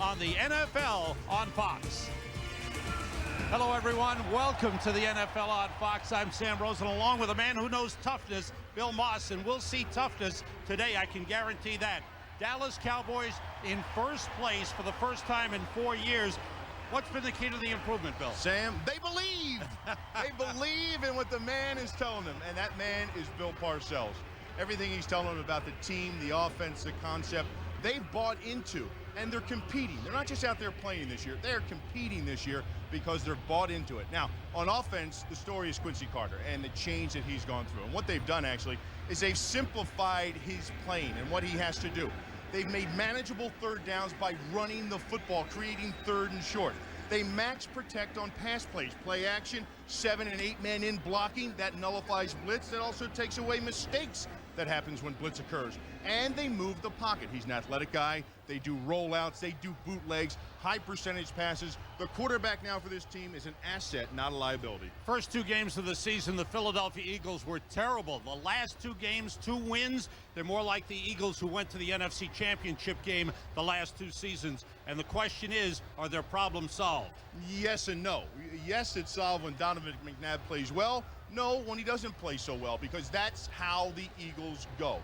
on the NFL on Fox. Hello, everyone. Welcome to the NFL on Fox. I'm Sam Rosen, along with a man who knows toughness, Bill Maas, and we'll see toughness today. I can guarantee that. Dallas Cowboys in first place for the first time in 4 years. What's been the key to the improvement, Bill? Sam, they believe. They believe in what the man is telling them, and that man is Bill Parcells. Everything he's telling them about the team, the offense, the concept, they've bought into, and they're competing. They're not just out there playing this year. They're competing this year because they're bought into it. Now, on offense, the story is Quincy Carter and the change that he's gone through. And what they've done, actually, is they've simplified his playing and what he has to do. They've made manageable third downs by running the football, creating third and short. They max protect on pass plays, play action, 7 and 8 men in blocking. That nullifies blitz. That also takes away mistakes that happens when blitz occurs. And they move the pocket. He's an athletic guy. They do rollouts. They do bootlegs, high percentage passes. The quarterback now for this team is an asset, not a liability. First 2 games of the season, the Philadelphia Eagles were terrible. The last 2 games, 2 wins. They're more like the Eagles who went to the NFC Championship game the last 2 seasons. And the question is, are their problems solved? Yes and no. Yes, it's solved when Donovan McNabb plays well. No, when he doesn't play so well, because that's how the Eagles go.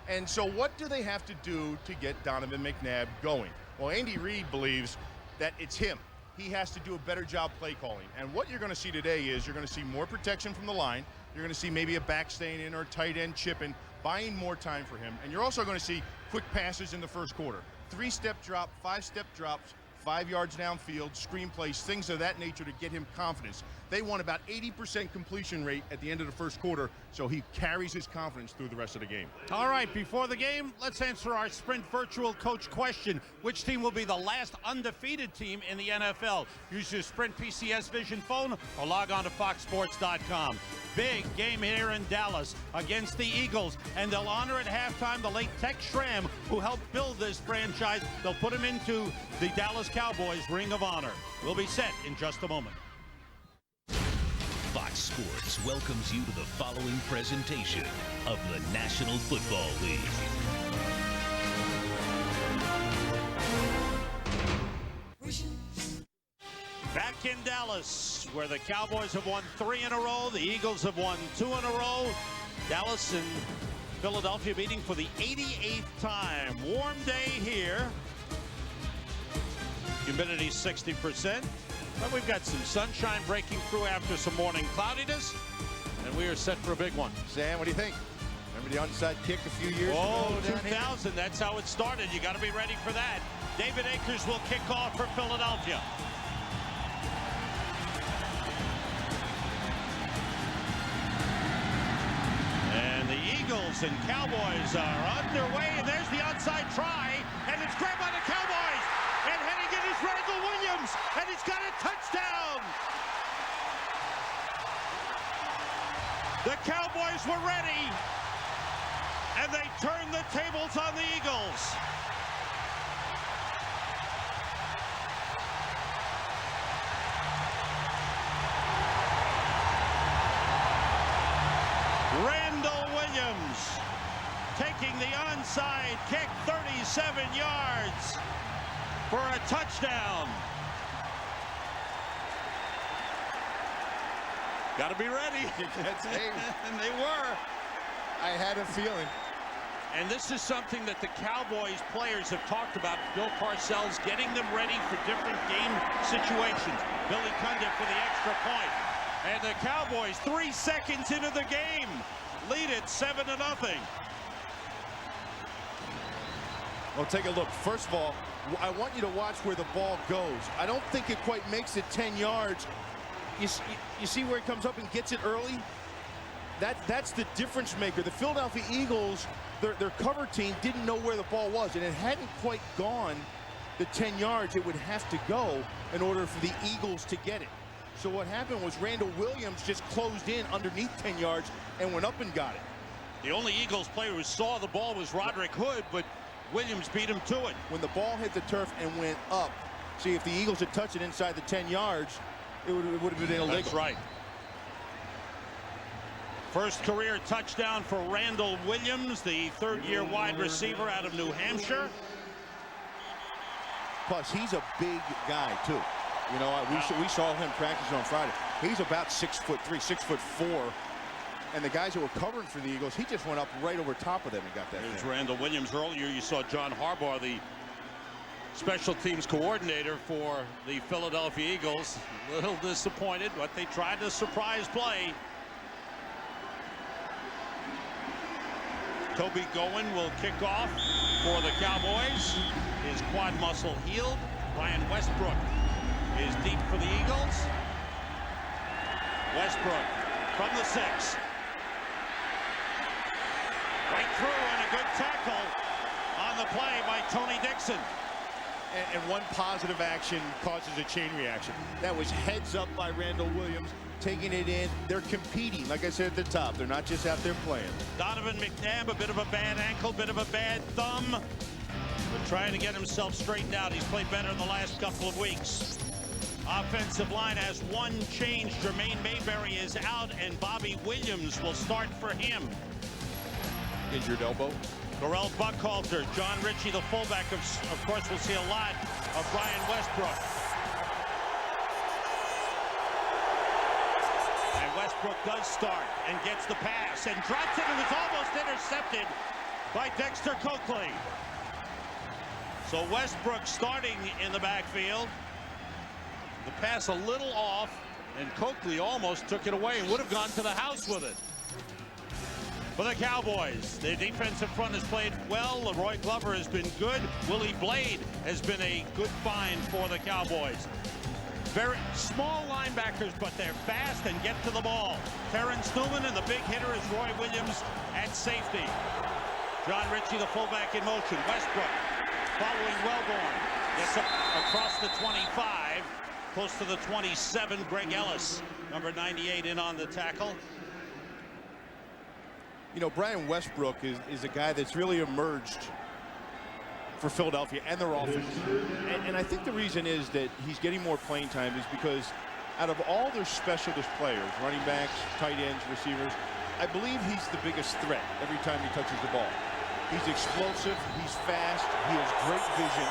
And so what do they have to do to get Donovan McNabb going? Well, Andy Reid believes that it's him. He has to do a better job play calling. And what you're going to see today is you're going to see more protection from the line. You're going to see maybe a back staying in or a tight end chipping, buying more time for him. And you're also going to see quick passes in the first quarter. 3-step drop, 5-step drops, 5 yards downfield, screen plays, things of that nature to get him confidence. They want about 80% completion rate at the end of the first quarter, so he carries his confidence through the rest of the game. All right, before the game, let's answer our Sprint virtual coach question. Which team will be the last undefeated team in the NFL? Use your Sprint PCS Vision phone or log on to foxsports.com. Big game here in Dallas against the Eagles, and they'll honor at halftime the late Tex Schramm, who helped build this franchise. They'll put him into the Dallas Cowboys Ring of Honor. We'll be set in just a moment. Fox Sports welcomes you to the following presentation of the National Football League. Back in Dallas, where the Cowboys have won 3 in a row, the Eagles have won 2 in a row. Dallas and Philadelphia meeting for the 88th time. Warm day here. Humidity 60%. But we've got some sunshine breaking through after some morning cloudiness, and we are set for a big one. Sam, what do you think? Remember the onside kick a few years ago? Oh, 2000, that's how it started. You got to be ready for that. David Akers will kick off for Philadelphia. And the Eagles and Cowboys are underway, and there's the onside try, and it's grabbed by the Cowboys. And heading in is Randall Williams, and he's got a touchdown. The Cowboys were ready, and they turned the tables on the Eagles. Randall Williams taking the onside kick, 37 yards. For a touchdown. Got to be ready. And they were. I had a feeling. And this is something that the Cowboys players have talked about. Bill Parcells getting them ready for different game situations. Billy Cundiff for the extra point. And the Cowboys 3 seconds into the game lead it 7-0. Well, take a look. First of all, I want you to watch where the ball goes. I don't think it quite makes it 10 yards. You see where it comes up and gets it early? That's the difference maker. The Philadelphia Eagles, their cover team didn't know where the ball was, and it hadn't quite gone the 10 yards it would have to go in order for the Eagles to get it. So what happened was Randall Williams just closed in underneath 10 yards and went up and got it. The only Eagles player who saw the ball was Roderick Hood, but Williams beat him to it. When the ball hit the turf and went up, see, if the Eagles had touched it inside the 10 yards, it would have been illegal. That's right. First career touchdown for Randall Williams, the third-year wide receiver out of New Hampshire. Plus, he's a big guy, too. You know, we saw him practice on Friday. He's about 6'3", 6'4". And the guys that were covering for the Eagles, he just went up right over top of them and got that. There's Randall Williams. Earlier, you saw John Harbaugh, the special teams coordinator for the Philadelphia Eagles. A little disappointed, but they tried to surprise play. Toby Gowen will kick off for the Cowboys. His quad muscle healed. Brian Westbrook is deep for the Eagles. Westbrook from the 6. Right through, and a good tackle on the play by Tony Dixon. And one positive action causes a chain reaction. That was heads up by Randall Williams, taking it in. They're competing, like I said at the top. They're not just out there playing. Donovan McNabb, a bit of a bad ankle, bit of a bad thumb. But trying to get himself straightened out. He's played better in the last couple of weeks. Offensive line has one change. Jermaine Mayberry is out, and Bobby Williams will start for him. Injured elbow. Darrell Buckhalter, John Ritchie, the fullback. Of course, we'll see a lot of Brian Westbrook. And Westbrook does start and gets the pass and drops it, and it's almost intercepted by Dexter Coakley. So Westbrook starting in the backfield. The pass a little off, and Coakley almost took it away and would have gone to the house with it. For the Cowboys, their defensive front has played well. Leroy Glover has been good. Willie Blade has been a good find for the Cowboys. Very small linebackers, but they're fast and get to the ball. Terrence Newman, and the big hitter is Roy Williams at safety. John Ritchie, the fullback, in motion. Westbrook following Wellborn. Gets up across the 25, close to the 27. Greg Ellis, number 98, in on the tackle. You know, Brian Westbrook is a guy that's really emerged for Philadelphia and their offense. And I think the reason is that he's getting more playing time is because out of all their specialist players, running backs, tight ends, receivers, I believe he's the biggest threat every time he touches the ball. He's explosive, he's fast, he has great vision,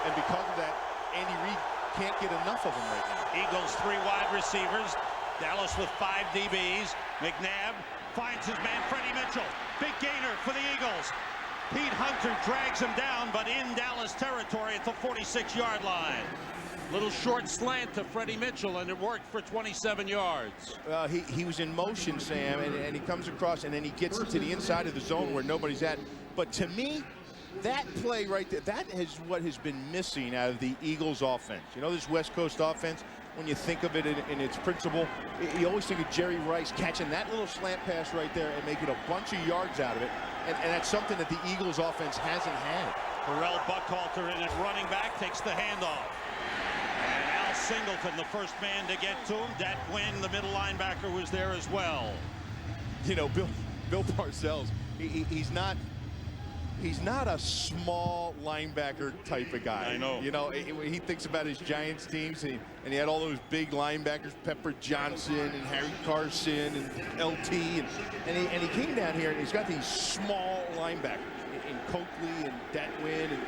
and because of that, Andy Reid can't get enough of him right now. Eagles 3 wide receivers. Dallas with 5 DBs. McNabb finds his man Freddie Mitchell. Big gainer for the Eagles. Pete Hunter drags him down, but in Dallas territory at the 46-yard line. Little short slant to Freddie Mitchell, and it worked for 27 yards. He was in motion, Sam, and he comes across, and then he gets to the inside of the zone where nobody's at. But to me, that play right there, that is what has been missing out of the Eagles offense. You know, this West Coast offense, when you think of it in its principle, you always think of Jerry Rice catching that little slant pass right there and making a bunch of yards out of it. And that's something that the Eagles offense hasn't had. Darrell Buckhalter in at running back, takes the handoff. And Al Singleton, the first man to get to him. Dat Quinn, the middle linebacker, was there as well. You know, Bill Parcells, he's not a small linebacker type of guy. I know. You know, he thinks about his Giants teams, and he had all those big linebackers, Pepper Johnson and Harry Carson and LT, and he came down here and he's got these small linebackers in Coakley and Dat Quinn and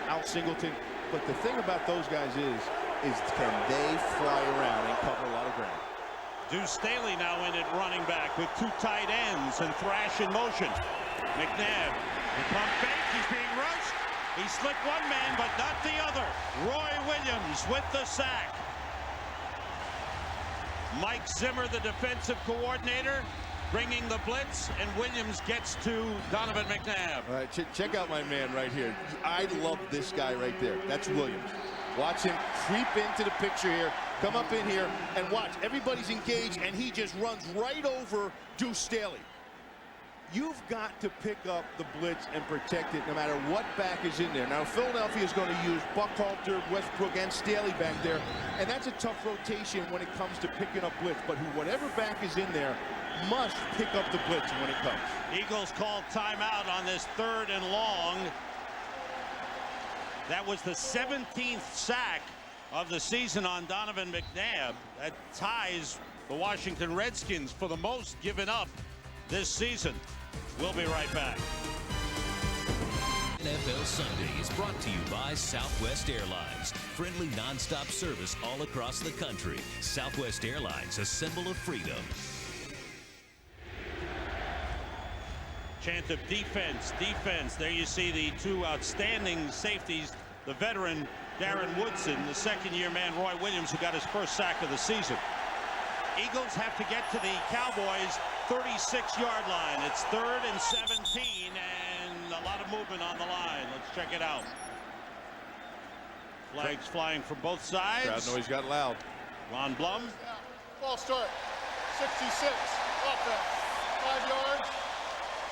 Al Singleton. But the thing about those guys is can they fly around and cover a lot of ground? Deuce Staley now in at running back with 2 tight ends, and Thrash in motion. McNabb, the pump fake, he's being rushed. He slipped one man, but not the other. Roy Williams with the sack. Mike Zimmer, the defensive coordinator, bringing the blitz, and Williams gets to Donovan McNabb. All right, check out my man right here. I love this guy right there. That's Williams. Watch him creep into the picture here, come up in here, and watch. Everybody's engaged, and he just runs right over Deuce Staley. You've got to pick up the blitz and protect it no matter what back is in there. Now, Philadelphia is going to use Buckhalter, Westbrook, and Staley back there, and that's a tough rotation when it comes to picking up blitz. But whatever back is in there must pick up the blitz when it comes. Eagles called timeout on this 3rd and long. That was the 17th sack of the season on Donovan McNabb. That ties the Washington Redskins for the most given up this season. We'll be right back. NFL Sunday is brought to you by Southwest Airlines. Friendly nonstop service all across the country. Southwest Airlines, a symbol of freedom. Chant of defense, defense. There you see the two outstanding safeties, the veteran Darren Woodson, the second-year man Roy Williams, who got his first sack of the season. Eagles have to get to the Cowboys' 36-yard line. It's 3rd and 17, and a lot of movement on the line. Let's check it out. Flags flying from both sides. Crowd noise got loud. Ron Blum. Ball start. 66. Offense. 5 yards.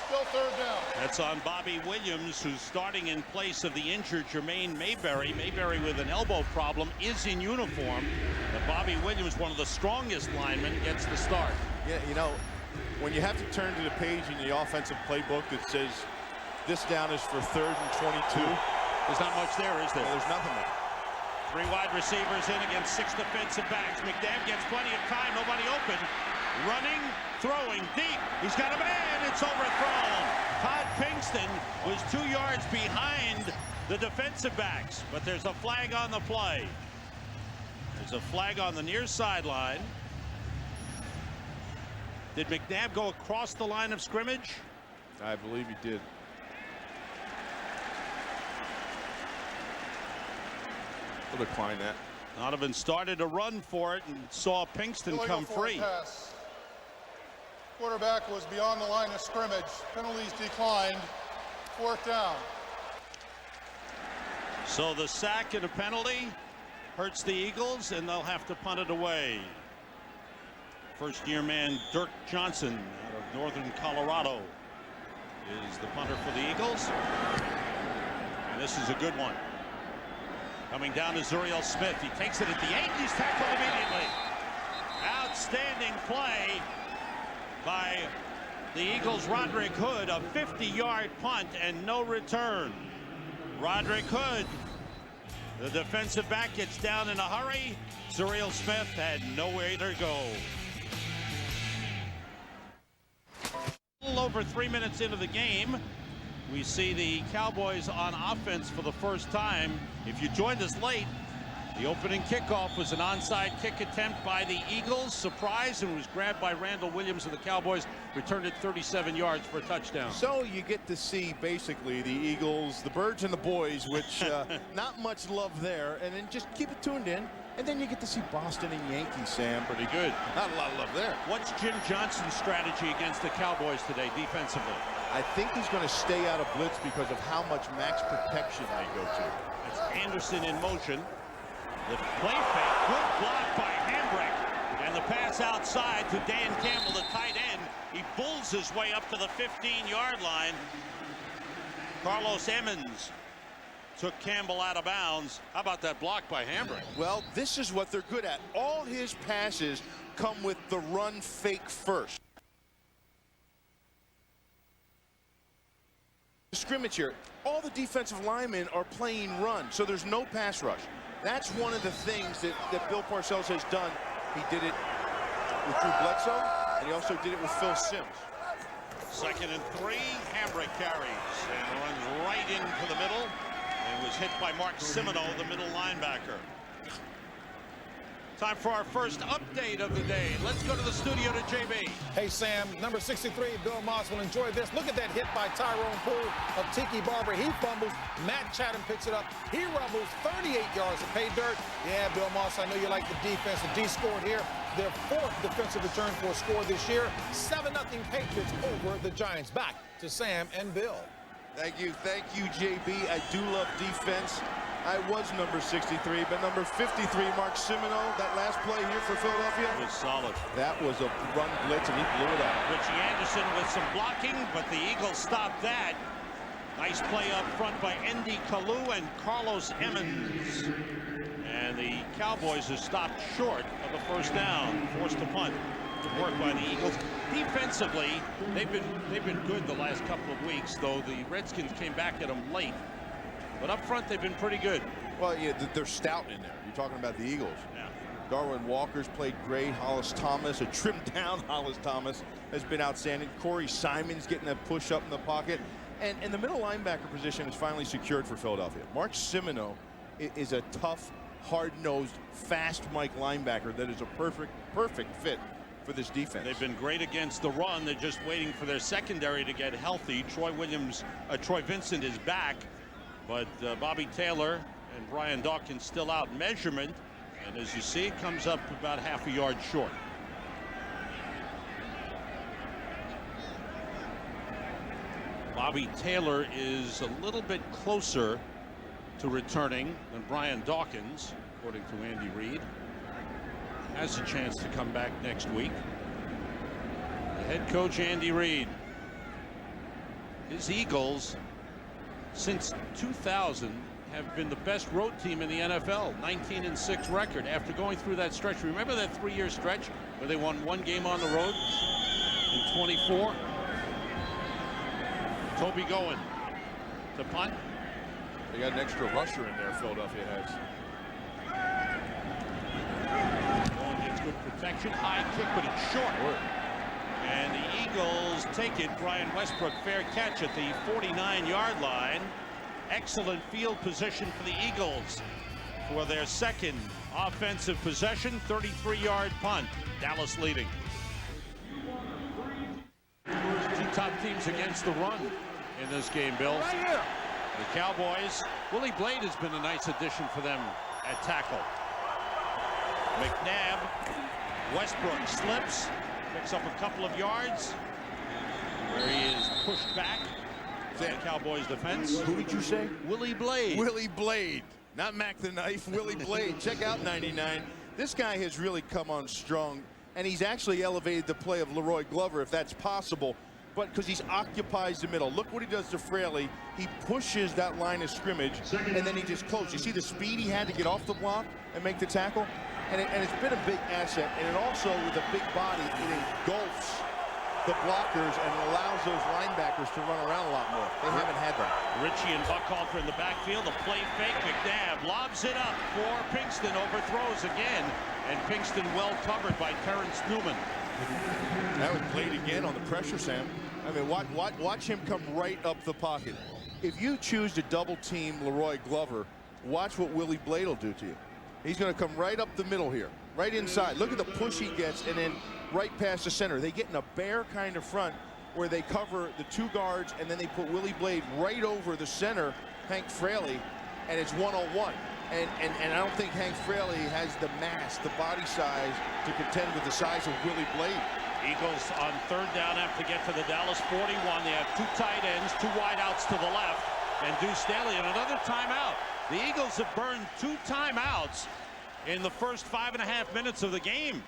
Still 3rd down. That's on Bobby Williams, who's starting in place of the injured Jermaine Mayberry. Mayberry with an elbow problem is in uniform. But Bobby Williams, one of the strongest linemen, gets the start. Yeah, you know, when you have to turn to the page in the offensive playbook that says this down is for 3rd and 22. There's not much there, is there? There's nothing there. 3 wide receivers in against 6 defensive backs. McNabb gets plenty of time, nobody open. Running, throwing deep. He's got a man. It's overthrown. Todd Pinkston was 2 yards behind the defensive backs, but there's a flag on the play. There's a flag on the near sideline. Did McNabb go across the line of scrimmage? I believe he did. We'll decline that. Donovan started to run for it and saw Pinkston come free. Pass. Quarterback was beyond the line of scrimmage. Penalties declined. 4th down. So the sack and a penalty hurts the Eagles, and they'll have to punt it away. First-year man Dirk Johnson out of northern Colorado is the punter for the Eagles. And this is a good one. Coming down to Zuriel Smith. He takes it at the 8. He's tackled immediately. Outstanding play by the Eagles' Roderick Hood. A 50-yard punt and no return. Roderick Hood, the defensive back, gets down in a hurry. Zuriel Smith had nowhere to go. A little over 3 minutes into the game, we see the Cowboys on offense for the first time. If you joined us late, the opening kickoff was an onside kick attempt by the Eagles. Surprise, and was grabbed by Randall Williams, and the Cowboys returned it 37 yards for a touchdown. So you get to see basically the Eagles, the birds and the boys, which not much love there, and then just keep it tuned in. And then you get to see Boston and Yankees, Sam. Pretty good. Not a lot of love there. What's Jim Johnson's strategy against the Cowboys today defensively? I think he's going to stay out of blitz because of how much max protection they go to. That's Anderson in motion. The play fake, good block by Hambrick. And the pass outside to Dan Campbell, the tight end. He bulls his way up to the 15-yard line. Carlos Emmons took Campbell out of bounds. How about that block by Hambrick? Well, this is what they're good at. All his passes come with the run fake first. Scrimmage here. All the defensive linemen are playing run, so there's no pass rush. That's one of the things that Bill Parcells has done. He did it with Drew Bledsoe, and he also did it with Phil Simms. 2nd and 3, Hambrick carries and runs right into the middle and was hit by Mark Simino, the middle linebacker. Time for our first update of the day. Let's go to the studio to JB. Hey, Sam, number 63, Bill Maas will enjoy this. Look at that hit by Tyrone Poole of Tiki Barber. He fumbles. Matt Chatham picks it up. He rumbles 38 yards of pay dirt. Yeah, Bill Maas, I know you like the defense. The D scored here. Their 4th defensive return for a score this year. 7-0 Patriots over the Giants. Back to Sam and Bill. Thank you, JB. I do love defense. I was number 63, but number 53, Mark Simino, that last play here for Philadelphia was solid. That was a run blitz, and he blew it up. Richie Anderson with some blocking, but the Eagles stopped that. Nice play up front by Andy Kalu and Carlos Emmons. And the Cowboys are stopped short of the first down, forced to punt. Good work by the Eagles. Defensively, they've been good the last couple of weeks, though the Redskins came back at them late. But up front, they've been pretty good. Well, yeah, they're stout in there. You're talking about the Eagles. Yeah. Darwin Walker's played great. Hollis Thomas, a trimmed down Hollis Thomas, has been outstanding. Corey Simon's getting a push up in the pocket. And the middle linebacker position is finally secured for Philadelphia. Mark Simino is a tough, hard-nosed, fast Mike linebacker that is a perfect fit for this defense. They've been great against the run. They're just waiting for their secondary to get healthy. Troy Vincent is back, but Bobby Taylor and Brian Dawkins still out in measurement. And as you see, it comes up about half a yard short. Bobby Taylor is a little bit closer to returning than Brian Dawkins, according to Andy Reid. Has a chance to come back next week. The head coach, Andy Reid. His Eagles, since 2000, have been the best road team in the NFL. 19-6 record after going through that stretch. Remember that 3-year stretch where they won 1 game on the road in 24? Toby going to punt. They got an extra rusher in there, Philadelphia has. Going gets good protection. High kick, but it's short. And the Eagles take it. Brian Westbrook, fair catch at the 49-yard line. Excellent field position for the Eagles for their second offensive possession. 33-yard punt. Dallas leading. Two top teams against the run in this game, Bill. Right here. The Cowboys. Willie Blade has been a nice addition for them at tackle. McNabb. Westbrook slips. Picks up a couple of yards. Where he is pushed back. The Cowboys defense. Who did you say? Willie Blade. Willie Blade. Not Mac the Knife, Willie Blade. Check out 99. This guy has really come on strong, and he's actually elevated the play of Leroy Glover, if that's possible, but because he's occupies the middle. Look what he does to Fraley. He pushes that line of scrimmage, and then he just closes. You see the speed he had to get off the block and make the tackle? And it's been a big asset, and it also, with a big body, it engulfs the blockers and allows those linebackers to run around a lot more. They haven't had that. Richie and Buckhalter in the backfield. A play fake. McNabb lobs it up for Pinkston. Overthrows again. And Pinkston well covered by Terrence Newman. That was played again on the pressure, Sam. I mean, watch him come right up the pocket. If you choose to double team Leroy Glover, watch what Willie Blade will do to you. He's going to come right up the middle here, right inside. Look at the push he gets, and then right past the center. They get in a bear kind of front where they cover the 2 guards, and then they put Willie Blade right over the center, Hank Fraley, and it's one-on-one. And I don't think Hank Fraley has the mass, the body size to contend with the size of Willie Blade. Eagles on 3rd down have to get to the Dallas 41. They have 2 tight ends, 2 wideouts to the left, and Deuce Staley and another timeout. The Eagles have burned 2 timeouts in the first 5.5 minutes of the game.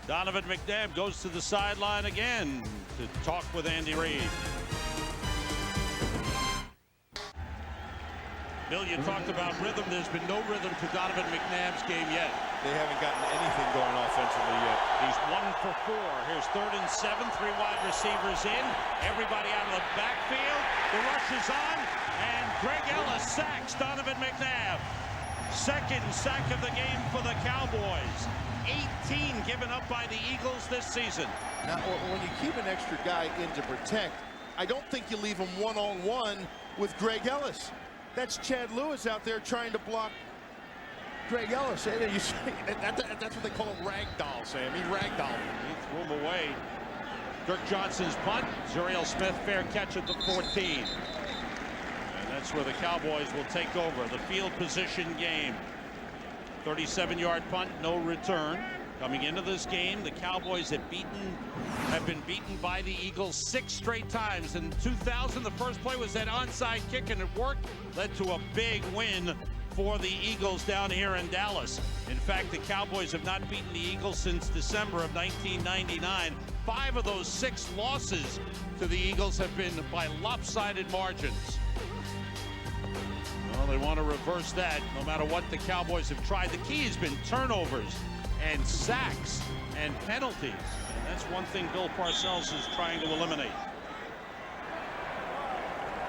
Donovan McNabb goes to the sideline again to talk with Andy Reid. Bill, you talked about rhythm. There's been no rhythm to Donovan McNabb's game yet. They haven't gotten anything going offensively yet. He's 1 for 4. Here's 3rd and 7. 3 wide receivers in. Everybody out of the backfield. The rush is on. And Greg Ellis sacks Donovan McNabb. 2nd sack of the game for the Cowboys. 18 given up by the Eagles this season. Now, when you keep an extra guy in to protect, I don't think you leave him one-on-one with Greg Ellis. That's Chad Lewis out there trying to block Greg Ellis. That's what they call a ragdoll, Sam. He ragdolled him. He threw him away. Dirk Johnson's punt. Zuriel Smith fair catch at the 14. And that's where the Cowboys will take over. The field position game. 37-yard punt, no return. Coming into this game, the Cowboys have been beaten by the Eagles 6 straight times. In 2000, the first play was that onside kick, and it worked. Led to a big win for the Eagles down here in Dallas. In fact, the Cowboys have not beaten the Eagles since December of 1999. 5 of those 6 losses to the Eagles have been by lopsided margins. Well, they want to reverse that no matter what the Cowboys have tried. The key has been turnovers and sacks and penalties. And that's one thing Bill Parcells is trying to eliminate.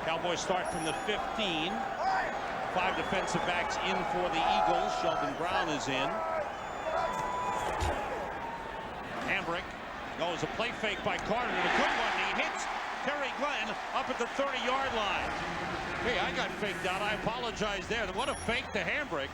Cowboys start from the 15. 5 defensive backs in for the Eagles. Sheldon Brown is in. Hambrick goes a play fake by Carter, and a good one. He hits Terry Glenn up at the 30-yard line. Hey, I got faked out. I apologize there. What a fake to Hambrick.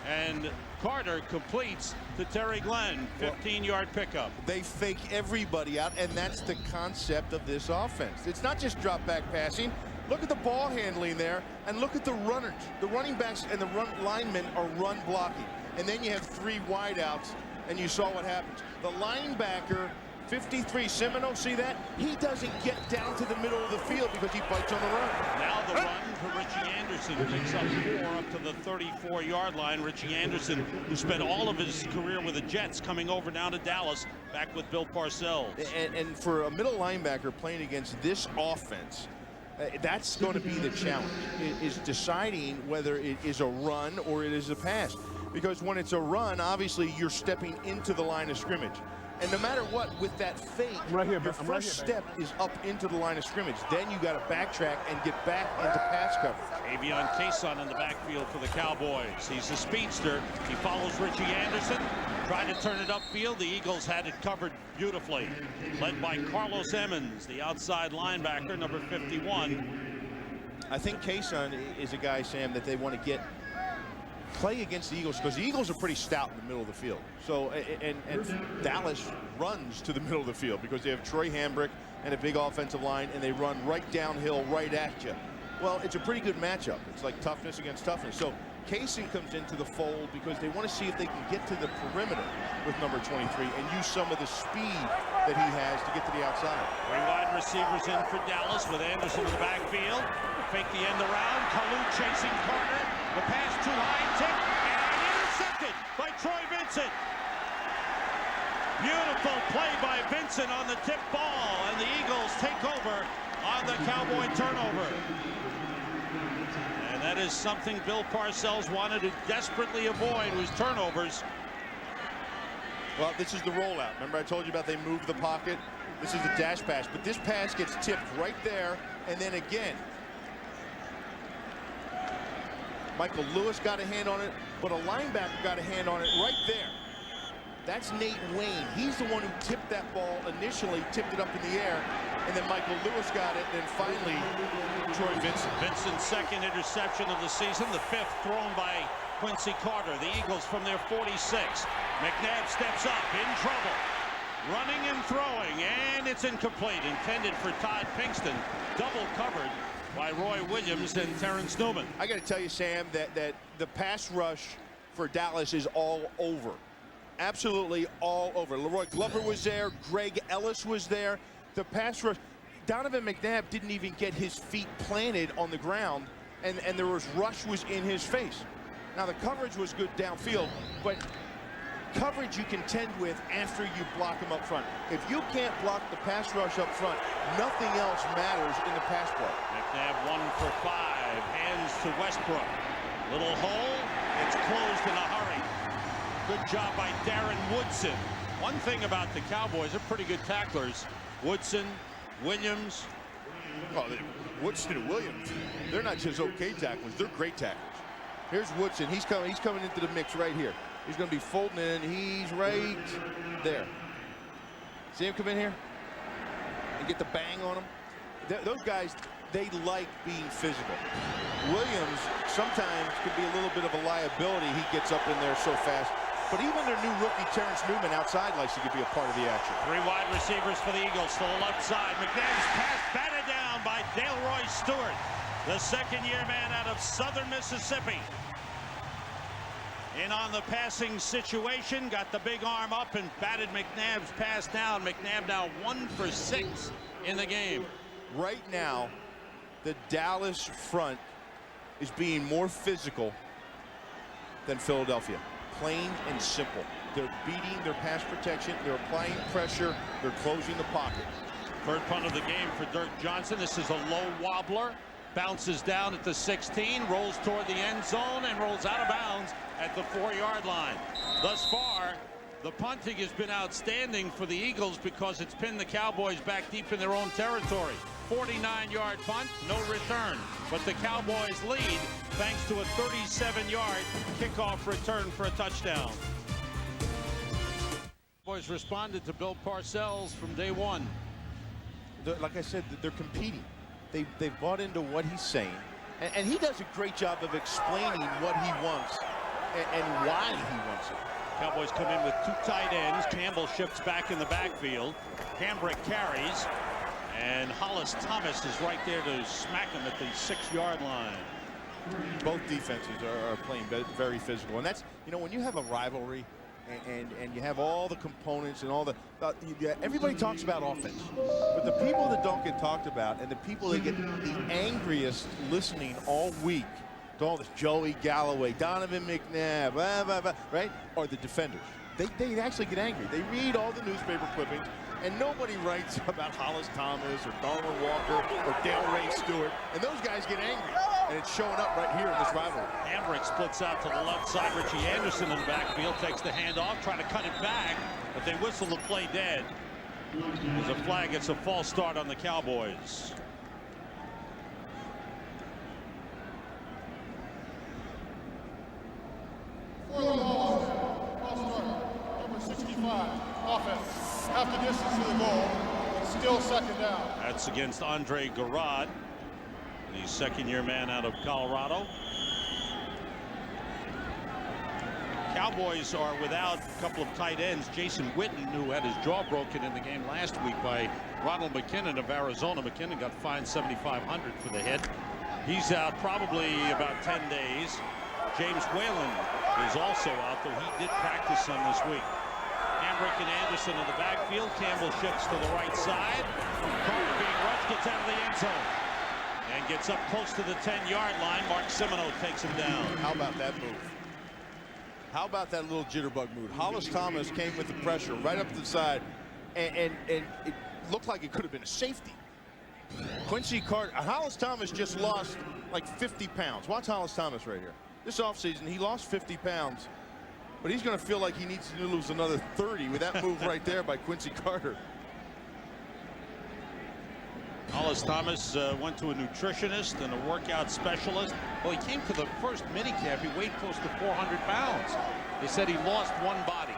And Carter completes to Terry Glenn, 15-yard pickup. They fake everybody out, and that's the concept of this offense. It's not just drop back passing. Look at the ball handling there, and look at the runners. The running backs and the linemen are run blocking. And then you have 3 wideouts, and you saw what happens. The linebacker, 53, Semino, see that? He doesn't get down to the middle of the field because he bites on the run. Now the run for Richie Anderson, picks up 4 up to the 34-yard line. Richie Anderson, who spent all of his career with the Jets, coming over down to Dallas, back with Bill Parcells. And for a middle linebacker playing against this offense, that's going to be the challenge, is deciding whether it is a run or it is a pass. Because when it's a run, obviously you're stepping into the line of scrimmage. And no matter what, with that fake, your first step is up into the line of scrimmage. Then you got to backtrack and get back into pass coverage. Avion Cason in the backfield for the Cowboys. He's a speedster. He follows Richie Anderson, trying to turn it upfield. The Eagles had it covered beautifully, led by Carlos Emmons, the outside linebacker, number 51. I think Cason is a guy, Sam, that they want to get play against the Eagles, because the Eagles are pretty stout in the middle of the field. So, and Dallas runs to the middle of the field because they have Troy Hambrick and a big offensive line, and they run right downhill right at you. Well, it's a pretty good matchup. It's like toughness against toughness. So Cason comes into the fold because they want to see if they can get to the perimeter with number 23 and use some of the speed that he has to get to the outside. 3 wide receivers in for Dallas with Anderson in the backfield. Fake the end around. Kalu chasing Carter. The pass too high, tipped, and intercepted by Troy Vincent. Beautiful play by Vincent on the tip ball, and the Eagles take over on the Cowboy turnover. And that is something Bill Parcells wanted to desperately avoid, was turnovers. Well, this is the rollout. Remember I told you about they move the pocket? This is the dash pass, but this pass gets tipped right there, and then again. Michael Lewis got a hand on it, but a linebacker got a hand on it right there. That's Nate Wayne. He's the one who tipped that ball initially, tipped it up in the air, and then Michael Lewis got it, and then finally Troy Vincent. Vincent's second interception of the season, the 5th thrown by Quincy Carter. The Eagles from their 46. McNabb steps up, in trouble. Running and throwing, and it's incomplete. Intended for Todd Pinkston. Double covered by Roy Williams and Terrence Newman. I got to tell you, Sam, that the pass rush for Dallas is all over. Absolutely all over. Leroy Glover was there. Greg Ellis was there. The pass rush. Donovan McNabb didn't even get his feet planted on the ground, and there was rush was in his face. Now, the coverage was good downfield, but coverage you contend with after you block them up front. If you can't block the pass rush up front, nothing else matters in the pass play. McNabb 1 for 5, hands to Westbrook. Little hole, it's closed in a hurry. Good job by Darren Woodson. One thing about the Cowboys, they're pretty good tacklers. Woodson, Williams. Oh, Woodson and Williams, they're not just okay tacklers, they're great tacklers. Here's Woodson, he's coming into the mix right here. He's going to be folding in. He's right there. See him come in here and get the bang on him? Those guys, they like being physical. Williams sometimes can be a little bit of a liability. He gets up in there so fast. But even their new rookie, Terrence Newman, outside likes to be a part of the action. 3 wide receivers for the Eagles to the left side. McNabb's pass batted down by Dale Stewart, the second-year man out of Southern Mississippi. In on the passing situation, got the big arm up and batted McNabb's pass down. McNabb now 1 for 6 in the game. Right now, the Dallas front is being more physical than Philadelphia. Plain and simple. They're beating their pass protection. They're applying pressure. They're closing the pocket. Third punt of the game for Dirk Johnson. This is a low wobbler. Bounces down at the 16, rolls toward the end zone, and rolls out of bounds at the 4-yard line. Thus far, the punting has been outstanding for the Eagles because it's pinned the Cowboys back deep in their own territory. 49-yard punt, no return. But the Cowboys lead thanks to a 37-yard kickoff return for a touchdown. Cowboys responded to Bill Parcells from day one. like I said, they're competing. They've bought into what he's saying, and he does a great job of explaining what he wants and why he wants it. Cowboys come in with 2 tight ends. Campbell shifts back in the backfield. Hambrick carries, and Hollis Thomas is right there to smack him at the 6-yard line. Both defenses are playing very physical, and that's, you know, when you have a rivalry and you have all the components and all the everybody talks about offense, but the people that don't get talked about and the people that get the angriest listening all week to all this Joey Galloway, Donovan McNabb, blah, blah, blah, right, are the defenders. They actually get angry. They read all the newspaper clippings, and nobody writes about Hollis Thomas or Darwin Walker or Delray Stewart, and those guys get angry, and it's showing up right here in this rivalry. Hambrick splits out to the left side. Richie Anderson in the backfield takes the handoff, trying to cut it back, but they whistle the play dead. There's a flag. It's a false start on the Cowboys. For the ball, number 65, offense. Half the distance to the goal, still second down. That's against Andre Garrod, the second-year man out of Colorado. Cowboys are without a couple of tight ends. Jason Witten, who had his jaw broken in the game last week by Ronald McKinnon of Arizona. McKinnon got fined $7,500 for the hit. He's out probably about 10 days. James Whalen is also out, though he did practice some this week. Hambrick and Anderson in the backfield. Campbell shifts to the right side. Carter being rushed, gets out of the end zone and gets up close to the 10-yard line. Mark Simoneau takes him down. How about that move? How about that little jitterbug move? Hollis Thomas came with the pressure right up the side, and it looked like it could have been a safety. Quincy Carter, Hollis Thomas just lost like 50 pounds. Watch Hollis Thomas right here. This offseason, he lost 50 pounds, but he's going to feel like he needs to lose another 30 with that move right there by Quincy Carter. Hollis Thomas went to a nutritionist and a workout specialist. Well, he came to the first minicamp. He weighed close to 400 pounds. They said he lost one body.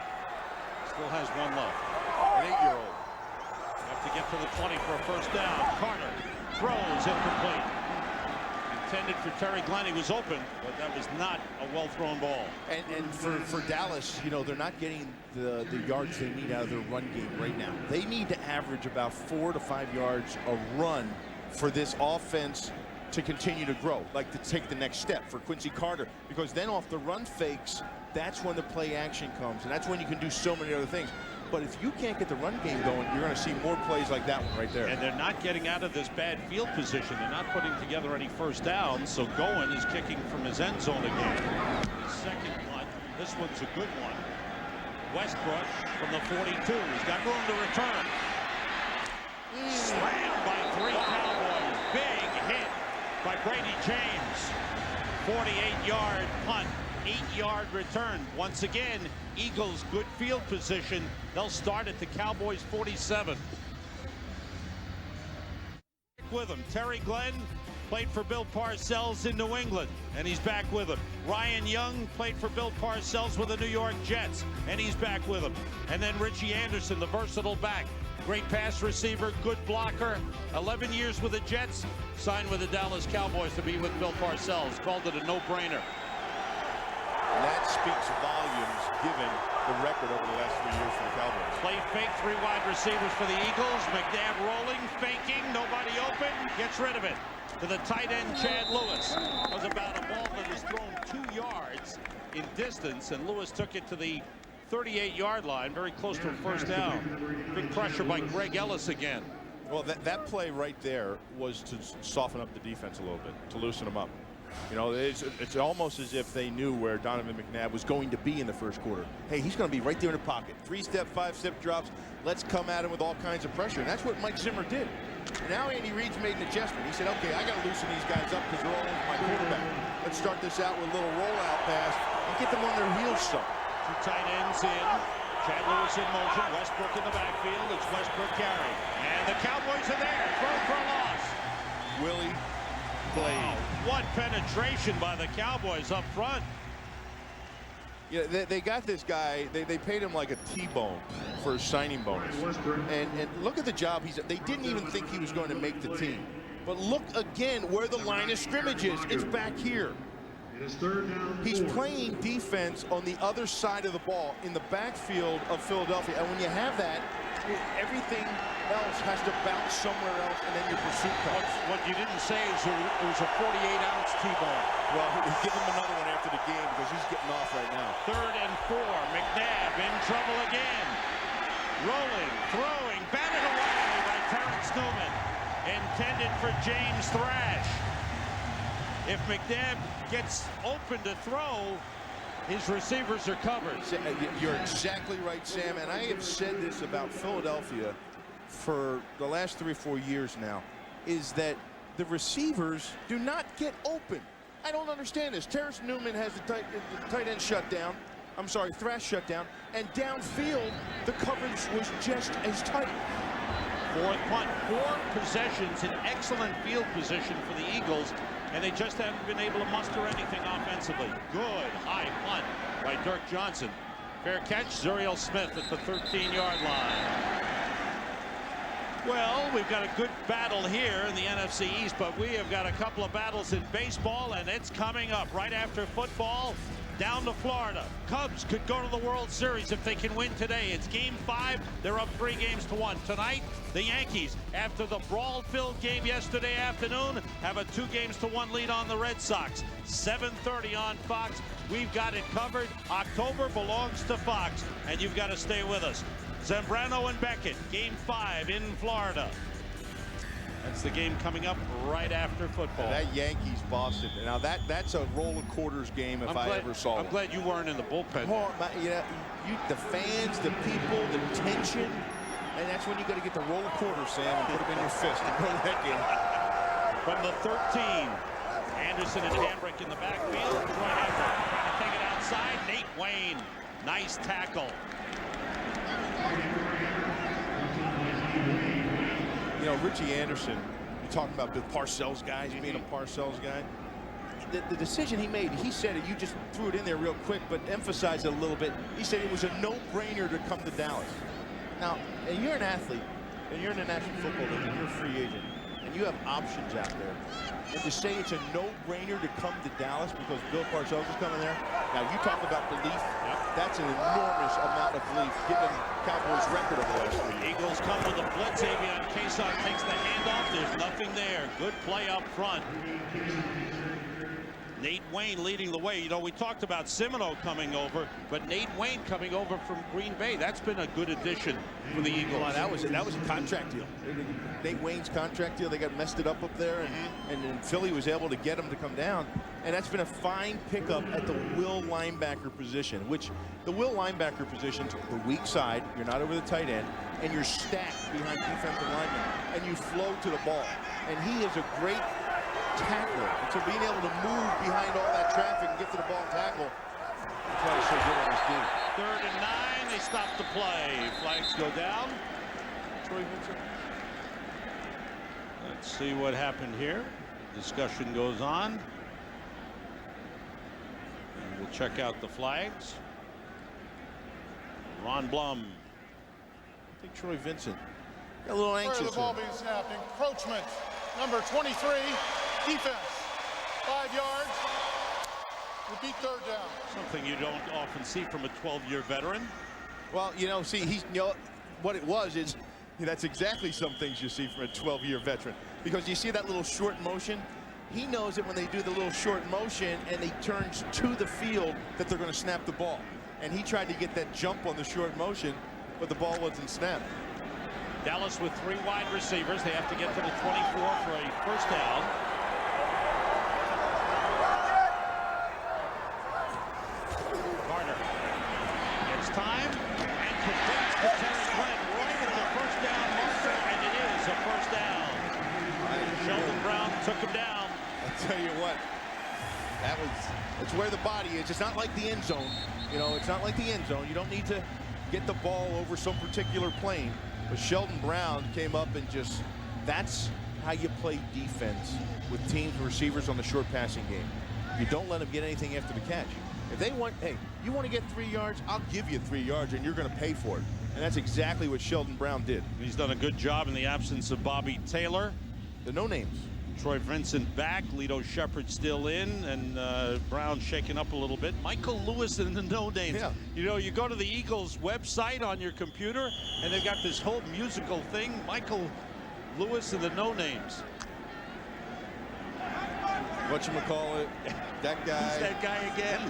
Still has one left. An 8-year-old. Have to get to the 20 for a first down. Carter throws incomplete. Intended for Terry Glenn. He was open, but that was not a well-thrown ball. And for Dallas, you know, they're not getting the yards they need out of their run game right now. They need to average about 4 to 5 yards a run for this offense to continue to grow, like to take the next step for Quincy Carter, because then off the run fakes, that's when the play action comes, and that's when you can do so many other things. But if you can't get the run game going, you're going to see more plays like that one right there. And they're not getting out of this bad field position. They're not putting together any first downs. So Goen is kicking from his end zone again. His second punt. This one's a good one. Westbrook from the 42. He's got room to return. Slammed by 3 Cowboys. Big hit by Brady James. 48-yard punt. 8-yard return. Once again, Eagles good field position. They'll start at the Cowboys 47. With him, Terry Glenn played for Bill Parcells in New England, and he's back with him. Ryan Young played for Bill Parcells with the New York Jets, and he's back with him. And then Richie Anderson, the versatile back. Great pass receiver, good blocker. 11 years with the Jets, signed with the Dallas Cowboys to be with Bill Parcells. Called it a no-brainer. And that speaks volumes given the record over the last 3 years for the Cowboys. Play fake, 3 wide receivers for the Eagles. McNabb rolling, faking, nobody open, gets rid of it. To the tight end, Chad Lewis. It was about a ball that was thrown 2 yards in distance, and Lewis took it to the 38-yard line, very close to a first down. Big pressure by Greg Ellis again. Well, that play right there was to soften up the defense a little bit, to loosen them up. You know, it's almost as if they knew where Donovan McNabb was going to be in the first quarter. Hey, he's going to be right there in the pocket. 3-step, 5-step drops. Let's come at him with all kinds of pressure. And that's what Mike Zimmer did. Now Andy Reid's made an adjustment. He said, okay, I got to loosen these guys up because they're all over my quarterback. Let's start this out with a little rollout pass and get them on their heels some. 2 tight ends in. Chad Lewis in motion. Westbrook in the backfield. It's Westbrook carry. And the Cowboys are there. Throw for a loss. Willie played. What penetration by the Cowboys up front. Yeah, they got this guy. They paid him like a T-bone for a signing bonus. And look at the job they didn't even think he was going to make the team. But look again where the line of scrimmage is. It's back here. He's playing defense on the other side of the ball in the backfield of Philadelphia. And when you have that, everything else has to bounce somewhere else, and then your pursuit comes. What you didn't say is it was a 48-ounce T-ball. Well, give him another one after the game because he's getting off right now. 3rd and 4. McNabb in trouble again. Rolling, throwing, batted away by Terrence Newman. Intended for James Thrash. If McNabb gets open to throw, his receivers are covered. You're exactly right, Sam. And I have said this about Philadelphia for the last 3 or 4 years now, is that the receivers do not get open. I don't understand this. Terrence Newman has the tight end shut down. I'm sorry, Thrash shut down. And downfield, the coverage was just as tight. 4th punt, 4 possessions in excellent field position for the Eagles, and they just haven't been able to muster anything offensively. Good high punt by Dirk Johnson. Fair catch, Zuriel Smith at the 13-yard line. Well, we've got a good battle here in the NFC East, but we have got a couple of battles in baseball, and it's coming up right after football. Down to Florida. Cubs could go to the World Series if they can win today. It's Game 5. They're up 3-1. Tonight, the Yankees, after the brawl-filled game yesterday afternoon, have a 2-1 lead on the Red Sox. 7:30 on Fox. We've got it covered. October belongs to Fox, and you've got to stay with us. Zambrano and Beckett, Game 5 in Florida. That's the game coming up right after football. And that Yankees-Boston. Now that's a roll of quarters game if I ever saw one. I'm glad you weren't in the bullpen. The fans, the people, the tension, and that's when you got to get the roll of quarters, Sam, and put them in your fist and go to that game. From the 13, Anderson and Hambrick in the backfield. Troy Hambrick trying to take it outside. Nate Wayne, nice tackle. You know, Richie Anderson, you're talking about the Parcells guys, being a Parcells guy. The decision he made, he said it, you just threw it in there real quick, but emphasized it a little bit. He said it was a no-brainer to come to Dallas. Now, and you're an athlete, and you're in the National Football League, and you're a free agent, and you have options out there. And to say it's a no-brainer to come to Dallas because Bill Parcells is coming there, now you talk about belief. That's an enormous amount of belief given Cowboys' record of the last 3 years. Eagles come with a blitz. Avion Kaysok takes the handoff. There's nothing there. Good play up front. Nate Wayne leading the way. You know, we talked about Semino coming over, but Nate Wayne coming over from Green Bay. That's been a good addition for the Eagles. Well, that was a contract deal. Nate Wayne's contract deal. They got messed it up there, and then Philly was able to get him to come down. And that's been a fine pickup at the will linebacker position, which the will linebacker position, the weak side, you're not over the tight end, and you're stacked behind defensive linemen, and you flow to the ball. And he is a great tackler. And so being able to move behind all that traffic and get to the ball and tackle, that's why he's so good on this team. 3rd and 9. They stop the play. Flags go down. Troy Vincent. Let's see what happened here. Discussion goes on. And we'll check out the flags. Ron Blum. I think Troy Vincent got a little anxious. The ball being snapped. Encroachment. Number 23. Defense. 5 yards. Repeat 3rd down. Something you don't often see from a 12-year veteran. Well, you know, see, what it was is that's exactly some things you see from a 12-year veteran. Because you see that little short motion. He knows that when they do the little short motion and he turns to the field that they're going to snap the ball. And he tried to get that jump on the short motion, but the ball wasn't snapped. Dallas with 3 wide receivers. They have to get to the 24 for a first down. Carter gets time and completes to Terry Glenn right at the first down marker, and it is a first down. Sheldon Brown took him down. I'll tell you what, it's where the body is. It's not like the end zone. You know, it's not like the end zone. You don't need to get the ball over some particular plane. But Sheldon Brown came up and that's how you play defense with teams and receivers on the short passing game. You don't let them get anything after the catch. If they want, hey, you want to get 3 yards, I'll give you 3 yards, and you're going to pay for it. And that's exactly what Sheldon Brown did. He's done a good job in the absence of Bobby Taylor. The no-names. Troy Vincent back, Lito Shepherd still in, and Brown shaken up a little bit. Michael Lewis and the no-names. Yeah. You know, you go to the Eagles website on your computer, and they've got this whole musical thing, Michael Lewis and the no-names. Whatchamacallit, that guy. Who's that guy again?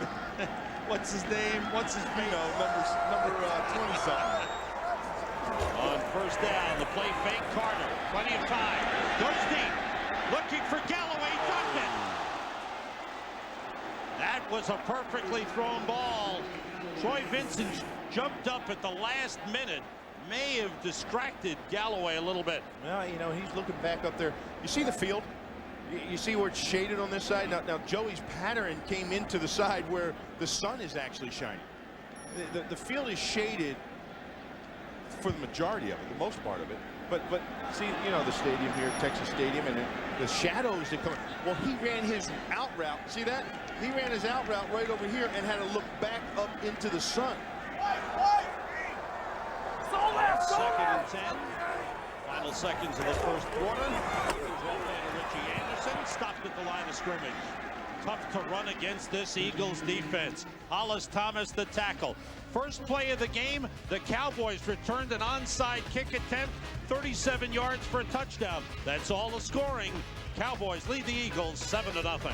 What's his name? What's his face? Number 20-something. On first down, the play fake, Carter. Plenty of time. Goes deep. Looking for Galloway. Dropped it. That was a perfectly thrown ball. Troy Vincent jumped up at the last minute. May have distracted Galloway a little bit. Well, you know, he's looking back up there. You see the field? You see where it's shaded on this side? Now Joey's pattern came into the side where the sun is actually shining. The field is shaded for the majority of it, the most part of it. But see, you know, the stadium here, Texas Stadium, and the shadows that come. Well, he ran his out route. See that? He ran his out route right over here and had to look back up into the sun. Second and 10. Final seconds of the first quarter. Richie Anderson stopped at the line of scrimmage. Tough to run against this Eagles defense. Hollis Thomas the tackle. First play of the game, the Cowboys returned an onside kick attempt, 37 yards for a touchdown. That's all the scoring. Cowboys lead the Eagles 7-0.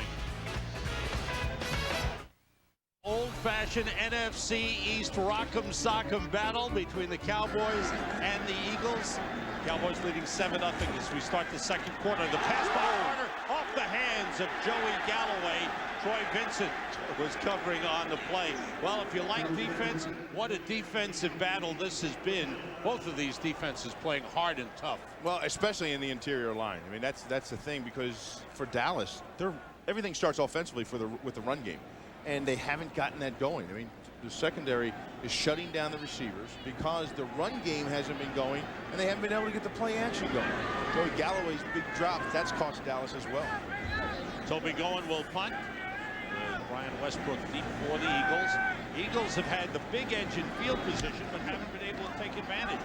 Old-fashioned NFC East rock'em sock'em battle between the Cowboys and the Eagles. Cowboys leading 7-0 as we start the second quarter. The pass by Carter off the hands of Joey Galloway. Troy Vincent was covering on the play. Well, if you like defense, what a defensive battle this has been. Both of these defenses playing hard and tough. Well, especially in the interior line. I mean, that's the thing, because for Dallas, everything starts offensively with the run game, and they haven't gotten that going. I mean, the secondary is shutting down the receivers because the run game hasn't been going, and they haven't been able to get the play action going. Joey Galloway's big drop, that's cost Dallas as well. Toby Goen will punt. Brian Westbrook deep for the Eagles. Eagles have had the big edge in field position, but haven't been able to take advantage.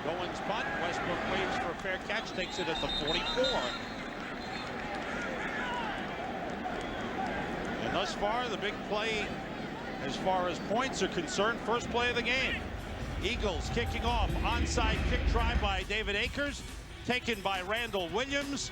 Goen's punt. Westbrook waits for a fair catch, takes it at the 44. And thus far, the big play as far as points are concerned, first play of the game. Eagles kicking off. Onside kick try by David Akers, taken by Randall Williams,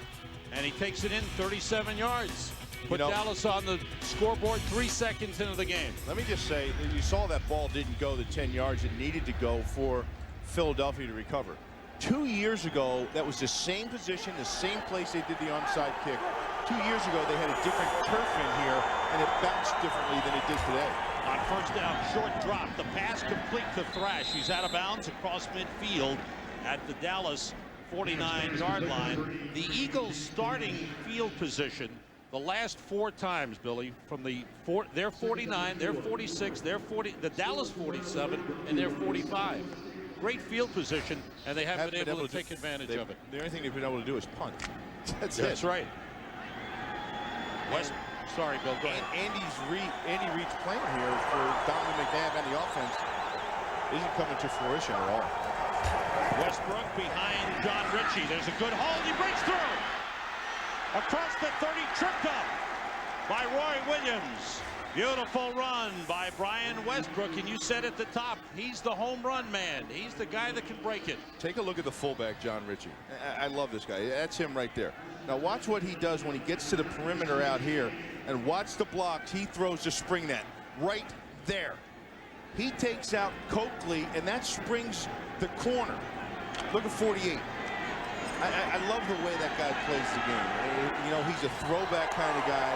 and he takes it in 37 yards. Put Dallas on the scoreboard 3 seconds into the game. Let me just say, you saw that ball didn't go the 10 yards it needed to go for Philadelphia to recover. 2 years ago, that was the same position, the same place they did the onside kick. 2 years ago, they had a different turf in here, and it bounced differently than it did today. On first down, short drop. The pass complete to Thrash. He's out of bounds across midfield at the Dallas 49-yard line. The Eagles starting field position the last 4 times, Billy, from their 49, their 46, their 40, the Dallas 47, and their 45. Great field position, and they haven't been able to take advantage of it. The only thing they've been able to do is punt. That's right. Sorry, Bill, go ahead. Andy Reid's plan here for Donovan McNabb and the offense isn't coming to fruition at all. Westbrook behind John Ritchie. There's a good hold. He breaks through. Across the 30, tripped up by Roy Williams. Beautiful run by Brian Westbrook, and you said at the top, he's the home run man. He's the guy that can break it. Take a look at the fullback, John Ritchie. I love this guy. That's him right there. Now watch what he does when he gets to the perimeter out here, and watch the blocks. He throws the spring net right there. He takes out Coakley, and that springs the corner. Look at 48. I love the way that guy plays the game. You know, he's a throwback kind of guy.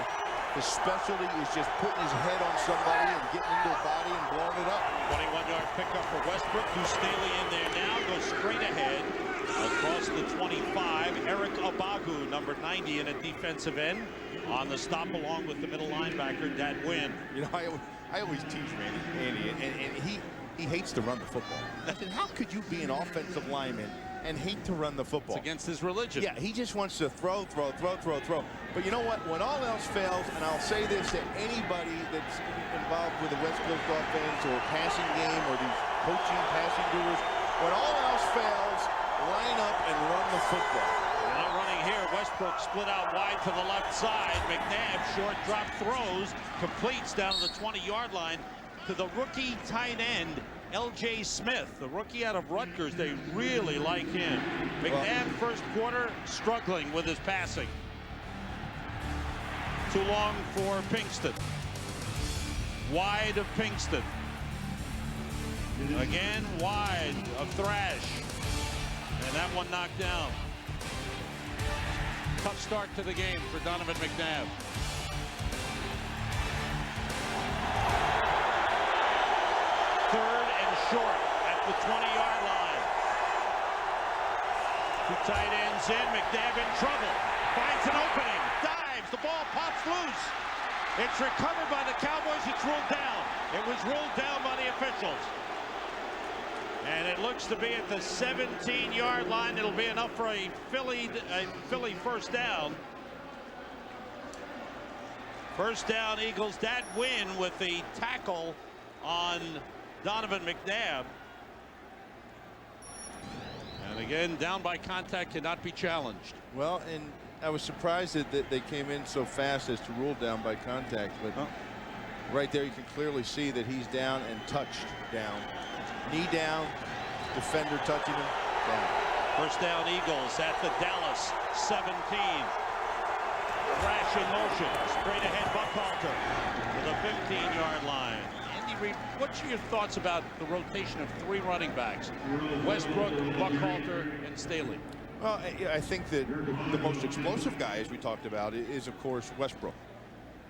His specialty is just putting his head on somebody and getting into a body and blowing it up. 21-yard pickup for Westbrook, who's Staley in there now, goes straight ahead across the 25. Eric Abagu, number 90, in a defensive end, on the stop along with the middle linebacker, Dad Wynn. You know, I always tease Andy, and he hates to run the football. I said, how could you be an offensive lineman and hate to run the football. It's against his religion. Yeah, he just wants to throw. But you know what? When all else fails, and I'll say this to anybody that's involved with the West Coast offense or passing game or these coaching passing gurus, when all else fails, line up and run the football. Not running here. Westbrook split out wide to the left side. McNabb short drop throws, completes down to the 20-yard line to the rookie tight end, L.J. Smith, the rookie out of Rutgers. They really like him. McNabb first quarter struggling with his passing. Too long for Pinkston. Wide of Pinkston. Again wide of Thrash. And that one knocked down. Tough start to the game for Donovan McNabb. Third and short at the 20-yard line. Two tight ends in. McNabb in trouble. Finds an opening. Dives. The ball pops loose. It's recovered by the Cowboys. It's ruled down. It was ruled down by the officials. And it looks to be at the 17-yard line. It'll be enough for a Philly first down. First down, Eagles. That win with the tackle on Donovan McNabb. And again, down by contact, cannot be challenged. Well, and I was surprised that they came in so fast as to rule down by contact. But right there, you can clearly see that he's down and touched down. Knee down, defender touching him, down. First down, Eagles at the Dallas 17. Thrash in motion, straight ahead Buckhalter to the 15-yard line. Andy Reid, what's your thoughts about the rotation of three running backs? Westbrook, Buckhalter, and Staley. Well, I think that the most explosive guy, as we talked about, is, of course, Westbrook.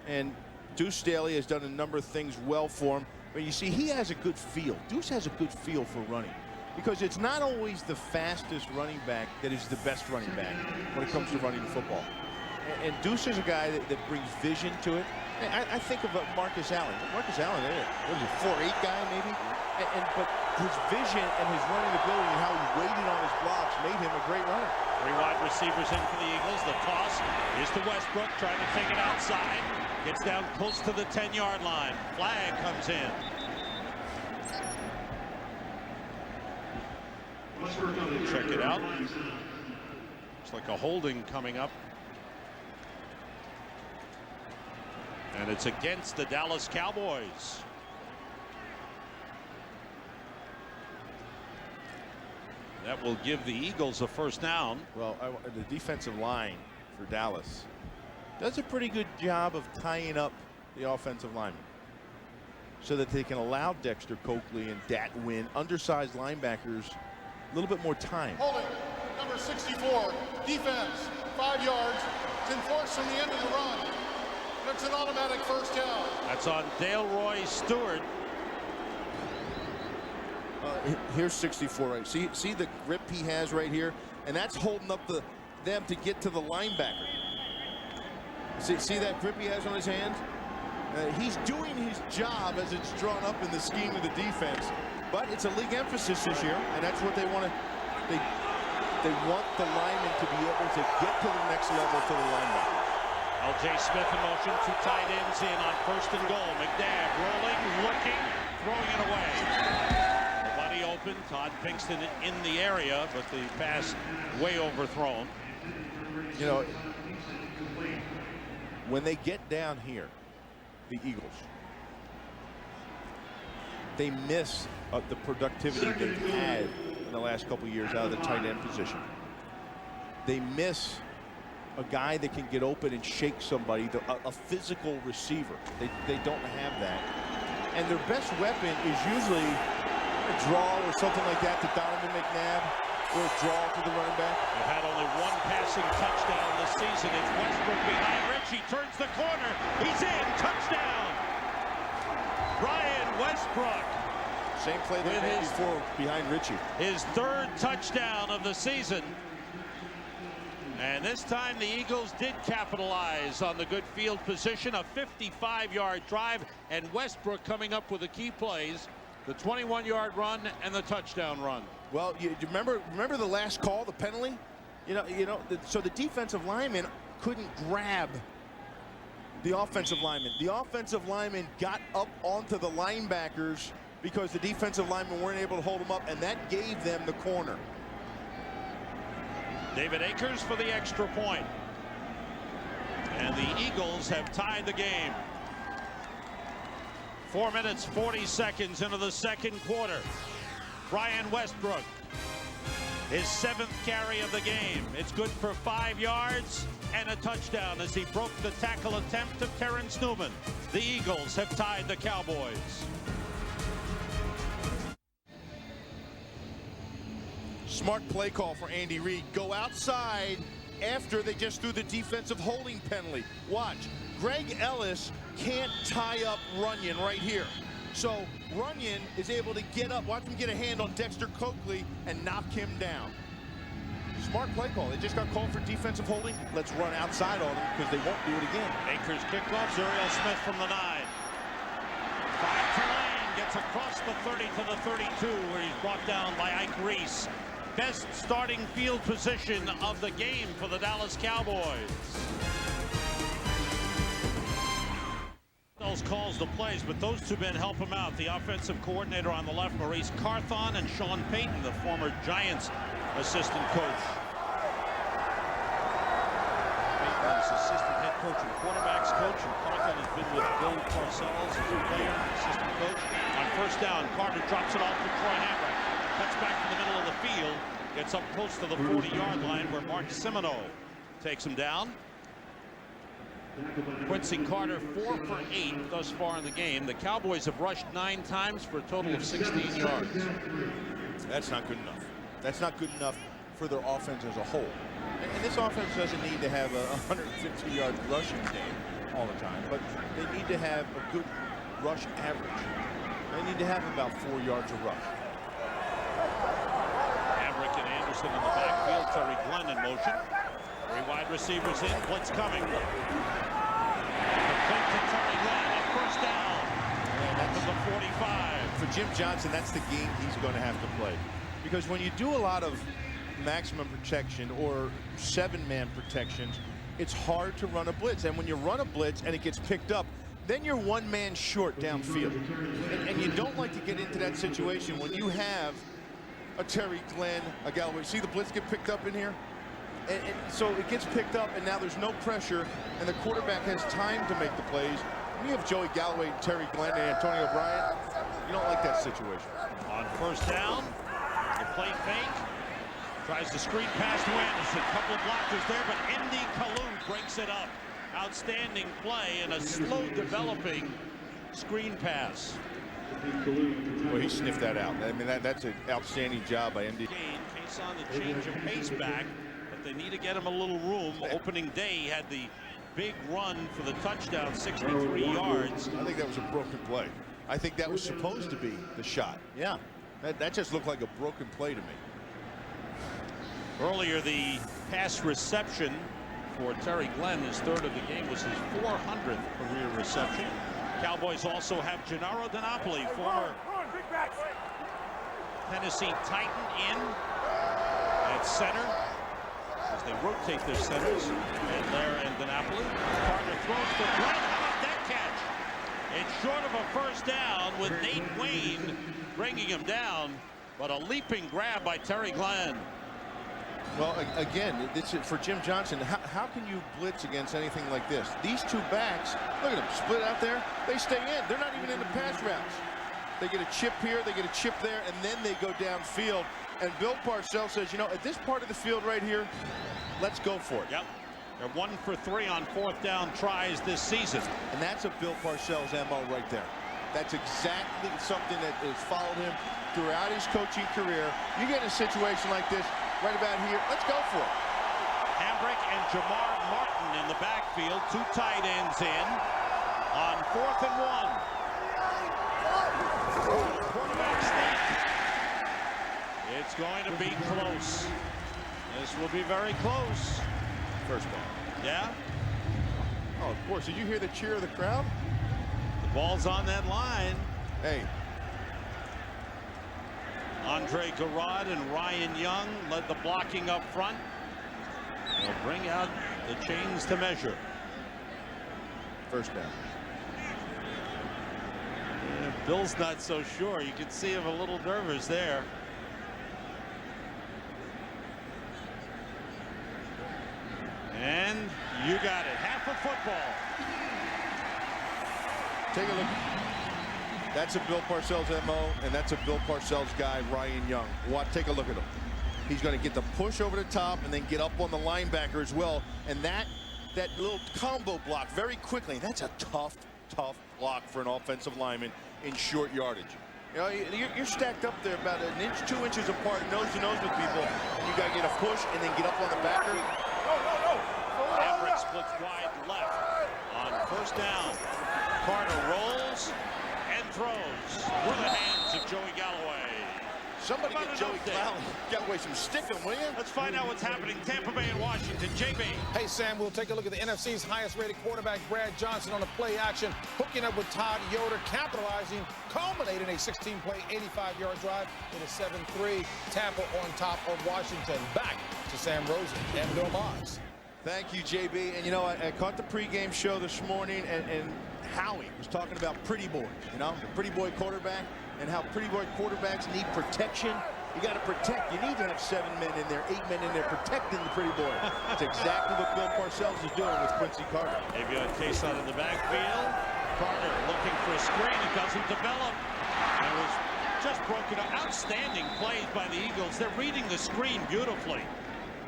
And Deuce Staley has done a number of things well for him. But you see, he has a good feel. Deuce has a good feel for running. Because it's not always the fastest running back that is the best running back when it comes to running the football. And Deuce is a guy that brings vision to it. I think of Marcus Allen. Marcus Allen, what is it, 4'8" guy maybe? But his vision and his running ability and how he waited on his blocks made him a great runner. Three wide receivers in for the Eagles. The toss is to Westbrook, trying to take it outside. Gets down close to the 10-yard line. Flag comes in. Check it out. Looks like a holding coming up. And it's against the Dallas Cowboys. That will give the Eagles a first down. Well, the defensive line for Dallas does a pretty good job of tying up the offensive linemen so that they can allow Dexter Coakley and Dat Wynn, undersized linebackers, a little bit more time. Holding, number 64, defense, 5 yards. It's enforced from the end of the run. It's an automatic first down. That's on Dale Stewart. Here's 64. Right? See the grip he has right here, and that's holding up them to get to the linebacker. See that grip he has on his hands? He's doing his job as it's drawn up in the scheme of the defense, but it's a league emphasis this year, and that's what they want to. They want the lineman to be able to get to the next level to the linebacker. L.J. Smith in motion, two tight ends in on first and goal. McNabb rolling, looking, throwing it away. Nobody open. Todd Pinkston in the area, but the pass way overthrown. You know, when they get down here, the Eagles, they miss the productivity they've had in the last couple years out of the tight end position. They miss a guy that can get open and shake somebody, a physical receiver. They don't have that. And their best weapon is usually a draw or something like that to Donovan McNabb, or a draw to the running back. They've had only one passing touchdown this season. It's Westbrook behind Richie, turns the corner. He's in, touchdown! Brian Westbrook. Same play they made before behind Richie. His third touchdown of the season. And this time the Eagles did capitalize on the good field position, a 55-yard drive, and Westbrook coming up with the key plays The 21-yard run and the touchdown run. Well, you remember the last call, the penalty? So the defensive lineman couldn't grab the offensive lineman. The offensive lineman got up onto the linebackers because the defensive linemen weren't able to hold them up, and that gave them the corner. David Akers for the extra point. And the Eagles have tied the game. 4 minutes, 40 seconds into the second quarter. Brian Westbrook, his 7th carry of the game. It's good for 5 yards and a touchdown as he broke the tackle attempt of Terrence Newman. The Eagles have tied the Cowboys. Smart play call for Andy Reid. Go outside after they just threw the defensive holding penalty. Watch. Greg Ellis can't tie up Runyon right here. So Runyon is able to get up. Watch him get a hand on Dexter Coakley and knock him down. Smart play call. They just got called for defensive holding. Let's run outside on them because they won't do it again. Akers kickoff. Zuriel Smith from the 9. 5 to Lane. Gets across the 30 to the 32 where he's brought down by Ike Reese. Best starting field position of the game for the Dallas Cowboys. Those calls the plays, but those two men help him out. The offensive coordinator on the left, Maurice Carthon, and Sean Payton, the former Giants assistant coach. Payton is assistant head coach and quarterbacks coach, and Carthon has been with Bill Parcells as a player and assistant coach. On first down, Carter drops it off to Troy Hambrick. Cuts back to the middle of the field, gets up close to the 40-yard line where Mark Semino takes him down. Quincy Carter 4 for 8 thus far in the game. The Cowboys have rushed 9 times for a total of 16 yards. That's not good enough. That's not good enough for their offense as a whole. And this offense doesn't need to have a 150-yard rushing game all the time, but they need to have a good rush average. They need to have about 4 yards of rush. Hambrick and Anderson in the backfield. Terry Glenn in motion. 3 wide receivers in. Blitz coming. Complete to Terry Glenn. A first down. That's the 45. For Jim Johnson, that's the game he's going to have to play. Because when you do a lot of maximum protection or 7-man protections, it's hard to run a blitz. And when you run a blitz and it gets picked up, then you're 1 man short downfield. And you don't like to get into that situation when you have a Terry Glenn, a Galloway. See the blitz get picked up in here? And so it gets picked up, and now there's no pressure, and the quarterback has time to make the plays. When you have Joey Galloway, Terry Glenn, and Antonio Bryant, you don't like that situation. On first down, the play fake. Tries to screen past Wentz. A couple of blockers there, but Indy Kalou breaks it up. Outstanding play and a slow developing screen pass. Well, he sniffed that out. I mean, that's an outstanding job by Indy. Case on the change of pace back, but they need to get him a little room. Opening day, he had the big run for the touchdown, 63 yards. I think that was a broken play. I think that was supposed to be the shot. Yeah, that just looked like a broken play to me. Earlier, the pass reception for Terry Glenn, his 3rd of the game, was his 400th career reception. Cowboys also have Gennaro DiNapoli, former Tennessee Titan, in at center as they rotate their centers. Edler and DiNapoli. Carter throws for Glenn. How about that catch? It's short of a first down with Nate Wayne bringing him down, but a leaping grab by Terry Glenn. Well, again, this is for Jim Johnson. How can you blitz against anything like this? These 2 backs, look at them, split out there. They stay in. They're not even in the pass routes. They get a chip here, they get a chip there, and then they go downfield. And Bill Parcells says, you know, at this part of the field right here, let's go for it. Yep. They're 1 for 3 on 4th down tries this season. And that's a Bill Parcells MO right there. That's exactly something that has followed him throughout his coaching career. You get in a situation like this, right about here, let's go for it. Hambrick and Jamar Martin in the backfield, 2 tight ends in on 4th and 1. Quarterback sneak. It's going to be close. This will be very close. First down. Yeah. Oh, of course. Did you hear the cheer of the crowd? The ball's on that line. Hey, Andre Garrod and Ryan Young led the blocking up front. They'll bring out the chains to measure. First down. Yeah, Bill's not so sure. You can see him a little nervous there. And you got it. Half a football. Take a look. That's a Bill Parcells MO, and that's a Bill Parcells guy, Ryan Young. Take a look at him. He's going to get the push over the top and then get up on the linebacker as well. And that little combo block very quickly. That's a tough block for an offensive lineman in short yardage. You know, you're stacked up there about an inch, 2 inches apart, nose to nose with people. And you got to get a push and then get up on the backer. Everett splits wide left on first down. Carter rolls and throws through the hands of Joey Galloway. Somebody get Joey Galloway some stickum, will you? Let's find out what's happening. Tampa Bay and Washington. JB. Hey, Sam, we'll take a look at the NFC's highest-rated quarterback, Brad Johnson, on the play action, hooking up with Todd Yoder, capitalizing, culminating a 16-play, 85-yard drive with a 7-3 Tampa on top of Washington. Back to Sam Rosen and Bill Maas. Thank you, JB. And, you know, I caught the pregame show this morning, and Howie was talking about pretty boys, you know, the pretty boy quarterback, and how pretty boy quarterbacks need protection. You got to protect. You need to have 7 men in there, 8 men in there protecting the pretty boy. That's exactly what Bill Parcells is doing with Quincy Carter. Avion Cason in the backfield. Carter looking for a screen. It doesn't develop. It was just broken up. Outstanding plays by the Eagles. They're reading the screen beautifully.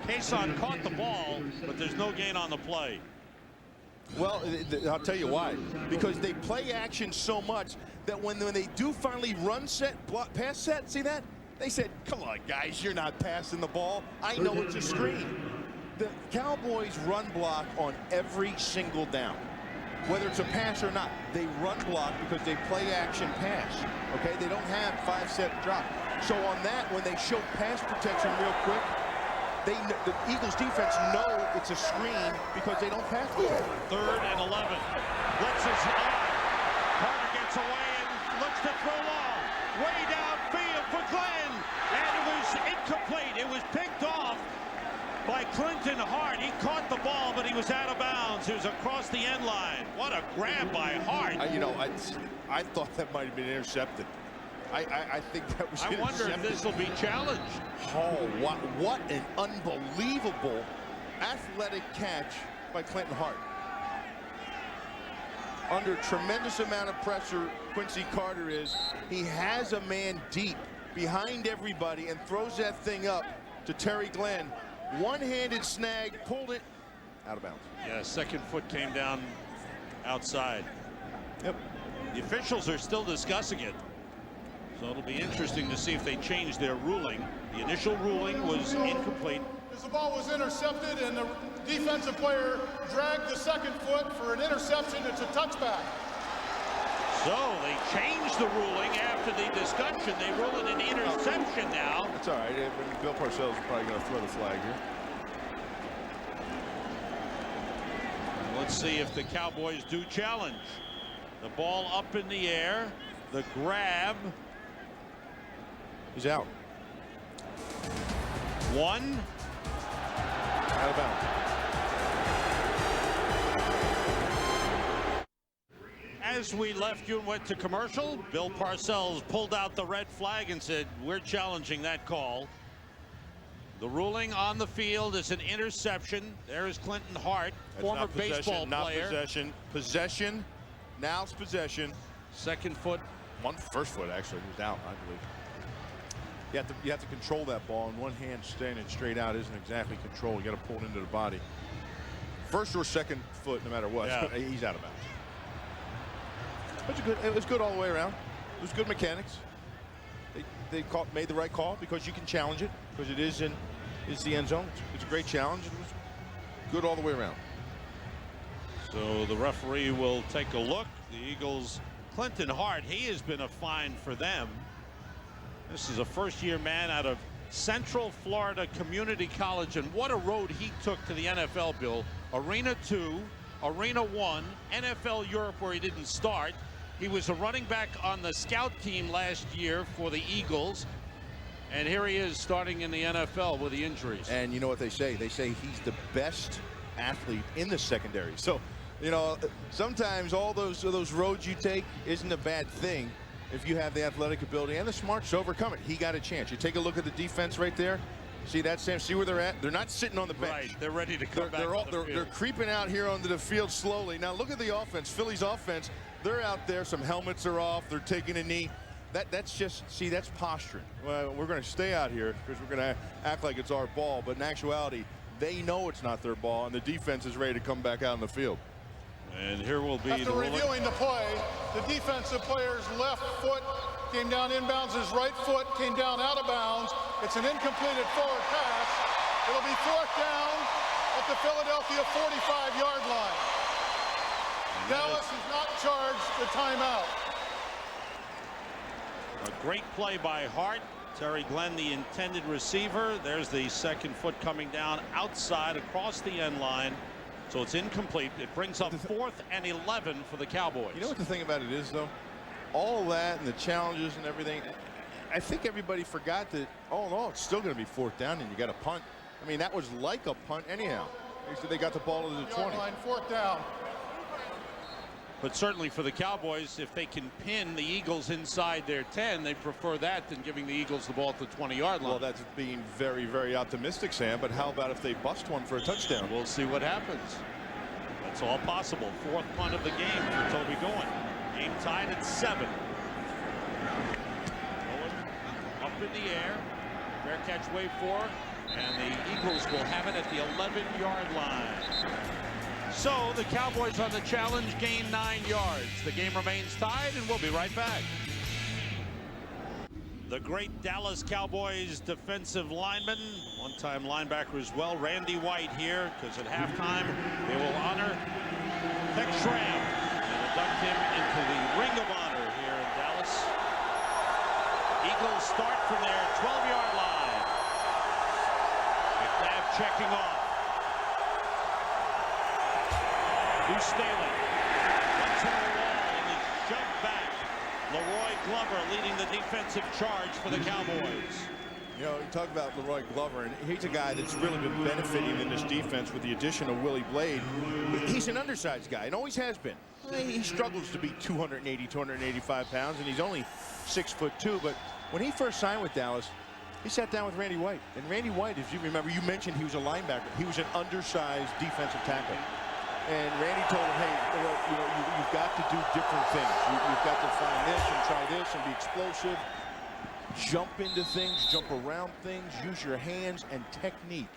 Cason caught the ball, but there's no gain on the play. Well, I'll tell you why. Because they play action so much that when they do finally run set, pass set, see that? They said, come on, guys, you're not passing the ball. I know it's a screen. The Cowboys run block on every single down. Whether it's a pass or not, they run block because they play action pass. Okay, they don't have 5-set drop. So on that, when they show pass protection real quick, the Eagles defense know it's a screen because they don't pass protect. 3rd and 11. Blitz is on. Carter gets away and looks to throw long. Way downfield for Glenn. And it was incomplete. It was picked off by Clinton Hart. He caught the ball, but he was out of bounds. It was across the end line. What a grab by Hart. You know, I thought that might have been intercepted. I think that was I wonder if this will be challenged. Oh, what an unbelievable athletic catch by Clinton Hart. Under tremendous amount of pressure, Quincy Carter is. He has a man deep behind everybody and throws that thing up to Terry Glenn. One-handed snag, pulled it out of bounds. Yeah, second foot came down outside. Yep. The officials are still discussing it. So it'll be interesting to see if they change their ruling. The initial ruling was incomplete. As the ball was intercepted and the defensive player dragged the second foot for an interception, it's a touchback. So they changed the ruling after the discussion. They rule it an interception now. That's all right. Bill Parcells is probably going to throw the flag here. Let's see if the Cowboys do challenge. The ball up in the air. The grab. He's out. 1. Out of bounds. As we left you and went to commercial, Bill Parcells pulled out the red flag and said, we're challenging that call. The ruling on the field is an interception. There is Clinton Hart, former baseball player. Not possession. Possession. Now it's possession. Second foot. First foot, actually. He was out, I believe. You have to control that ball, and one hand standing straight out isn't exactly control. You got to pull it into the body. First or second foot, no matter what. Yeah. He's out of bounds. It was good all the way around. It was good mechanics. They made the right call because you can challenge it because it is the end zone. It's a great challenge. It was good all the way around. So the referee will take a look. The Eagles, Clinton Hart, he has been a find for them. This is a first-year man out of Central Florida Community College, and what a road he took to the NFL, Bill. Arena 2, Arena 1, NFL Europe where he didn't start. He was a running back on the scout team last year for the Eagles. And here he is starting in the NFL with the injuries. And you know what they say? They say he's the best athlete in the secondary. So, you know, sometimes all those roads you take isn't a bad thing if you have the athletic ability and the smarts to overcome it. He got a chance. You take a look at the defense right there. See that, Sam? See where they're at? They're not sitting on the bench. Right. They're ready to come back. They're creeping out here onto the field slowly. Now look at the offense. Philly's offense. They're out there. Some helmets are off. They're taking a knee. That's just, see, that's posturing. Well, we're going to stay out here because we're going to act like it's our ball. But in actuality, they know it's not their ball, and the defense is ready to come back out on the field. And here will be After reviewing the play, the defensive player's left foot came down inbounds. His right foot came down out of bounds. It's an incompleted forward pass. It'll be fourth down at the Philadelphia 45-yard line. Dallas has not charged the timeout. A great play by Hart. Terry Glenn, the intended receiver. There's the second foot coming down outside across the end line. So it's incomplete. It brings up 4th and 11 for the Cowboys. You know what the thing about it is, though? All that and the challenges and everything, I think everybody forgot that, oh, no, it's still going to be 4th down and you got a punt. I mean, that was like a punt anyhow. They got the ball to the 20. Line, fourth down. But certainly for the Cowboys, if they can pin the Eagles inside their 10, they prefer that than giving the Eagles the ball at the 20-yard line. Well, that's being very, very optimistic, Sam. But how about if they bust one for a touchdown? We'll see what happens. That's all possible. 4th punt of the game for Toby Goin. Game tied at 7. Owen up in the air. Fair catch, wave 4. And the Eagles will have it at the 11-yard line. So the Cowboys on the challenge gain 9 yards. The game remains tied, and we'll be right back. The great Dallas Cowboys defensive lineman, one-time linebacker as well, Randy White here, because at halftime they will honor Tex Schramm and induct him into the Ring of Honor here in Dallas. Eagles start from their 12-yard line. McNabb checking off. Doocy runs into the wall and is shoved back. Leroy Glover leading the defensive charge for the Cowboys. You know, you talk about Leroy Glover, and he's a guy that's really been benefiting in this defense with the addition of Willie Blade. He's an undersized guy and always has been. He struggles to be 280, 285 pounds, and he's only 6'2". But when he first signed with Dallas, he sat down with Randy White. And Randy White, if you remember, you mentioned he was a linebacker. He was an undersized defensive tackle. And Randy told him, hey, you've got to do different things. You've got to find this and try this and be explosive. Jump into things, jump around things, use your hands, and technique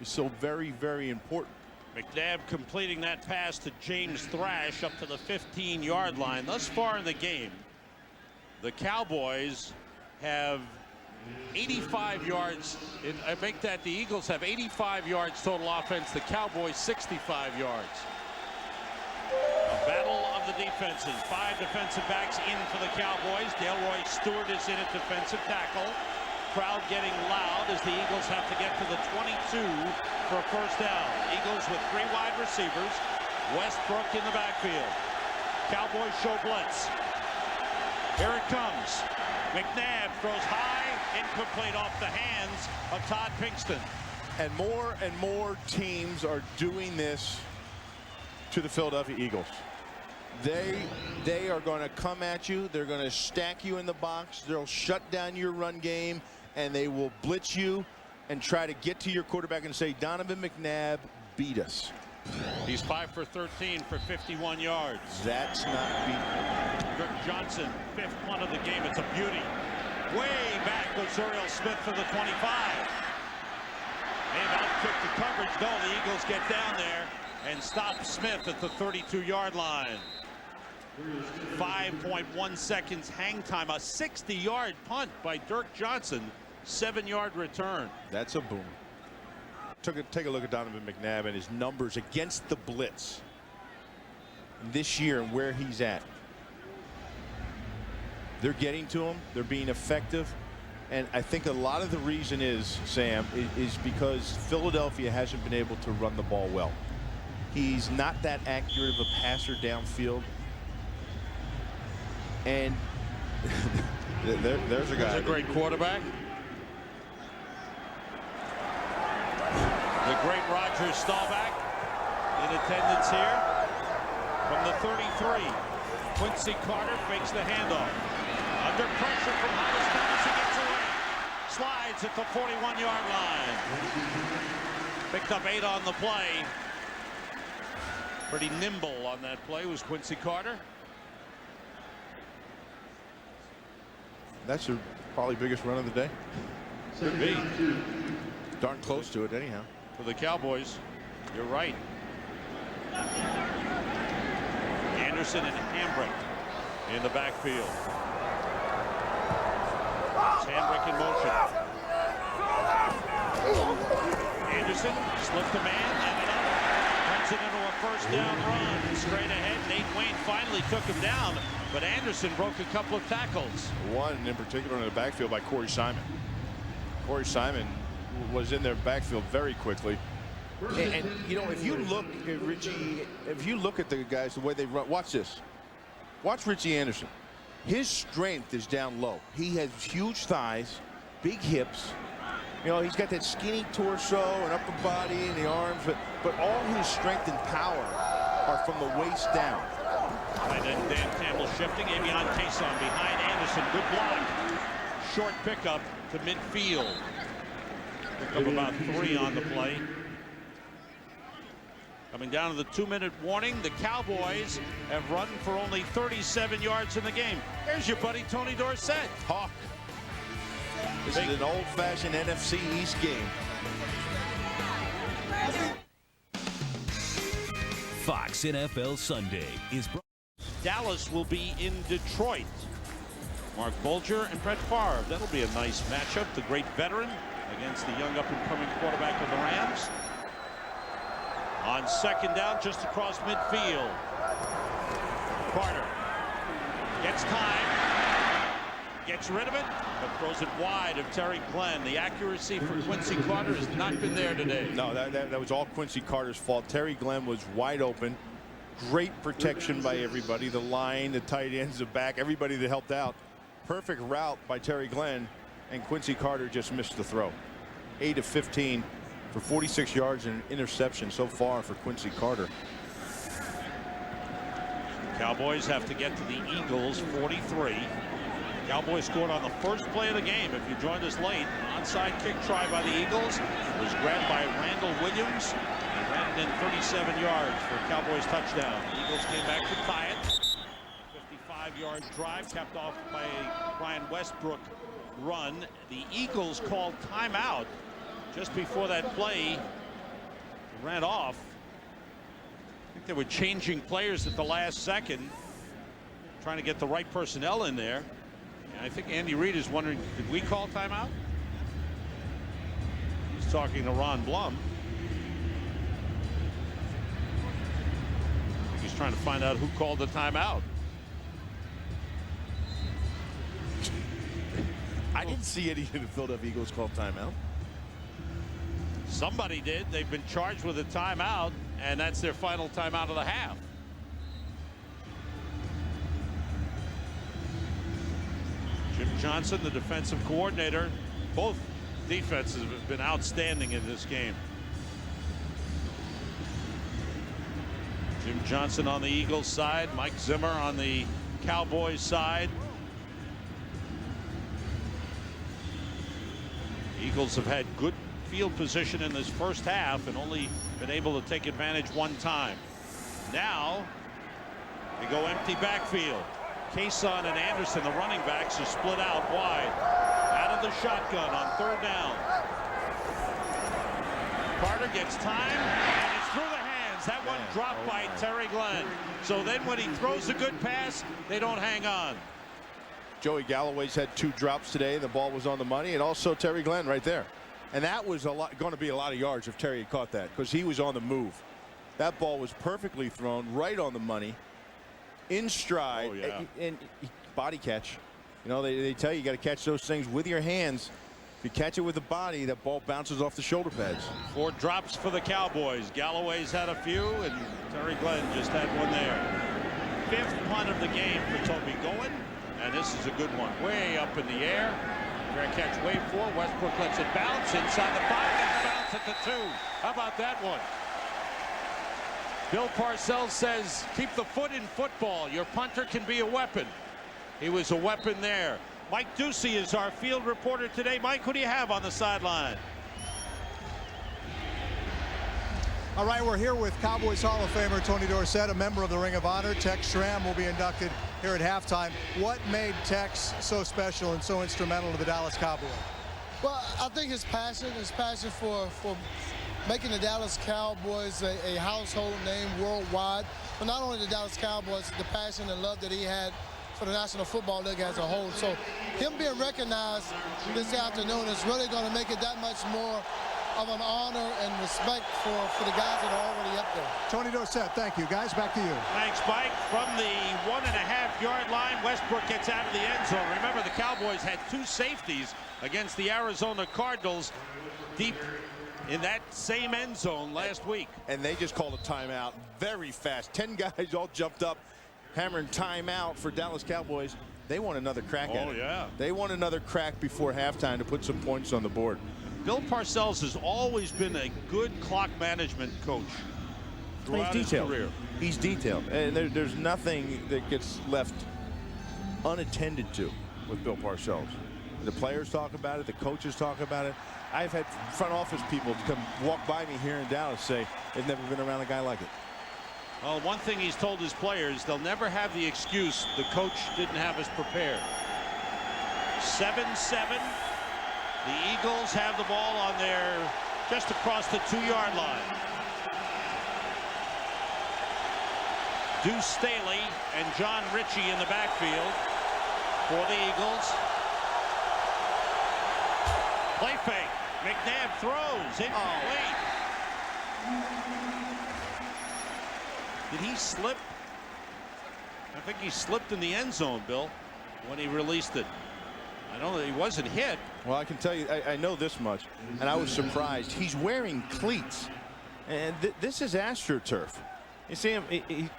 is so very, very important. McNabb completing that pass to James Thrash up to the 15-yard line. Thus far in the game, the Cowboys have 85 yards. I make that the Eagles have 85 yards total offense. The Cowboys 65 yards. A battle of the defenses. 5 defensive backs in for the Cowboys. Delroy Stewart is in at defensive tackle. Crowd getting loud as the Eagles have to get to the 22 for a first down. Eagles with 3 wide receivers. Westbrook in the backfield. Cowboys show blitz. Here it comes. McNabb throws high, incomplete off the hands of Todd Pinkston. And more teams are doing this to the Philadelphia Eagles. They are going to come at you. They're going to stack you in the box. They'll shut down your run game, and they will blitz you and try to get to your quarterback and say, Donovan McNabb beat us. He's 5 for 13 for 51 yards. That's not beating. Dirk Johnson, 5th punt of the game. It's a beauty. Way back goes Zuriel Smith for the 25. May have outkicked the coverage. No, the Eagles get down there and stop Smith at the 32-yard line. 5.1 seconds hang time. A 60-yard punt by Dirk Johnson. 7-yard return. That's a boom. Take a look at Donovan McNabb and his numbers against the blitz this year and where he's at. They're getting to him. They're being effective. And I think a lot of the reason is, Sam, is because Philadelphia hasn't been able to run the ball well. He's not that accurate of a passer downfield. And there's a guy. He's a great quarterback. The great Roger Staubach in attendance here. From the 33, Quincy Carter fakes the handoff. Under pressure from Miles Thomas, he gets away. Slides at the 41-yard line. Picked up 8 on the play. Pretty nimble on that play was Quincy Carter. That's the probably biggest run of the day. Could be. Darn close to it anyhow. For the Cowboys, you're right. Anderson and Hambrick in the backfield. It's Hambrick in motion. Anderson slipped the man, ended up, turns it into a first down run. Straight ahead, Nate Wayne finally took him down, but Anderson broke a couple of tackles. One in particular in the backfield by Corey Simon. Corey Simon was in their backfield very quickly. And you know, if you look at Richie, if you look at the guys, the way they run, watch this. Watch Richie Anderson. His strength is down low. He has huge thighs, big hips. You know, he's got that skinny torso and upper body and the arms, but all his strength and power are from the waist down. And then Dan Campbell shifting. Avion Cason behind Anderson. Good block. Short pickup to midfield. Pick up about 3 on the play. Coming down to the 2-minute warning, the Cowboys have run for only 37 yards in the game. There's your buddy Tony Dorsett. Hawk. This is an old-fashioned NFC East game. Fox NFL Sunday is brought. Dallas will be in Detroit. Mark Bulger and Brett Favre. That'll be a nice matchup. The great veteran against the young up-and-coming quarterback of the Rams. On second down, just across midfield. Carter gets time, gets rid of it, but throws it wide of Terry Glenn. The accuracy for Quincy Carter has not been there today. No, that was all Quincy Carter's fault. Terry Glenn was wide open. Great protection by everybody. The line, the tight ends, the back, everybody that helped out. Perfect route by Terry Glenn, and Quincy Carter just missed the throw. 8 of 15 for 46 yards and an interception so far for Quincy Carter. Cowboys have to get to the Eagles 43. Cowboys scored on the first play of the game. If you joined us late, an onside kick try by the Eagles. It was grabbed by Randall Williams and ran it in 37 yards for a Cowboys touchdown. The Eagles came back to tie it. 55-yard drive capped off by a Brian Westbrook run. The Eagles called timeout just before that play ran off. I think they were changing players at the last second, trying to get the right personnel in there. And I think Andy Reid is wondering, did we call timeout? He's talking to Ron Blum. I think he's trying to find out who called the timeout. I didn't see any of the Philadelphia Eagles call timeout. Somebody did. They've been charged with a timeout, and that's their final timeout of the half. Jim Johnson, the defensive coordinator. Both defenses have been outstanding in this game. Jim Johnson on the Eagles side, Mike Zimmer on the Cowboys side. Eagles have had good field position in this first half and only been able to take advantage one time. Now they go empty backfield. Cason and Anderson, the running backs, are split out wide. Out of the shotgun on third down. Carter gets time, and it's through the hands. That one dropped by Terry Glenn. So then when he throws a good pass, they don't hang on. Joey Galloway's had 2 drops today. The ball was on the money, and also Terry Glenn right there. And that was going to be a lot of yards if Terry had caught that, because he was on the move. That ball was perfectly thrown, right on the money, in stride, and body catch. You know, they tell you got to catch those things with your hands. If you catch it with the body, that ball bounces off the shoulder pads. 4 drops for the Cowboys. Galloway's had a few, and Terry Glenn just had one there. 5th punt of the game for Toby Goen, and this is a good one. Way up in the air. Fair catch, wave 4. Westbrook lets it bounce inside the 5 and bounce at the 2. How about that one? Bill Parcells says, keep the foot in football. Your punter can be a weapon. He was a weapon there. Mike Doocy is our field reporter today. Mike, who do you have on the sideline? All right, we're here with Cowboys Hall of Famer Tony Dorsett, a member of the Ring of Honor. Tex Schramm will be inducted here at halftime. What made Tex so special and so instrumental to the Dallas Cowboys? Well, I think his passion for making the Dallas Cowboys a household name worldwide. But not only the Dallas Cowboys, the passion and love that he had for the National Football League as a whole. So him being recognized this afternoon is really going to make it that much more of an honor and respect for the guys that are already up there. Tony Dorsett, thank you. Guys, back to you. Thanks, Mike. From the 1.5-yard line, Westbrook gets out of the end zone. Remember, the Cowboys had 2 safeties against the Arizona Cardinals deep in that same end zone last week. And they just called a timeout very fast. 10 guys all jumped up, hammering timeout for Dallas Cowboys. They want another crack at it. Oh, yeah. They want another crack before halftime to put some points on the board. Bill Parcells has always been a good clock management coach throughout his career. He's detailed, and there's nothing that gets left unattended to with Bill Parcells. The players talk about it, the coaches talk about it. I've had front office people come walk by me here in Dallas say they've never been around a guy like it. Well, one thing he's told his players, they'll never have the excuse the coach didn't have us prepared. 7-7. The Eagles have the ball on their just across the 2-yard line. Deuce Staley and John Ritchie in the backfield for the Eagles. Play fake. McNabb throws. Incomplete. Did he slip? I think he slipped in the end zone, Bill, when he released it. I know that he wasn't hit. Well, I can tell you, I know this much, and I was surprised. He's wearing cleats, and this is AstroTurf. You see him, he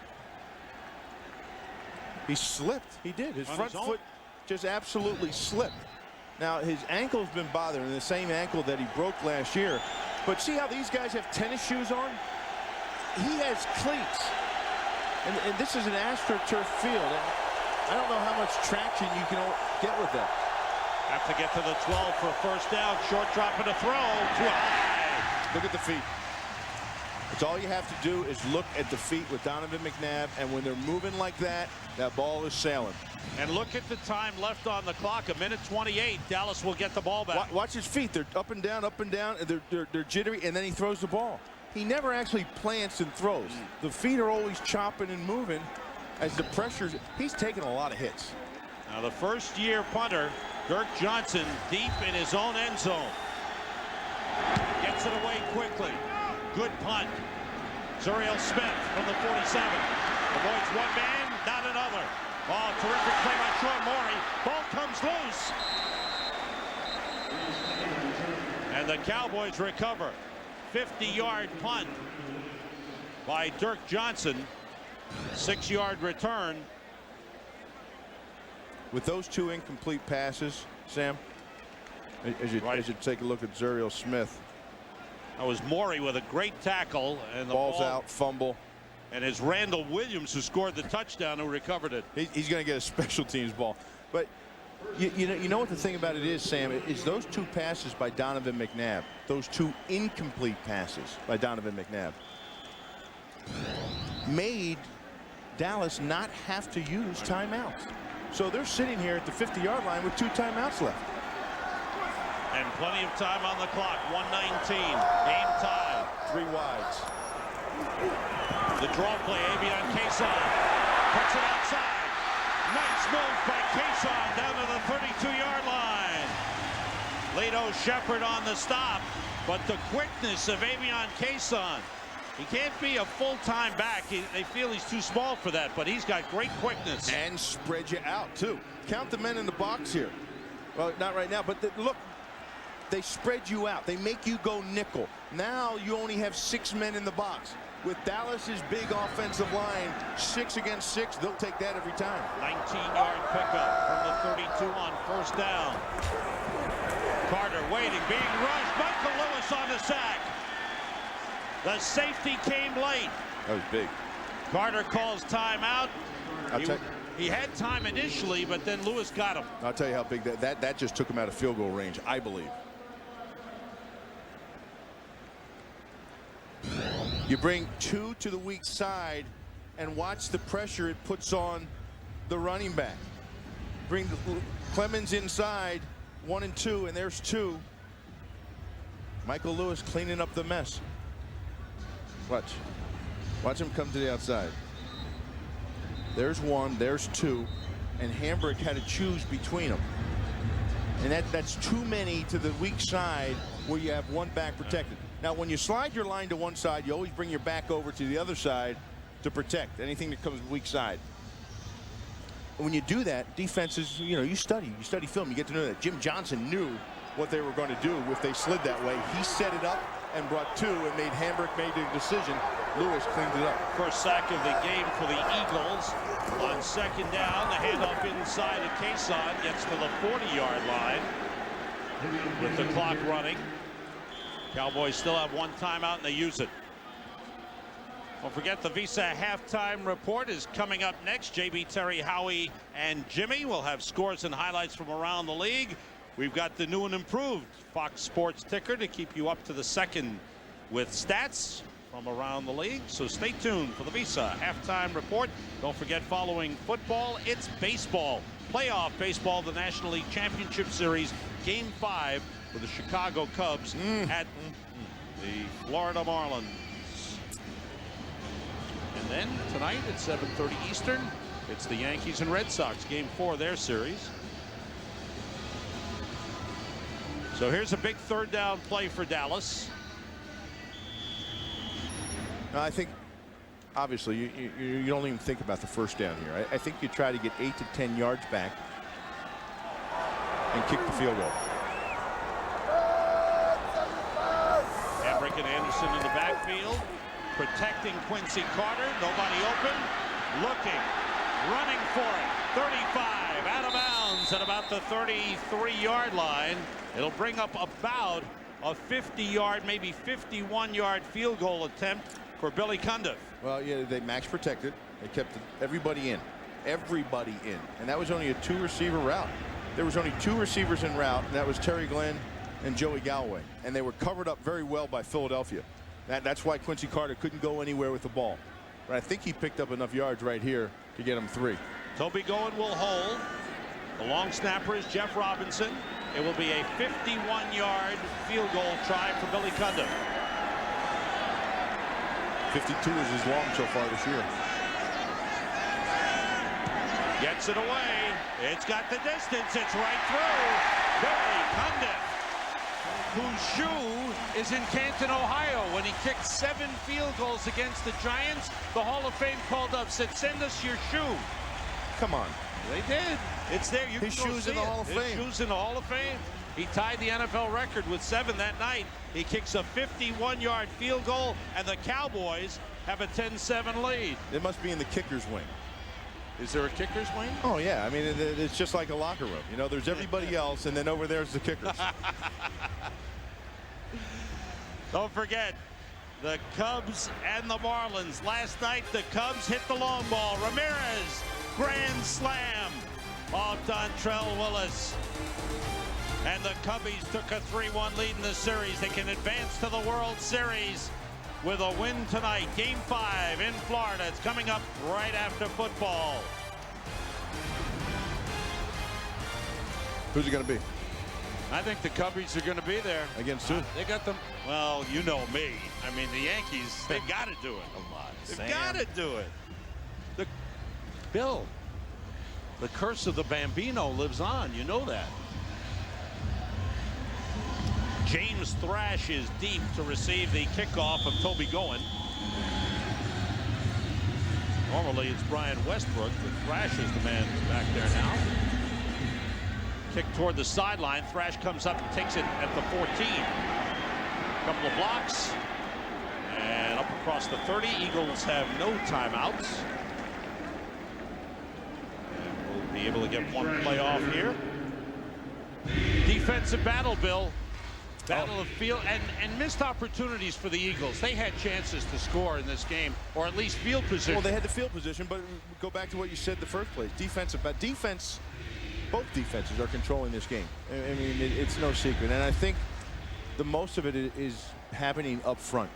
slipped. He did. His front foot just absolutely slipped. Now, his ankle's been bothering, the same ankle that he broke last year. But see how these guys have tennis shoes on? He has cleats. And this is an AstroTurf field. I don't know how much traction you can get with that. Have to get to the 12 for a first down. Short drop and a throw. Too high. Look at the feet. It's all you have to do is look at the feet with Donovan McNabb, and when they're moving like that, that ball is sailing. And look at the time left on the clock. 1:28. Dallas will get the ball back. Watch his feet. They're up and down, and they're jittery, and then he throws the ball. He never actually plants and throws. The feet are always chopping and moving as the pressures. He's taking a lot of hits. Now the first-year punter, Dirk Johnson, deep in his own end zone. Gets it away quickly. Good punt. Zuriel Smith from the 47. Avoids one man, not another. Oh, terrific play by Sean Morey. Ball comes loose. And the Cowboys recover. 50-yard punt by Dirk Johnson. 6-yard return. With those 2 incomplete passes, Sam, as you take a look at Zuriel Smith. That was Morey with a great tackle, and the ball's out, fumble. And it's Randall Williams who scored the touchdown, who recovered it. He's going to get a special teams ball. But you know what the thing about it is, Sam, is those 2 passes by Donovan McNabb, those 2 incomplete passes by Donovan McNabb, made Dallas not have to use timeouts. So they're sitting here at the 50-yard line with 2 timeouts left. And plenty of time on the clock. 1:19. Game tie. 3 wides. The draw play. Avion Cason puts it outside. Nice move by Cason down to the 32-yard line. Lito Shepard on the stop, but the quickness of Avion Cason. He can't be a full-time back. They feel he's too small for that, but he's got great quickness. And spread you out, too. Count the men in the box here. Well, not right now, but look, they spread you out. They make you go nickel. Now you only have 6 men in the box. With Dallas's big offensive line, 6 against 6, they'll take that every time. 19-yard pickup from the 32 on first down. Carter waiting, being rushed. Michael Lewis on the sack. The safety came late. That was big. Carter calls timeout. He had time initially, but then Lewis got him. I'll tell you how big that just took him out of field goal range, I believe. You bring 2 to the weak side and watch the pressure it puts on the running back. Bring Clemens inside, 1 and 2, and there's 2. Michael Lewis cleaning up the mess. Watch him come to the outside. There's 1, there's 2, and Hambrick had to choose between them. And that's too many to the weak side where you have one back protected. Now, when you slide your line to one side, you always bring your back over to the other side to protect anything that comes weak side. And when you do that, defenses, you study film. You get to know that. Jim Johnson knew what they were going to do if they slid that way. He set it up and brought 2 and made Hambrick made the decision. Lewis cleaned it up. First sack of the game for the Eagles. On second down, the handoff inside of Cason gets to the 40-yard line with the clock running. Cowboys still have 1 timeout and they use it. Don't forget the Visa halftime report is coming up next. JB, Terry, Howie, and Jimmy will have scores and highlights from around the league. We've got the new and improved Fox Sports ticker to keep you up to the second with stats from around the league. So stay tuned for the Visa halftime report. Don't forget, following football, it's baseball. Playoff baseball, the National League Championship Series, Game 5 with the Chicago Cubs at the Florida Marlins. And then tonight at 7:30 Eastern, it's the Yankees and Red Sox, Game 4 of their series. So here's a big third down play for Dallas. Now, I think, obviously, you don't even think about the first down here. I think you try to get 8 to 10 yards back and kick the field goal. Hambrick and Anderson in the backfield, protecting Quincy Carter. Nobody open. Looking, running for it. 35 out of bounds at about the 33-yard line. It'll bring up about a 50-yard, maybe 51-yard field goal attempt for Billy Cundiff. Well, yeah, they max protected. They kept everybody in. Everybody in. And that was only a 2-receiver route. There was only 2 receivers in route, and that was Terry Glenn and Joey Galloway. And they were covered up very well by Philadelphia. That's why Quincy Carter couldn't go anywhere with the ball. But I think he picked up enough yards right here to get him 3. Toby Goen will hold. The long snapper is Jeff Robinson. It will be a 51-yard field goal try for Billy Cundiff. 52 is his long so far this year. Gets it away. It's got the distance. It's right through. Billy Cundiff, whose shoe is in Canton, Ohio. When he kicked 7 field goals against the Giants, the Hall of Fame called up, said, "Send us your shoe." Come on. They did. It's there. You His can go shoes see in the it. Hall of His Fame. shoes in the Hall of Fame. He tied the NFL record with 7 that night. He kicks a 51-yard field goal, and the Cowboys have a 10-7 lead. It must be in the kicker's wing. Is there a kicker's wing? Oh, yeah. I mean, it's just like a locker room. There's everybody else, and then over there's the kickers. Don't forget, the Cubs and the Marlins. Last night, the Cubs hit the long ball. Ramirez, grand slam off Dontrell Willis. And the Cubbies took a 3-1 lead in the series. They can advance to the World Series with a win tonight. Game 5 in Florida. It's coming up right after football. Who's it going to be? I think the Cubbies are going to be there. Against who? They got them. Well, you know me. I mean, the Yankees, they've got to do it. Come on, They've got to do it. Bill, the curse of the Bambino lives on. You know that. James Thrash is deep to receive the kickoff of Toby Goen. Normally it's Brian Westbrook, but Thrash is the man back there now. Kick toward the sideline. Thrash comes up and takes it at the 14. Couple of blocks. And up across the 30. Eagles have no timeouts. And we'll be able to get one play off here. Defense defensive battle, Bill. Battle of field and missed opportunities for the Eagles. They had chances to score in this game, or at least field position. Well, they had the field position, but go back to what you said in the first place. Defense, both defenses are controlling this game. I mean, it's no secret. And I think the most of it is happening up front.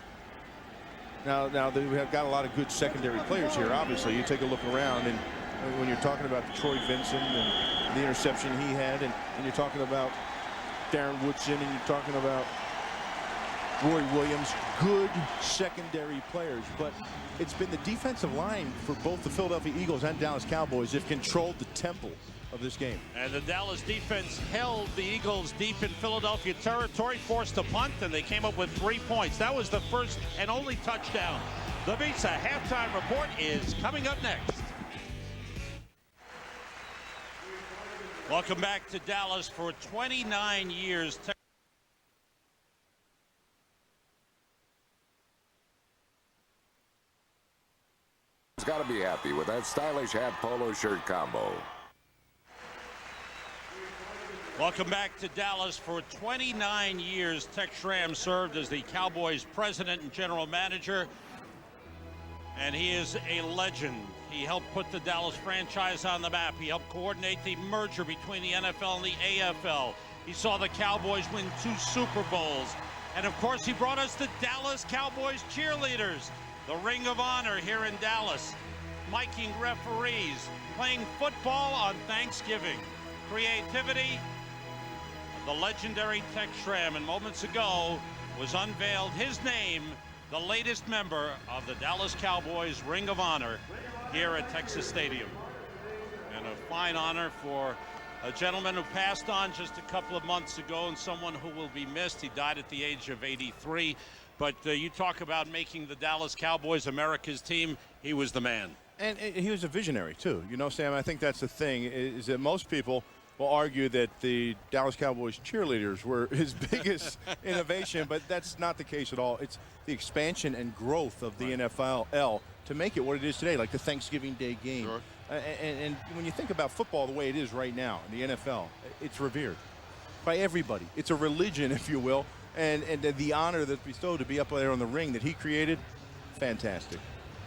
Now they have got a lot of good secondary players here. Obviously, you take a look around, and when you're talking about Troy Vincent and the interception he had, and you're talking about Darren Woodson, and you're talking about Roy Williams, good secondary players, but it's been the defensive line for both the Philadelphia Eagles and Dallas Cowboys that have controlled the tempo of this game. And the Dallas defense held the Eagles deep in Philadelphia territory, forced a punt, and they came up with 3 points. That was the first and only touchdown. The Visa halftime report is coming up next. Welcome back to Dallas. For 29 years. He's got to be happy with that stylish hat polo shirt combo. Welcome back to Dallas. For 29 years, Tex Schramm served as the Cowboys president and general manager, and he is a legend. He helped put the Dallas franchise on the map. He helped coordinate the merger between the NFL and the AFL. He saw the Cowboys win 2 Super Bowls. And of course, he brought us the Dallas Cowboys cheerleaders, the Ring of Honor here in Dallas, miking referees, playing football on Thanksgiving. Creativity, the legendary Tex Schramm, and moments ago was unveiled his name, the latest member of the Dallas Cowboys Ring of Honor here at Texas Stadium. And a fine honor for a gentleman who passed on just a couple of months ago, and someone who will be missed. He died at the age of 83. But you talk about making the Dallas Cowboys America's team. He was the man. And he was a visionary, too. You know, Sam, I think that's the thing, is that most people will argue that the Dallas Cowboys cheerleaders were his biggest innovation, but that's not the case at all. It's the expansion and growth of the NFL to make it what it is today, like the Thanksgiving Day game. Sure. And when you think about football the way it is right now, the NFL, it's revered by everybody. It's a religion, if you will, and the honor that's bestowed to be up there on the ring that he created, fantastic.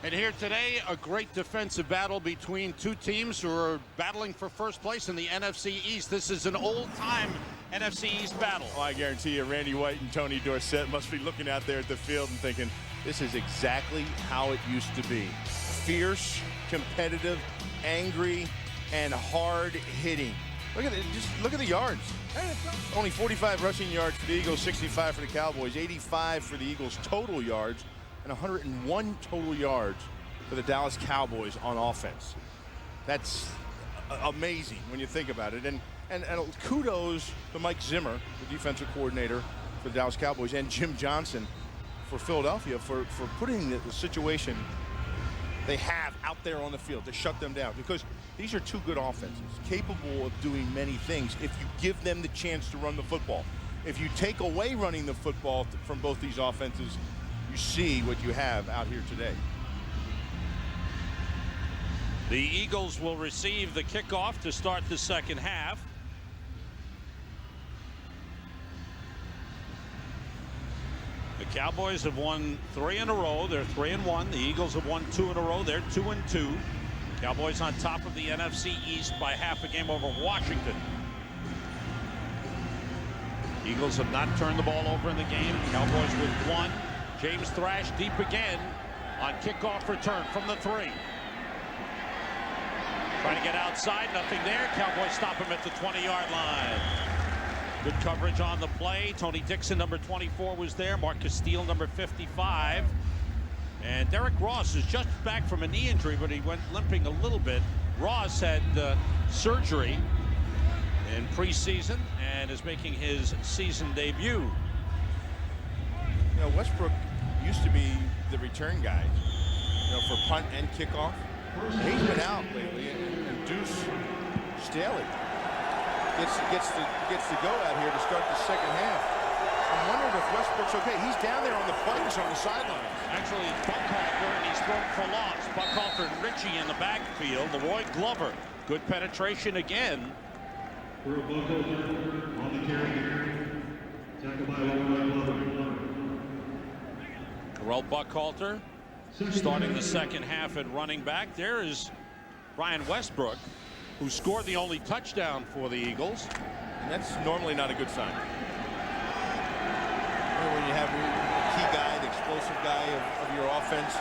And here today, a great defensive battle between two teams who are battling for first place in the NFC East. This is an old-time NFC East battle. Oh, I guarantee you, Randy White and Tony Dorsett must be looking out there at the field and thinking, this is exactly how it used to be. Fierce, competitive, angry, and hard hitting. Look at it, just look at the yards. Only 45 rushing yards for the Eagles, 65 for the Cowboys, 85 for the Eagles total yards, and 101 total yards for the Dallas Cowboys on offense. That's amazing when you think about it. And kudos to Mike Zimmer, the defensive coordinator for the Dallas Cowboys, and Jim Johnson for Philadelphia for putting the situation they have out there on the field to shut them down, because these are two good offenses capable of doing many things if you give them the chance to run the football. If you take away running the football from both these offenses, you see what you have out here today. The Eagles will receive the kickoff to start the second half. The Cowboys have won 3 in a row. They're 3-1. The Eagles have won 2 in a row. They're 2-2. Cowboys on top of the NFC East by half a game over Washington. Eagles have not turned the ball over in the game. Cowboys with 1. James Thrash deep again on kickoff return from the 3. Trying to get outside, nothing there. Cowboys stop him at the 20-yard line. Good coverage on the play. Tony Dixon, number 24, was there. Marcus Steele, number 55. And Derek Ross is just back from a knee injury, but he went limping a little bit. Ross had surgery in preseason and is making his season debut. You know, Westbrook used to be the return guy, you know, for punt and kickoff. He's been out lately, and Deuce Staley gets to go out here to start the second half. I'm wondering if Westbrook's okay. He's down there on the flanks on the sideline. Actually, Buckhalter, and he's thrown for loss. Buckhalter and Richie in the backfield. Leroy Glover, good penetration again. For Buckhalter on the carry. Terrell Buckhalter starting the second half at running back. There is Brian Westbrook, who scored the only touchdown for the Eagles. And that's normally not a good sign. When you have a key guy, the explosive guy of your offense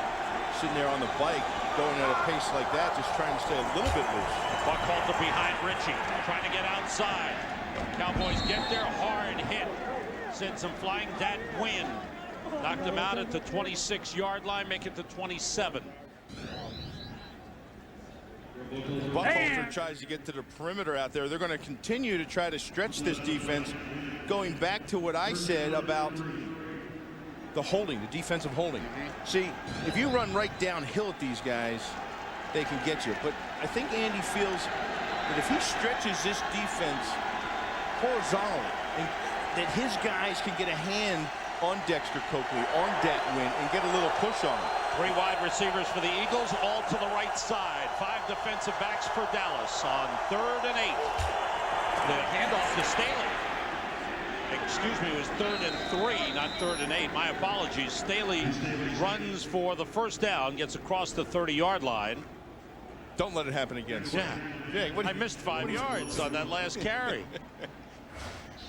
sitting there on the bike, going at a pace like that, just trying to stay a little bit loose. Buckhalter behind Ritchie, trying to get outside. Cowboys get their hard hit. Sent some flying that wind. Knocked them out at the 26-yard line, make it to 27. Buckhalter tries to get to the perimeter out there. They're going to continue to try to stretch this defense, going back to what I said about the holding, the defensive holding. See, if you run right downhill at these guys, they can get you. But I think Andy feels that if he stretches this defense horizontally, and that his guys can get a hand on Dexter Coakley, on Datwin, and get a little push on him. 3 wide receivers for the Eagles, all to the right side. 5 defensive backs for Dallas on 3rd and 8. The handoff to Staley. Excuse me, it was 3rd and 3, not 3rd and 8. My apologies. Staley runs for the first down, gets across the 30-yard line. Don't let it happen again. Yeah, I missed 5 yards on that last carry.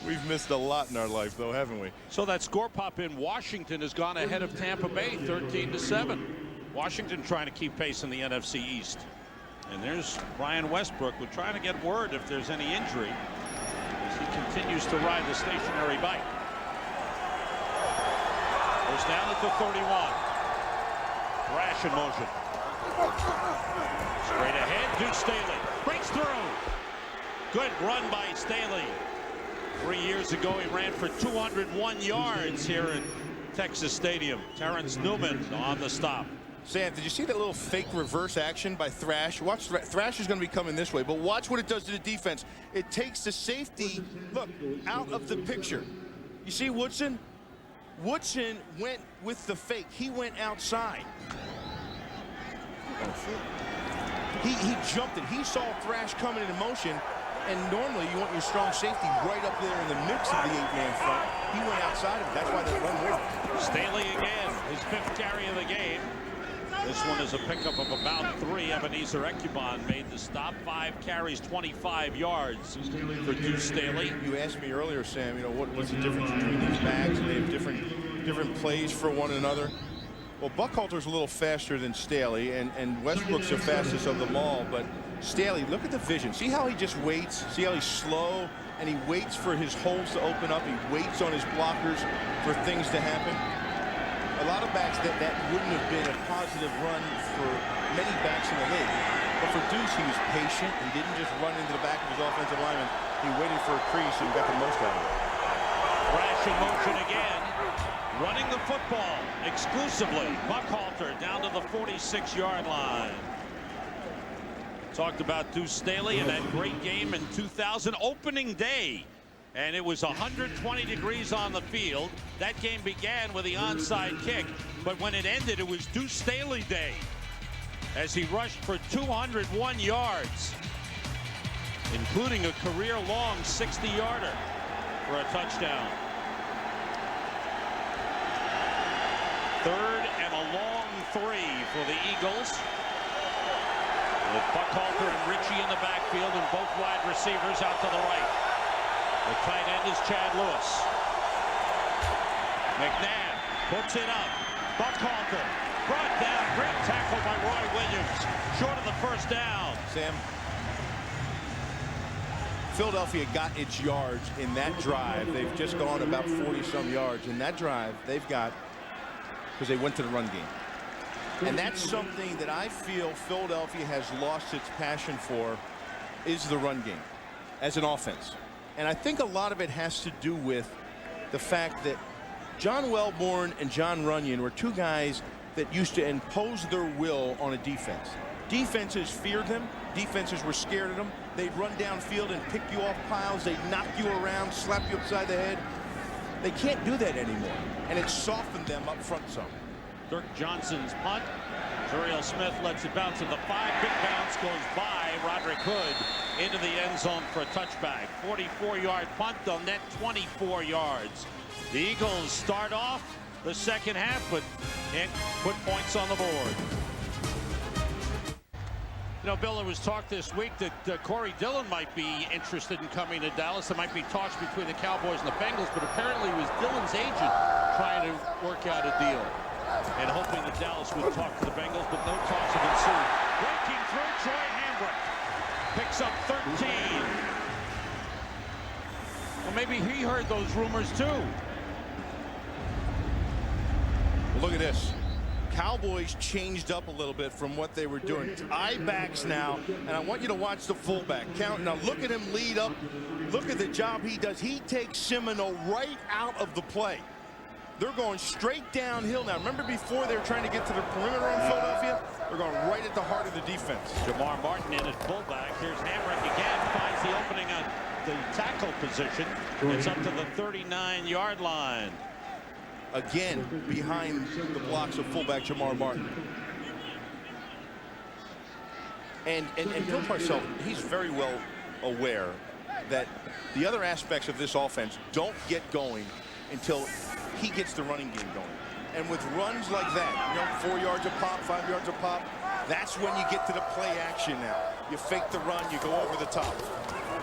We've missed a lot in our life, though, haven't we? So that score pop in Washington has gone ahead of Tampa Bay, 13-7. Washington trying to keep pace in the NFC East. And there's Brian Westbrook. We're trying to get word if there's any injury as he continues to ride the stationary bike. First down at the 31. Thrash in motion. Straight ahead, Deuce Staley breaks through. Good run by Staley. 3 years ago, he ran for 201 yards here in Texas Stadium. Terrence Newman on the stop. Sam, did you see that little fake reverse action by Thrash? Watch, Thrash is going to be coming this way, but watch what it does to the defense. It takes the safety, look, out of the picture. You see Woodson? Woodson went with the fake. He went outside. He jumped it. He saw Thrash coming into motion. And normally you want your strong safety right up there in the mix of the 8-man front. He went outside of it. That's why they run worked. Staley again, his 5th carry of the game. This one is a pickup of about 3. Ebenezer Ekubon made the stop. 5 carries, 25 yards for Deuce Staley. You asked me earlier, Sam, you know, what's the difference between these backs? They have different plays for one another. Well, Buckhalter's a little faster than Staley, and Westbrook's the fastest of them all, but Staley, look at the vision. See how he just waits? See how he's slow, and he waits for his holes to open up. He waits on his blockers for things to happen. A lot of backs, that wouldn't have been a positive run for many backs in the league. But for Deuce, he was patient. He didn't just run into the back of his offensive lineman. He waited for a crease and got the most out of it. Thrash in motion again. Running the football exclusively. Buckhalter down to the 46-yard line. Talked about Deuce Staley and that great game in 2000, opening day. And it was 120 degrees on the field. That game began with the onside kick. But when it ended, it was Deuce Staley Day as he rushed for 201 yards, including a career-long 60-yarder for a touchdown. 3rd and a long 3 for the Eagles. With Buckhalter and Ritchie in the backfield and both wide receivers out to the right. The tight end is Chad Lewis. McNabb puts it up. Buckhalter brought down. Great tackle by Roy Williams. Short of the first down. Sam, Philadelphia got its yards in that drive. They've just gone about 40-some yards. In that drive, they've got, because they went to the run game. And that's something that I feel Philadelphia has lost its passion for, is the run game as an offense. And I think a lot of it has to do with the fact that John Wellborn and John Runyon were 2 guys that used to impose their will on a defense. Defenses feared them. Defenses were scared of them. They'd run downfield and pick you off piles. They'd knock you around, slap you upside the head. They can't do that anymore. And it softened them up front some. Dirk Johnson's punt. Juriel Smith lets it bounce at the 5. Big bounce goes by Roderick Hood into the end zone for a touchback. 44-yard punt. They'll net 24 yards. The Eagles start off the second half, but can't put points on the board. You know, Bill, there was talk this week that Corey Dillon might be interested in coming to Dallas. There might be talks between the Cowboys and the Bengals, but apparently it was Dillon's agent trying to work out a deal and hoping that Dallas would talk to the Bengals, but no talks have ensued. Breaking through, Troy Hambrick picks up 13. Well, maybe he heard those rumors too. Look at this. Cowboys changed up a little bit from what they were doing. It's eye backs now, and I want you to watch the fullback count. Now look at him lead up. Look at the job he does. He takes Semino right out of the play. They're going straight downhill now. Remember before they were trying to get to the perimeter on Philadelphia? They're going right at the heart of the defense. Jamar Martin in at fullback. Here's Hambrick again. Finds the opening on the tackle position. It's up to the 39-yard line. Again, behind the blocks of fullback Jamar Martin. And Bill Parcells, he's very well aware that the other aspects of this offense don't get going until he gets the running game going. And with runs like that, 4 yards a pop, 5 yards a pop, that's when you get to the play action now. You fake the run, you go over the top.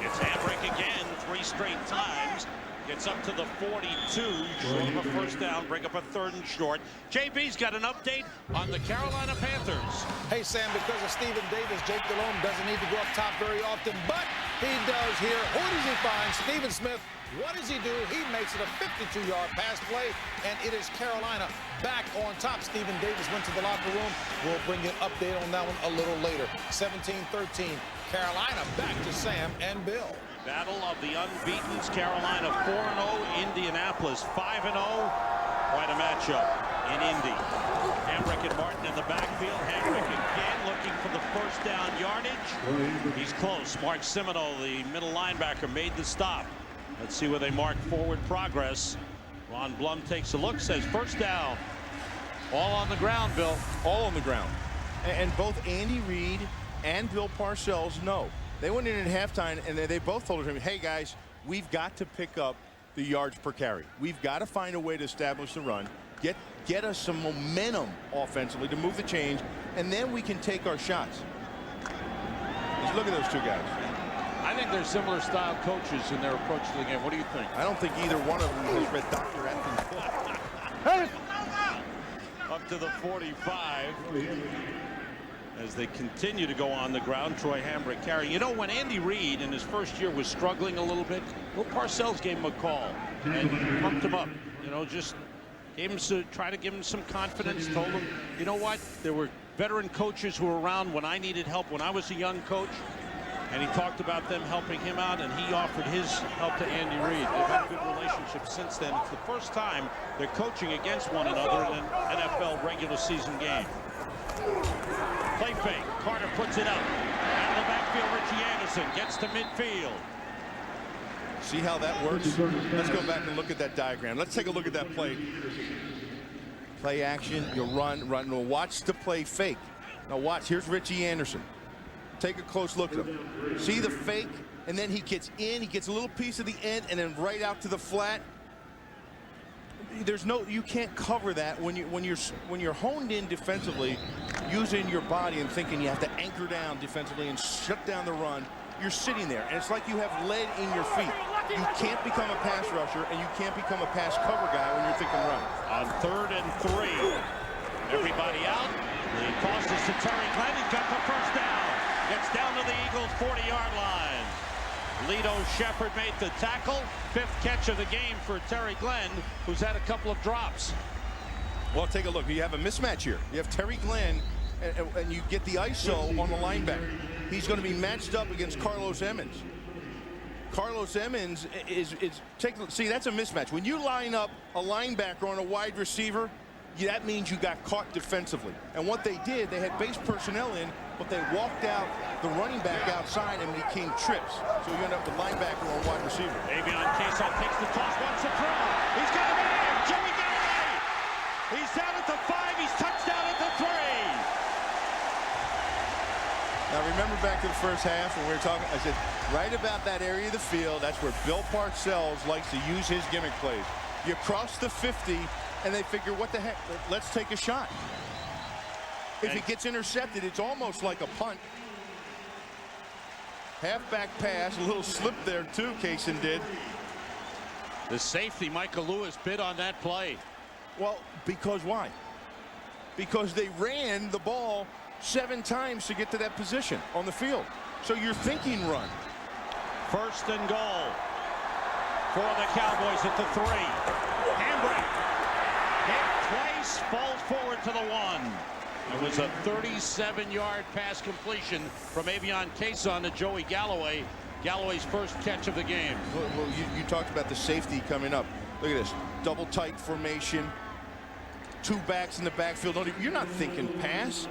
It's Hambrick again, 3 straight times. Gets up to the 42, short of a first down, bring up a 3rd and short. JB's got an update on the Carolina Panthers. Hey, Sam, because of Stephen Davis, Jake Delhomme doesn't need to go up top very often, but he does here. Who does he find? Stephen Smith. What does he do? He makes it a 52-yard pass play, and it is Carolina back on top. Stephen Davis went to the locker room. We'll bring you an update on that one a little later. 17-13, Carolina back to Sam and Bill. Battle of the unbeatens. Carolina 4-0. Indianapolis 5-0. Quite a matchup in Indy. Hambrick and Martin in the backfield. Hambrick again looking for the first down yardage. He's close. Mark Semino, the middle linebacker, made the stop. Let's see where they mark forward progress. Ron Blum takes a look, says first down. All on the ground, Bill. All on the ground. And both Andy Reid and Bill Parcells know. They went in at halftime, and they both told him, hey, guys, we've got to pick up the yards per carry. We've got to find a way to establish the run, get us some momentum offensively to move the chains, and then we can take our shots. Just look at those 2 guys. I think they're similar style coaches in their approach to the game. What do you think? I don't think either one of them has read Dr. Atkins' book. Up to the 45. As they continue to go on the ground, Troy Hambrick carrying. You know, when Andy Reid in his first year was struggling a little bit, Bill Parcells gave him a call and pumped him up. You know, just gave him try to give him some confidence. Told him, you know what? There were veteran coaches who were around when I needed help when I was a young coach, and he talked about them helping him out, and he offered his help to Andy Reid. They've had a good relationship since then. It's the first time they're coaching against one another in an NFL regular season game. Play fake. Carter puts it up. Out of the backfield, Richie Anderson gets to midfield. See how that works? Let's go back and look at that diagram. Let's take a look at that play. Play action, you run. Now watch the play fake. Now watch, here's Richie Anderson. Take a close look at him. See the fake, and then he gets in, he gets a little piece of the end, and then right out to the flat. You can't cover that when you're honed in defensively, using your body and thinking you have to anchor down defensively and shut down the run. You're sitting there, and it's like you have lead in your feet. You can't become a pass rusher, and you can't become a pass cover guy when you're thinking run. On 3rd and 3, everybody out. The toss is to Terry Glenn. He's got the first down. Gets down to the Eagles' 40-yard line. Lito Shepherd made the tackle. 5th catch of the game for Terry Glenn, who's had a couple of drops. Well, take a look. You have a mismatch here. You have Terry Glenn, and you get the ISO on the linebacker. He's going to be matched up against Carlos Emmons. Carlos Emmons see, that's a mismatch. When you line up a linebacker on a wide receiver, that means you got caught defensively. And what they did, they had base personnel in, but they walked out the running back outside and became trips. So you end up with linebacker on wide receiver. Avion Queso takes the toss, wants to throw. He's got a man. Joey got away. He's down at the 5. He's touchdown at the 3. Now remember back to the first half when we were talking, I said, right about that area of the field, that's where Bill Parcells likes to use his gimmick plays. You cross the 50, And they figure, what the heck, let's take a shot. If it gets intercepted, it's almost like a punt. Halfback pass, a little slip there too, Kaysen did. The safety, Michael Lewis, bid on that play. Well, because why? Because they ran the ball 7 times to get to that position on the field. So you're thinking run. First and goal for the Cowboys at the 3. Handbrake. Hit twice, falls forward to the 1. It was a 37-yard pass completion from Avion Kaysen to Joey Galloway. Galloway's first catch of the game. Well, you talked about the safety coming up. Look at this. Double tight formation. 2 backs in the backfield. You're not thinking pass.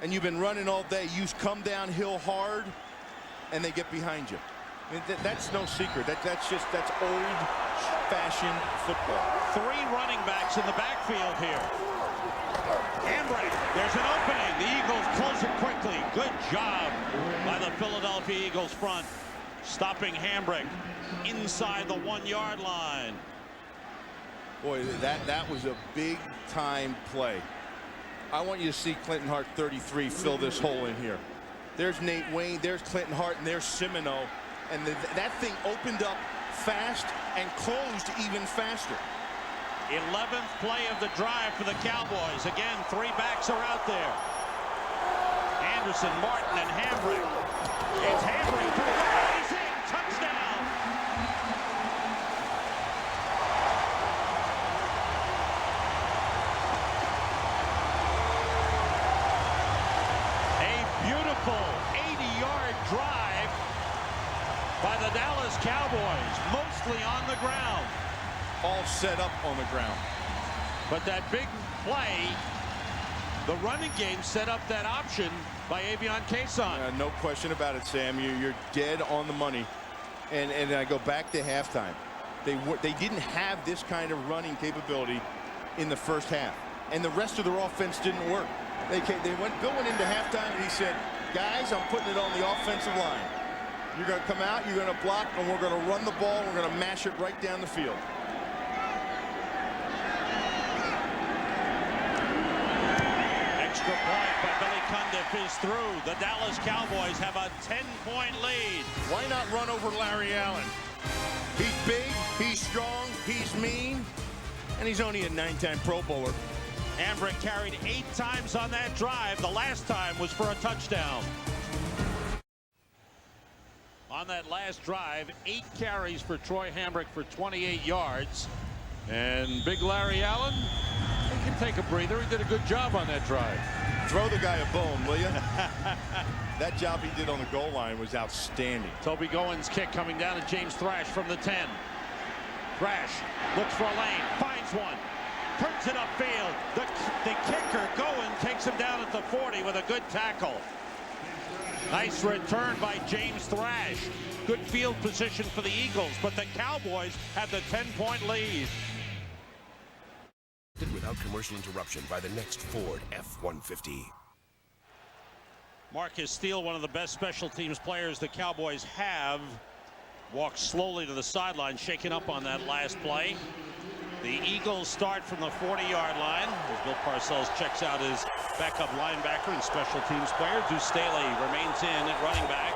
And you've been running all day. You come downhill hard, and they get behind you. I mean, that's no secret. That's old-fashioned football. 3 running backs in the backfield here. Handbrake. There's an opening. The Eagles close it quickly. Good job by the Philadelphia Eagles front, stopping Handbrake inside the 1-yard line. Boy, that was a big-time play. I want you to see Clinton Hart, 33, fill this hole in here. There's Nate Wayne, there's Clinton Hart, and there's Semino. And that thing opened up fast and closed even faster. 11th play of the drive for the Cowboys. Again, 3 backs are out there. Anderson, Martin, and Handbrake. It's Handbrake to the right. He's in. Touchdown. A beautiful 80-yard drive by the Dallas Cowboys, mostly on the ground. All set up on the ground. But that big play, the running game set up that option by Avion Kaysen. No question about it, Sam. You're dead on the money. And I go back to halftime. They didn't have this kind of running capability in the first half. And the rest of their offense didn't work. Bill went into halftime and he said, guys, I'm putting it on the offensive line. You're going to come out, you're going to block, and we're going to run the ball. We're going to mash it right down the field. Extra point by Billy Cundiff is through. The Dallas Cowboys have a 10-point lead. Why not run over Larry Allen? He's big, he's strong, he's mean, and he's only a 9-time Pro Bowler. Handbrake carried 8 times on that drive. The last time was for a touchdown. On that last drive, 8 carries for Troy Handbrake for 28 yards. And big Larry Allen, he can take a breather. He did a good job on that drive. Throw the guy a bone, will you? That job he did on the goal line was outstanding. Toby Goins' kick coming down to James Thrash from the 10. Thrash looks for a lane, finds one, turns it upfield. The kicker, Goins, takes him down at the 40 with a good tackle. Nice return by James Thrash. Good field position for the Eagles, but the Cowboys have the 10-point lead. Without commercial interruption by the next Ford F-150. Marcus Steele, one of the best special teams players the Cowboys have, walks slowly to the sideline, shaking up on that last play. The Eagles start from the 40-yard line as Bill Parcells checks out his backup linebacker and special teams player. Deuce Staley remains in at running back.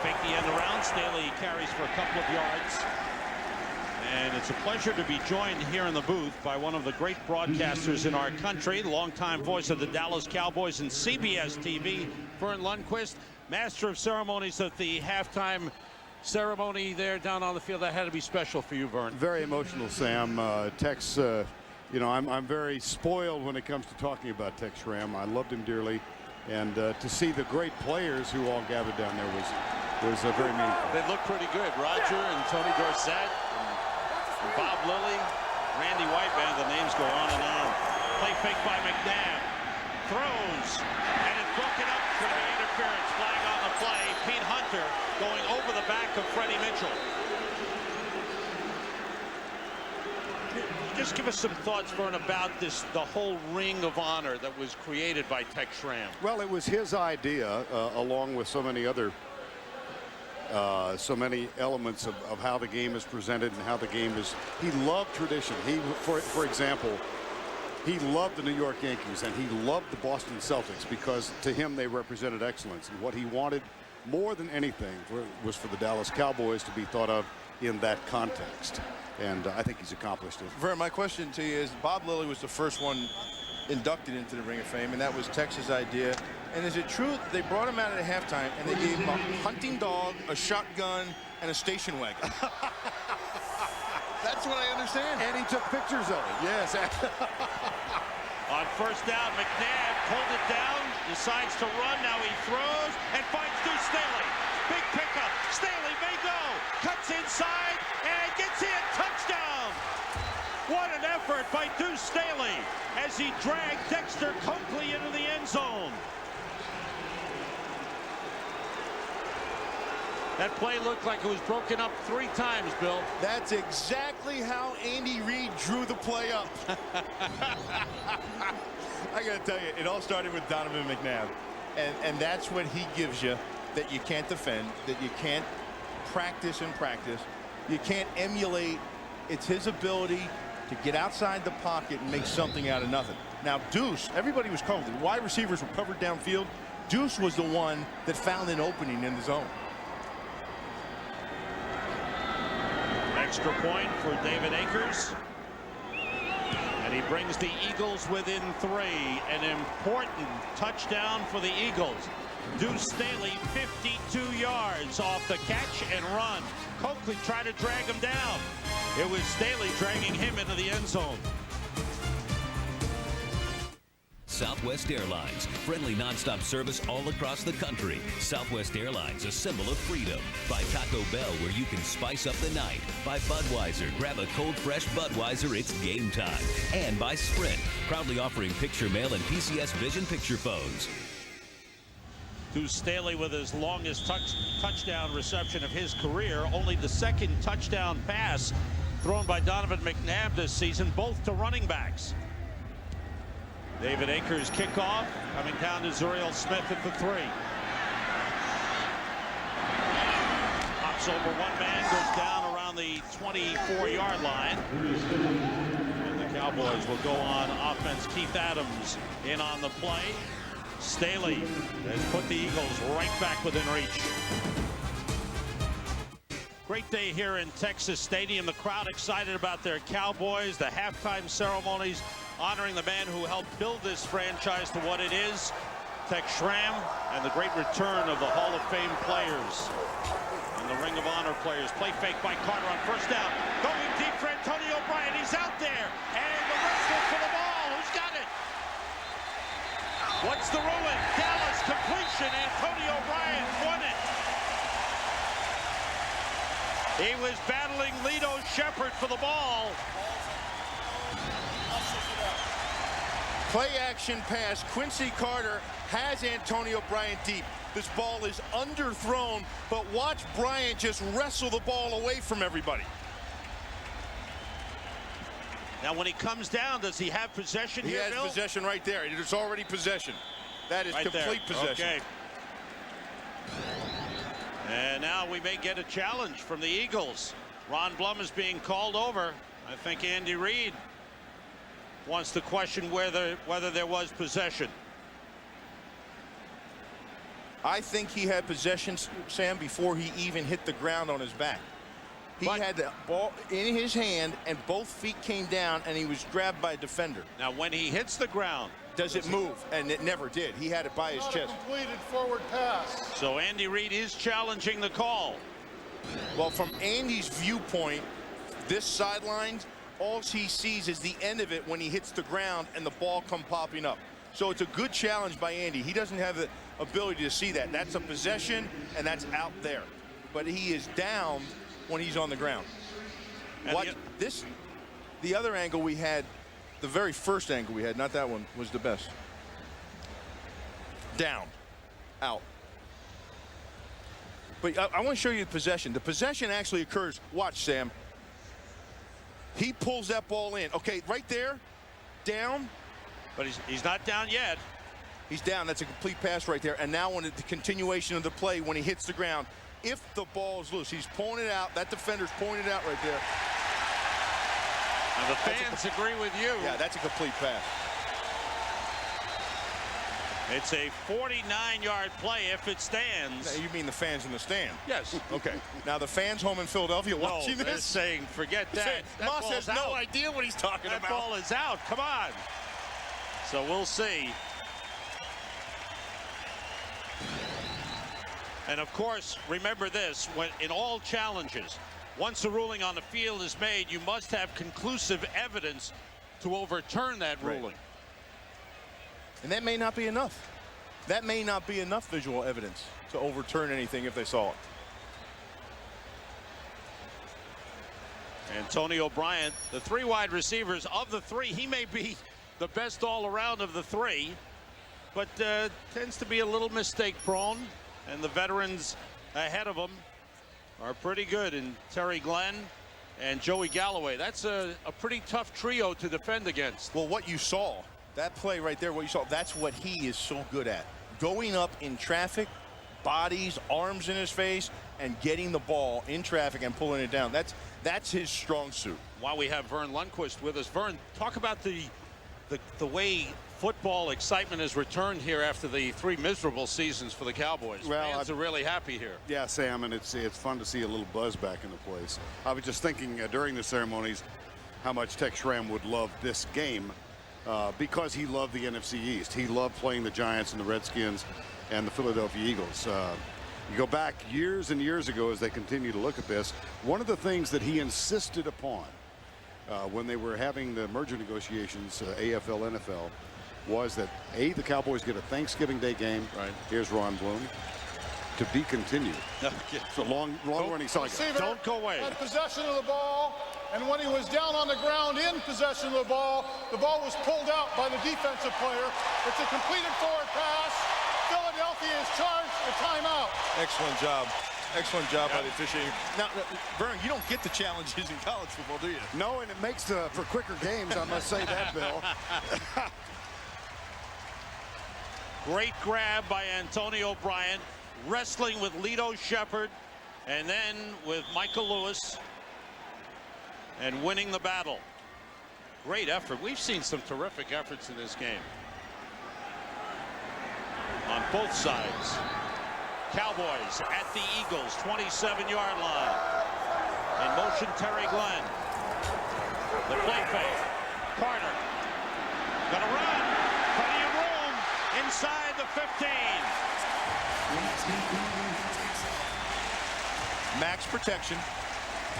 Fake the end around. Staley carries for a couple of yards. And it's a pleasure to be joined here in the booth by one of the great broadcasters in our country, the longtime voice of the Dallas Cowboys and CBS TV, Vern Lundquist, master of ceremonies at the halftime ceremony there down on the field. That had to be special for you, Vern. Very emotional, Sam. Tex, you know, I'm very spoiled when it comes to talking about Tex Schramm. I loved him dearly. And to see the great players who all gathered down there was very meaningful. They look pretty good. Roger and Tony Dorsett, and Bob Lilly, Randy Whiteband, the names go on and on. Play fake by McNabb. Throws, and it's broken up for the interference. Flag on the play. Pete Hunter going over the back of Freddie Mitchell. Just give us some thoughts, Vern, about this, the whole ring of honor that was created by Tex Schramm. Well, it was his idea, along with so many other so many elements of how the game is presented and how the game is. He loved tradition. He, for example, he loved the New York Yankees and he loved the Boston Celtics because to him they represented excellence. And what he wanted more than anything was for the Dallas Cowboys to be thought of in that context. And I think he's accomplished it. Vern, my question to you is, Bob Lilly was the first one inducted into the Ring of Fame, and that was Tex's idea. And is it true that they brought him out at halftime and they gave him a hunting dog, a shotgun, and a station wagon? That's what I understand. And he took pictures of it. Yes. On first down, McNabb pulled it down, decides to run. Now he throws and finds Deuce Staley. Big pickup. Staley may go. Cuts inside and gets in. Touchdown. What an effort by Deuce Staley as he dragged Dexter Coakley into the end zone. That play looked like it was broken up 3 times, Bill. That's exactly how Andy Reid drew the play up. I got to tell you, it all started with Donovan McNabb. And that's what he gives you that you can't defend, that you can't practice and practice. You can't emulate. It's his ability to get outside the pocket and make something out of nothing. Now, Deuce, everybody was covered. The wide receivers were covered downfield. Deuce was the one that found an opening in the zone. Extra point for David Akers. And he brings the Eagles within 3. An important touchdown for the Eagles. Deuce Staley, 52 yards off the catch and run. Coakley tried to drag him down. It was Staley dragging him into the end zone. Southwest Airlines, friendly nonstop service all across the country. Southwest Airlines, a symbol of freedom. By Taco Bell, where you can spice up the night. By Budweiser, grab a cold fresh Budweiser, it's game time. And by Sprint, proudly offering picture mail and PCS Vision picture phones. Deuce Staley with his longest touchdown reception of his career. Only the 2nd touchdown pass thrown by Donovan McNabb this season, both to running backs. David Akers kickoff, coming down to Zuriel Smith at the 3. Hops over one man, goes down around the 24-yard line. And the Cowboys will go on offense. Keith Adams in on the play. Staley has put the Eagles right back within reach. Great day here in Texas Stadium. The crowd excited about their Cowboys. The halftime ceremonies honoring the man who helped build this franchise to what it is, Tex Schramm, and the great return of the Hall of Fame players and the Ring of Honor players. Play fake by Carter on first down. Going deep for Antonio Bryant. He's out there. And the wrestle for the ball. Who's got it? What's the ruling? Dallas completion. Antonio Bryant won it. He was battling Lito Shepherd for the ball. Play action pass. Quincy Carter has Antonio Bryant deep. This ball is underthrown, but watch Bryant just wrestle the ball away from everybody. Now, when he comes down, does he have possession here, Bill? He has possession right there. It's already possession. That is right complete there. Possession. Okay. And now we may get a challenge from the Eagles. Ron Blum is being called over. I think Andy Reid wants to question whether there was possession. I think he had possession, Sam, before he even hit the ground on his back. He had the ball in his hand, and both feet came down, and he was grabbed by a defender. Now, when he hits the ground, does it move? And it never did. He had it by his chest. Completed forward pass. So Andy Reid is challenging the call. Well, from Andy's viewpoint, this sideline, all he sees is the end of it when he hits the ground and the ball come popping up. So it's a good challenge by Andy. He doesn't have the ability to see that. That's a possession, and that's out there. But he is down when he's on the ground. What this, the other angle we had, the very first angle we had, not that one, was the best. Down, out. But I want to show you the possession. The possession actually occurs. Watch, Sam. He pulls that ball in. Okay, right there, down. But he's not down yet. He's down. That's a complete pass right there. And now on the continuation of the play, when he hits the ground, if the ball is loose. He's pulling it out. That defender's pulling it out right there. And the fans agree with you. Yeah, that's a complete pass. It's a 49-yard play if it stands. Now, you mean the fans in the stand? Yes. Okay. Now the fans home in Philadelphia watching they're this, saying, forget that. Maas has no idea what he's talking about. That ball is out. Come on. So we'll see. And of course, remember this: when in all challenges, once a ruling on the field is made, you must have conclusive evidence to overturn that ruling. And that may not be enough. That may not be enough visual evidence to overturn anything if they saw it. And Tony O'Brien, the 3 wide receivers of the 3, he may be the best all around of the 3, but tends to be a little mistake prone. And the veterans ahead of him are pretty good in Terry Glenn and Joey Galloway. That's a pretty tough trio to defend against. Well, what you saw, that play right there, what you saw, that's what he is so good at. Going up in traffic, bodies, arms in his face, and getting the ball in traffic and pulling it down. That's his strong suit. While we have Vern Lundquist with us, Vern, talk about the way football excitement has returned here after the 3 miserable seasons for the Cowboys. Well, fans are really happy here. Yeah, Sam, and it's fun to see a little buzz back in the place. I was just thinking during the ceremonies how much Tex Schramm would love this game because he loved the NFC East. He loved playing the Giants and the Redskins and the Philadelphia Eagles. You go back years and years ago as they continue to look at this, one of the things that he insisted upon when they were having the merger negotiations, AFL, NFL, was that the Cowboys get a Thanksgiving Day game. Right. Here's Ron Bloom. To be continued. It's a long running saga. Don't go away. Had possession of the ball, and when he was down on the ground in possession of the ball was pulled out by the defensive player. It's a completed forward pass. Philadelphia is charged a timeout. Excellent job. Excellent job by the officiating. Now, Vern, you don't get the challenges in college football, do you? No, and it makes for quicker games, I must say that, Bill. Great grab by Antonio O'Brien, wrestling with Lito Shepherd, and then with Michael Lewis, and winning the battle. Great effort. We've seen some terrific efforts in this game on both sides. Cowboys at the Eagles 27-yard line. In motion, Terry Glenn. The play fake. Carter gonna run. Plenty of room inside the 15. Max protection,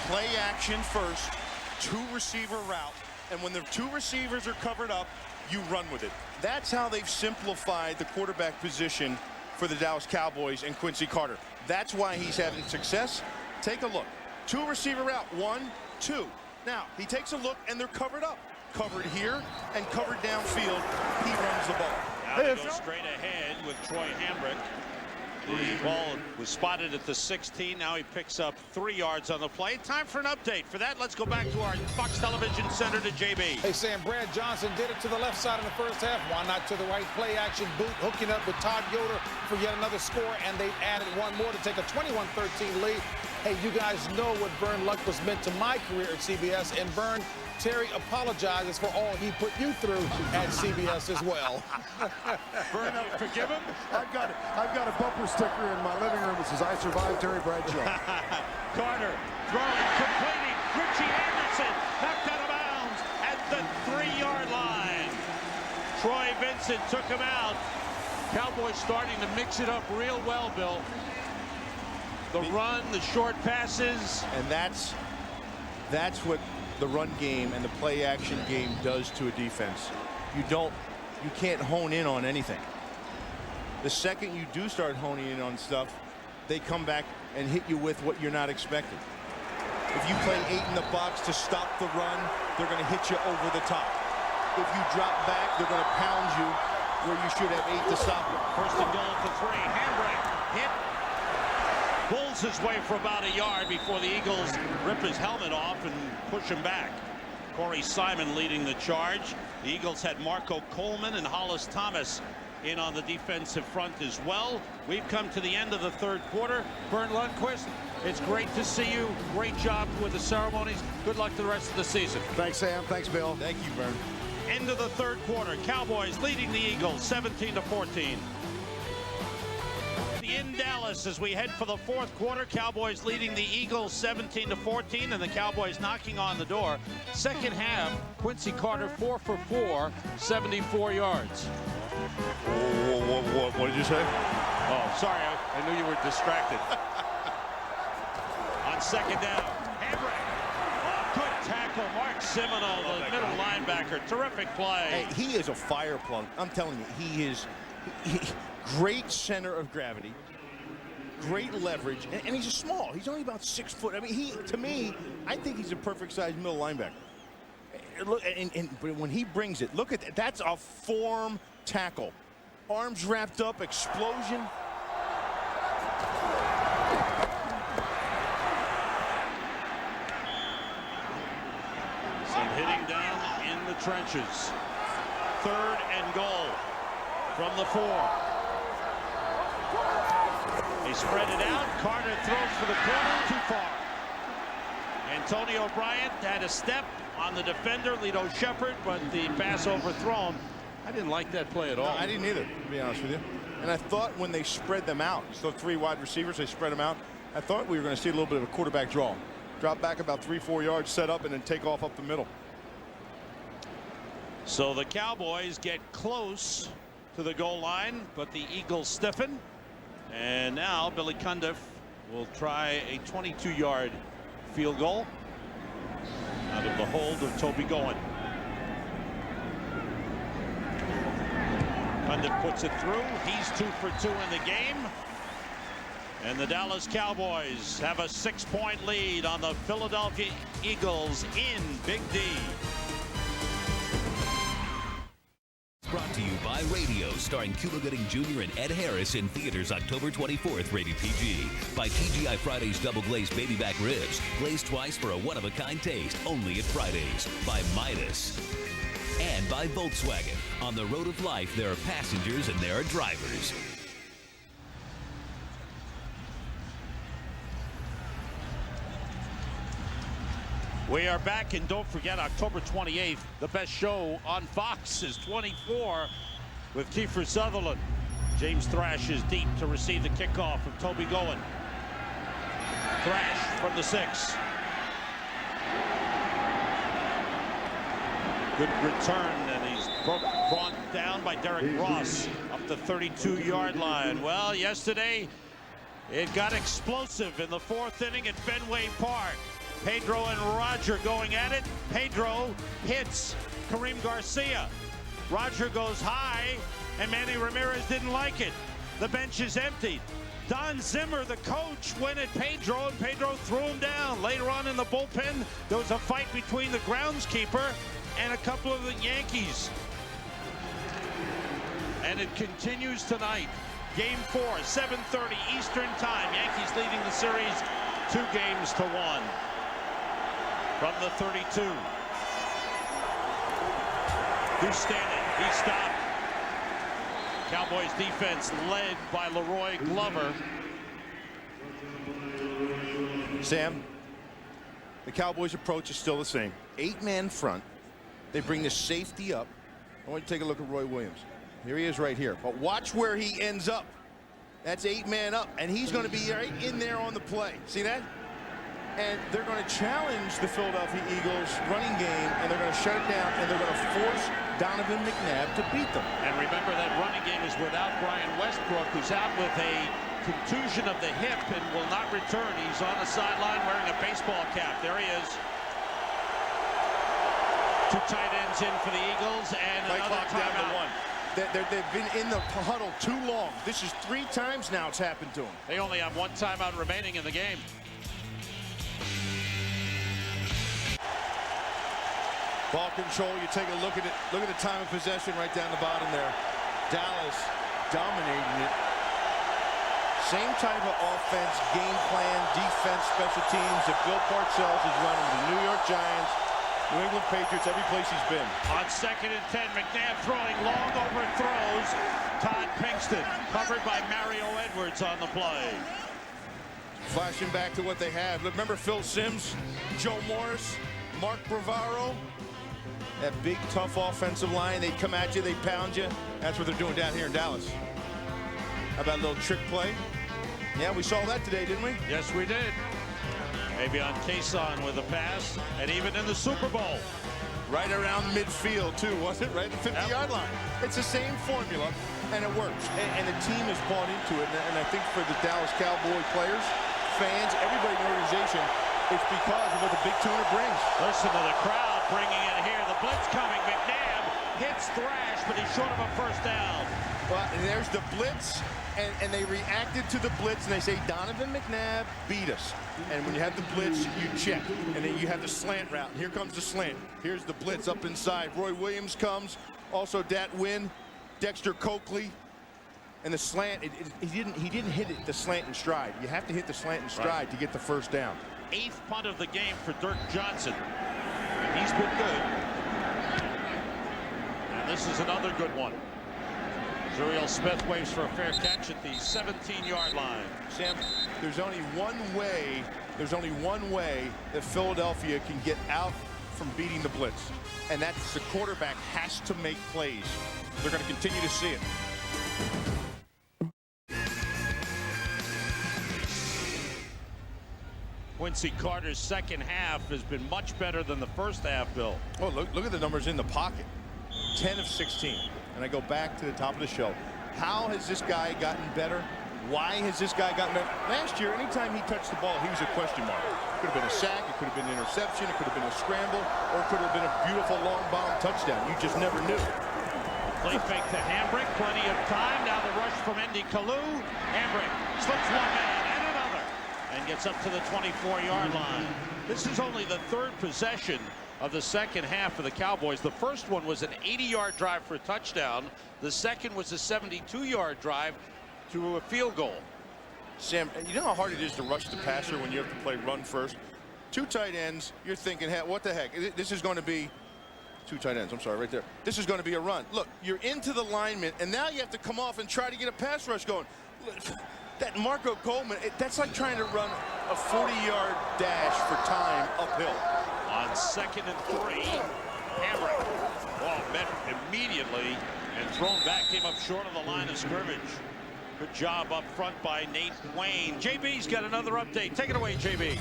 play action first, 2 receiver route, and when the 2 receivers are covered up, you run with it. That's how they've simplified the quarterback position for the Dallas Cowboys and Quincy Carter. That's why he's having success. Take a look. 2 receiver route, 1, 2. Now, he takes a look, and they're covered up. Covered here and covered downfield. He runs the ball. Now they go straight ahead with Troy Hambrick. The ball was spotted at the 16. Now he picks up 3 yards on the play. Time for an update. For that, let's go back to our Fox Television Center to JB. Hey, Sam, Brad Johnson did it to the left side in the first half. Why not to the right? Play action boot, hooking up with Todd Yoder for yet another score, and they've added 1 more to take a 21-13 lead. Hey, you guys know what Vern Lundquist meant to my career at CBS, and Vern, Terry apologizes for all he put you through at CBS as well. Vern, forgive him? I've got a bumper sticker in my living room that says, "I survived Terry Bradshaw." Carter throwing, completing. Richie Anderson knocked out of bounds at the 3-yard line. Troy Vincent took him out. Cowboys starting to mix it up real well, Bill. The run, the short passes. And that's what the run game and the play action game does to a defense. You can't hone in on anything. The second you do start honing in on stuff, they come back and hit you with what you're not expecting. If you play 8 in the box to stop the run, they're going to hit you over the top. If you drop back, they're going to pound you where you should have 8 to stop it. First and goal at the 3. Hambrick hit. Pulls his way for about a yard before the Eagles rip his helmet off and push him back. Corey Simon leading the charge. The Eagles had Marco Coleman and Hollis Thomas in on the defensive front as well. We've come to the end of the third quarter. Vern Lundquist, it's great to see you. Great job with the ceremonies. Good luck to the rest of the season. Thanks, Sam. Thanks, Bill. Thank you, Vern. End of the third quarter. Cowboys leading the Eagles 17-14. In Dallas as we head for the fourth quarter. Cowboys leading the Eagles 17-14, and the Cowboys knocking on the door. Second half, Quincy Carter 4 for 4, 74 yards. What did you say? Oh, sorry, I knew you were distracted. On second down, Hambrick. Oh, good tackle, Mark Seminole, the middle linebacker. Terrific play. Hey, he is a fire plug. I'm telling you, he is great center of gravity, great leverage, and he's small. He's only about 6 foot. I mean, to me, I think he's a perfect size middle linebacker. Look, but when he brings it, look at that. That's a form tackle. Arms wrapped up, explosion. Some hitting down in the trenches. Third and goal from the 4. They spread it out. Carter throws for the corner, too far. Antonio Bryant had a step on the defender, Lito Shepherd, but the pass overthrown. I didn't like that play at all. No, I didn't either, to be honest with you. And I thought when they spread them out, so 3 wide receivers, they spread them out, I thought we were going to see a little bit of a quarterback draw. Drop back about 3-4 yards, set up, and then take off up the middle. So the Cowboys get close to the goal line, but the Eagles stiffen. And now Billy Cundiff will try a 22-yard field goal out of the hold of Toby Goen. Cundiff puts it through. He's 2 for 2 in the game. And the Dallas Cowboys have a 6-point lead on the Philadelphia Eagles in Big D. Brought to you by Radio, starring Cuba Gooding Jr. and Ed Harris in theaters October 24th, rated PG. By TGI Fridays Double Glazed Baby Back Ribs, glazed twice for a one-of-a-kind taste, only at Fridays. By Midas. And by Volkswagen. On the road of life, there are passengers and there are drivers. We are back, and don't forget, October 28th, the best show on Fox is 24 with Kiefer Sutherland. James Thrash is deep to receive the kickoff from Toby Goen. Thrash from the 6. Good return, and he's brought down by Derek Ross up the 32-yard line. Well, yesterday, it got explosive in the 4th inning at Fenway Park. Pedro and Roger going at it. Pedro hits Kareem Garcia. Roger goes high, and Manny Ramirez didn't like it. The bench is emptied. Don Zimmer, the coach, went at Pedro, and Pedro threw him down. Later on in the bullpen, there was a fight between the groundskeeper and a couple of the Yankees. And it continues tonight. Game 4, 7:30 Eastern Time. Yankees leading the series 2-1. From the 32. Who's standing? He stopped. Cowboys defense led by Leroy Glover. Sam, the Cowboys' approach is still the same. 8-man front. They bring the safety up. I want you to take a look at Roy Williams. Here he is right here. But watch where he ends up. That's 8-man up, and he's going to be right in there on the play. See that? And they're going to challenge the Philadelphia Eagles running game, and they're going to shut it down, and they're going to force Donovan McNabb to beat them. And remember, that running game is without Brian Westbrook, who's out with a contusion of the hip and will not return. He's on the sideline wearing a baseball cap. There he is. 2 tight ends in for the Eagles, and another down to 1. They've been in the huddle too long. This is 3 times now it's happened to them. They only have 1 timeout remaining in the game. Ball control, you take a look at it. Look at the time of possession right down the bottom there. Dallas dominating it. Same type of offense, game plan, defense, special teams that Bill Parcells is running with the New York Giants. New England Patriots, every place he's been. On 2nd and 10, McNabb throwing long overthrows. Todd Pinkston covered by Mario Edwards on the play. Flashing back to what they had. Remember Phil Simms, Joe Morris, Mark Bravaro? That big, tough offensive line. They come at you, they pound you. That's what they're doing down here in Dallas. How about a little trick play? Yeah, we saw that today, didn't we? Yes, we did. Maybe on Kason with a pass, and even in the Super Bowl. Right around midfield, too, wasn't it? Right at the 50-yard line. It's the same formula, and it works. And the team has bought into it. And I think for the Dallas Cowboy players, fans, everybody in the organization, it's because of what the big tuna brings. Listen to the crowd bringing it here. The blitz coming. McNabb hits Thrash, but he's short of a first down. Well, and there's the blitz, and they reacted to the blitz, and they say, Donovan McNabb beat us. And when you have the blitz, you check. And then you have the slant route. And here comes the slant. Here's the blitz up inside. Roy Williams comes. Also, Dat Wynn, Dexter Coakley. And the slant, he didn't hit it, the slant in stride. You have to hit the slant in stride to get the first down. 8th punt of the game for Dirk Johnson. And he's been good. And this is another good one. Zuriel Smith waits for a fair catch at the 17-yard line. Sam, there's only one way that Philadelphia can get out from beating the blitz, and that's the quarterback has to make plays. They're going to continue to see it. Quincy Carter's second half has been much better than the first half, Bill. Oh, look at the numbers in the pocket. 10 of 16. And I go back to the top of the show. How has this guy gotten better? Why has this guy gotten better? Last year, anytime he touched the ball, he was a question mark. It could have been a sack, it could have been an interception, it could have been a scramble, or it could have been a beautiful long bomb touchdown. You just never knew. Play fake to Hambrick, plenty of time. Now the rush from Andy Kalu. Hambrick slips one man and another and gets up to the 24-yard line. This is only the 3rd possession of the second half for the Cowboys. The first one was an 80-yard drive for a touchdown. The second was a 72-yard drive to a field goal. Sam, you know how hard it is to rush the passer when you have to play run first? 2 tight ends, you're thinking, hey, what the heck? This is going to be 2 tight ends. I'm sorry, right there. This is going to be a run. Look, you're into the alignment, and now you have to come off and try to get a pass rush going. That Marco Coleman, that's like trying to run a 40-yard dash for time uphill. On 2nd and 3, Hambrick. Ball met immediately and thrown back, came up short of the line of scrimmage. Good job up front by Nate Wayne. JB's got another update. Take it away, JB.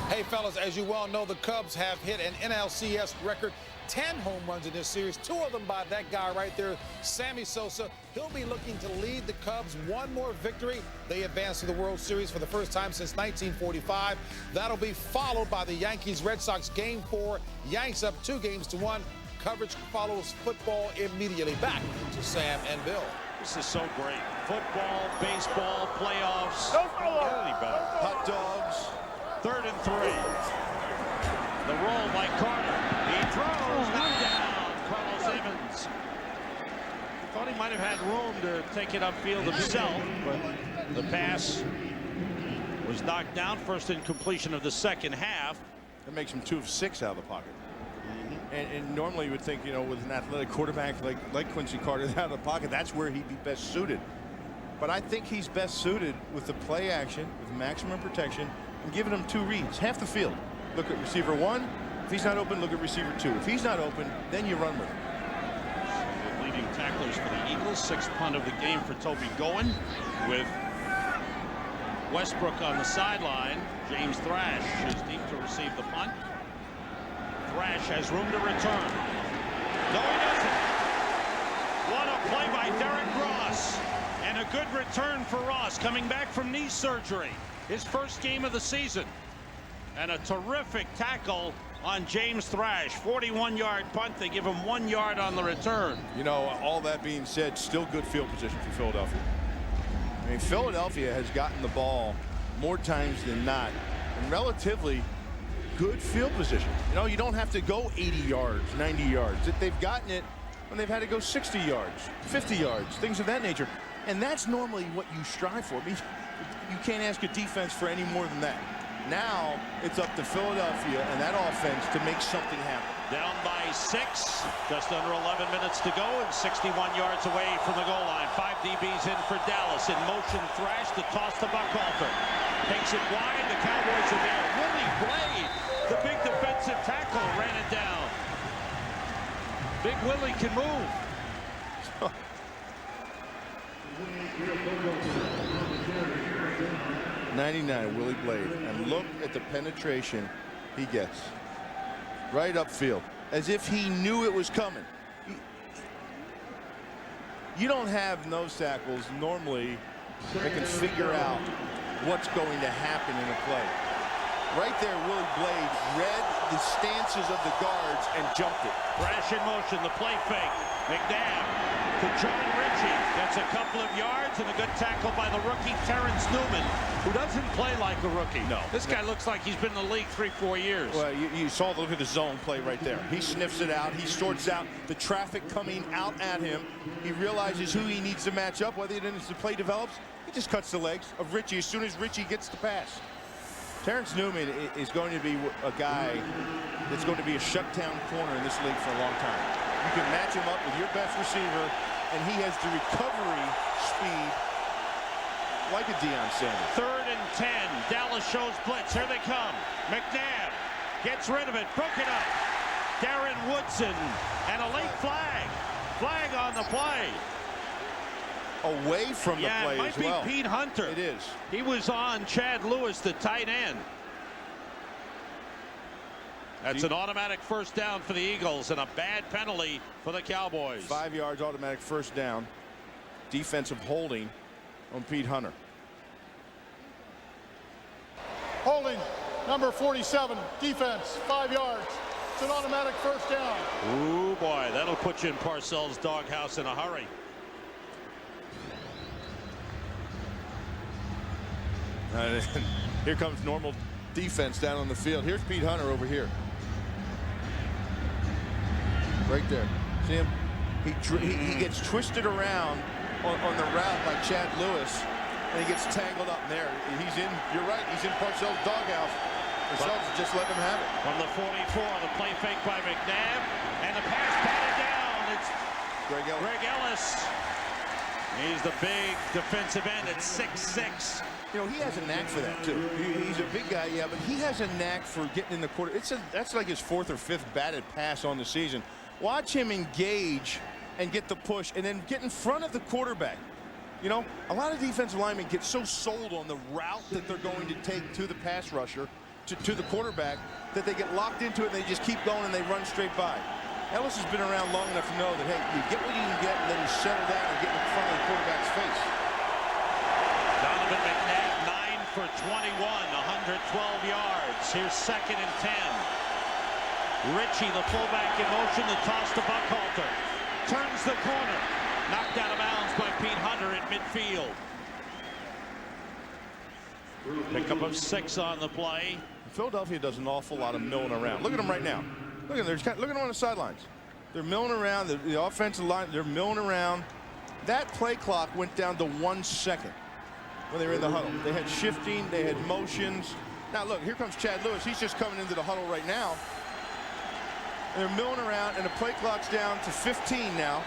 Hey, fellas, as you well know, the Cubs have hit an NLCS record 10 home runs in this series, 2 of them by that guy right there, Sammy Sosa. He'll be looking to lead the Cubs one more victory. They advance to the World Series for the first time since 1945. That'll be followed by the Yankees-Red Sox Game 4. Yanks up 2-1. Coverage follows football immediately. Back to Sam and Bill. This is so great. Football, baseball, playoffs. Any better. Hot dogs. 3rd and 3. The roll by Carter. He throws, knocked down. Carlos Evans. Thought he might have had room to take it upfield himself, but the pass was knocked down. First incompletion of the second half. That makes him 2 of 6 out of the pocket. And normally you would think, you know, with an athletic quarterback like Quincy Carter out of the pocket, that's where he'd be best suited. But I think he's best suited with the play action, with maximum protection, and giving him 2 reads, half the field. Look at receiver 1. If he's not open, look at receiver 2. If he's not open, then you run with him. The leading tacklers for the Eagles. 6th punt of the game for Toby Goen, with Westbrook on the sideline. James Thrash is deep to receive the punt. Thrash has room to return. No, he doesn't. What a play by Derek Ross. And a good return for Ross, coming back from knee surgery. His first game of the season. And a terrific tackle on James Thrash. 41-yard punt. They give him 1 yard on the return. You know, all that being said, still good field position for Philadelphia. I mean, Philadelphia has gotten the ball more times than not in relatively good field position. You know, you don't have to go 80 yards, 90 yards. They've gotten it when they've had to go 60 yards, 50 yards, things of that nature. And that's normally what you strive for. I mean, you can't ask a defense for any more than that. Now it's up to Philadelphia and that offense to make something happen. Down by 6, just under 11 minutes to go, and 61 yards away from the goal line. 5 DBs in for Dallas. In motion thrash, the toss to Buckhalter. Takes it wide, the Cowboys are there. Willie Blade, the big defensive tackle, ran it down. Big Willie can move. 99, Willie Blade, and look at the penetration he gets right upfield, as if he knew it was coming. You don't have nose tackles normally that can figure out what's going to happen in a play. Right there, Willie Blade read the stances of the guards and jumped it. Brash in motion, the play fake. McNabb to John Ritchie. Gets a couple of yards and a good tackle by the rookie Terrence Newman, who doesn't play like a rookie. No. This guy looks like he's been in the league 3-4 years. Well, you saw the look at the zone play right there. He sniffs it out. He sorts out the traffic coming out at him. He realizes who he needs to match up, whether the play develops. He just cuts the legs of Ritchie as soon as Ritchie gets the pass. Terrence Newman is going to be a guy that's going to be a shutdown corner in this league for a long time. You can match him up with your best receiver, and he has the recovery speed like a Deion Sanders. 3rd and 10. Dallas shows blitz. Here they come. McNabb gets rid of it. Broken up. Darren Woodson. And a late flag. Flag on the play. Away from the play as well. Yeah, it might be Pete Hunter. It is. He was on Chad Lewis, the tight end. That's an automatic first down for the Eagles and a bad penalty for the Cowboys. 5 yards, automatic first down. Defensive holding on Pete Hunter. Holding, number 47, defense, 5 yards. It's an automatic first down. Ooh, boy, that'll put you in Parcells' doghouse in a hurry. Here comes normal defense down on the field. Here's Pete Hunter over here. Right there. See him? He gets twisted around on the route by Chad Lewis, and he gets tangled up there. He's in, you're right, he's in Parcells' doghouse. Parcells just let him have it. From the 44, the play fake by McNabb, and the pass batted down. It's Greg Ellis. He's the big defensive end at 6'6". You know, he has a knack for that, too. He's a big guy, yeah, but he has a knack for getting in the quarter. That's like his 4th or 5th batted pass on the season. Watch him engage and get the push and then get in front of the quarterback. You know, a lot of defensive linemen get so sold on the route that they're going to take to the pass rusher, to the quarterback, that they get locked into it and they just keep going and they run straight by. Ellis has been around long enough to know that, hey, you get what you can get and then you settle down and get in front of the quarterback's face. Donovan McNabb, 9 for 21, 112 yards. Here's 2nd and 10. Ritchie, the fullback in motion, the toss to Buckhalter. Turns the corner. Knocked out of bounds by Pete Hunter in midfield. Pickup of 6 on the play. Philadelphia does an awful lot of milling around. Look at them right now. Look at them. Look at them on the sidelines. They're milling around. The offensive line, they're milling around. That play clock went down to 1 second when they were in the huddle. They had shifting. They had motions. Now, look, here comes Chad Lewis. He's just coming into the huddle right now. And they're milling around, and the play clock's down to 15 now.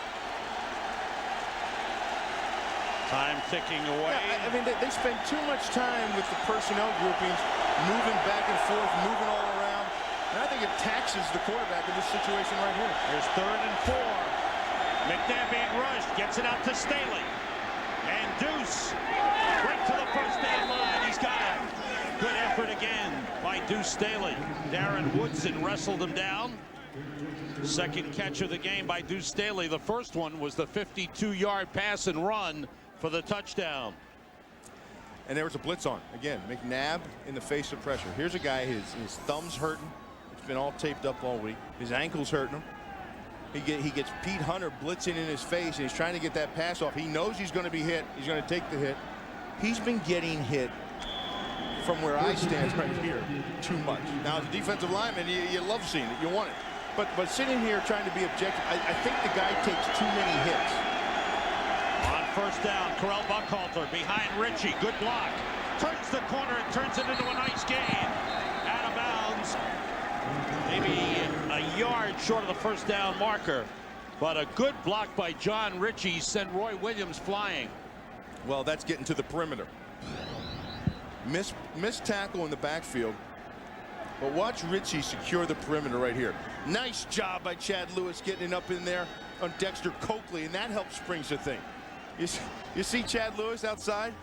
Time ticking away. Yeah, I mean, they spend too much time with the personnel groupings, moving back and forth, moving all around. And I think it taxes the quarterback in this situation right here. Here's 3rd and 4. McNabb being rushed, gets it out to Staley. And Deuce, right to the first down line. He's got it. Good effort again by Deuce Staley. Darren Woodson wrestled him down. 2nd catch of the game by Deuce Staley. The first one was the 52-yard pass and run for the touchdown. And there was a blitz on. Again, McNabb in the face of pressure. Here's a guy, his thumb's hurting. It's been all taped up all week. His ankle's hurting him. He gets Pete Hunter blitzing in his face, and he's trying to get that pass off. He knows he's going to be hit. He's going to take the hit. He's been getting hit from where I stand right here too much. Now, as a defensive lineman, you love seeing it. You want it. But sitting here trying to be objective, I think the guy takes too many hits. On first down, Correll Buckhalter behind Ritchie. Good block. turns the corner and turns it into a nice gain. Out of bounds. Maybe a yard short of the first down marker. But a good block by John Ritchie sent Roy Williams flying. Well, that's getting to the perimeter. Missed tackle in the backfield. But watch Ritchie secure the perimeter right here. Nice job by Chad Lewis getting it up in there on Dexter Coakley, and that helps springs the thing. You see Chad Lewis outside?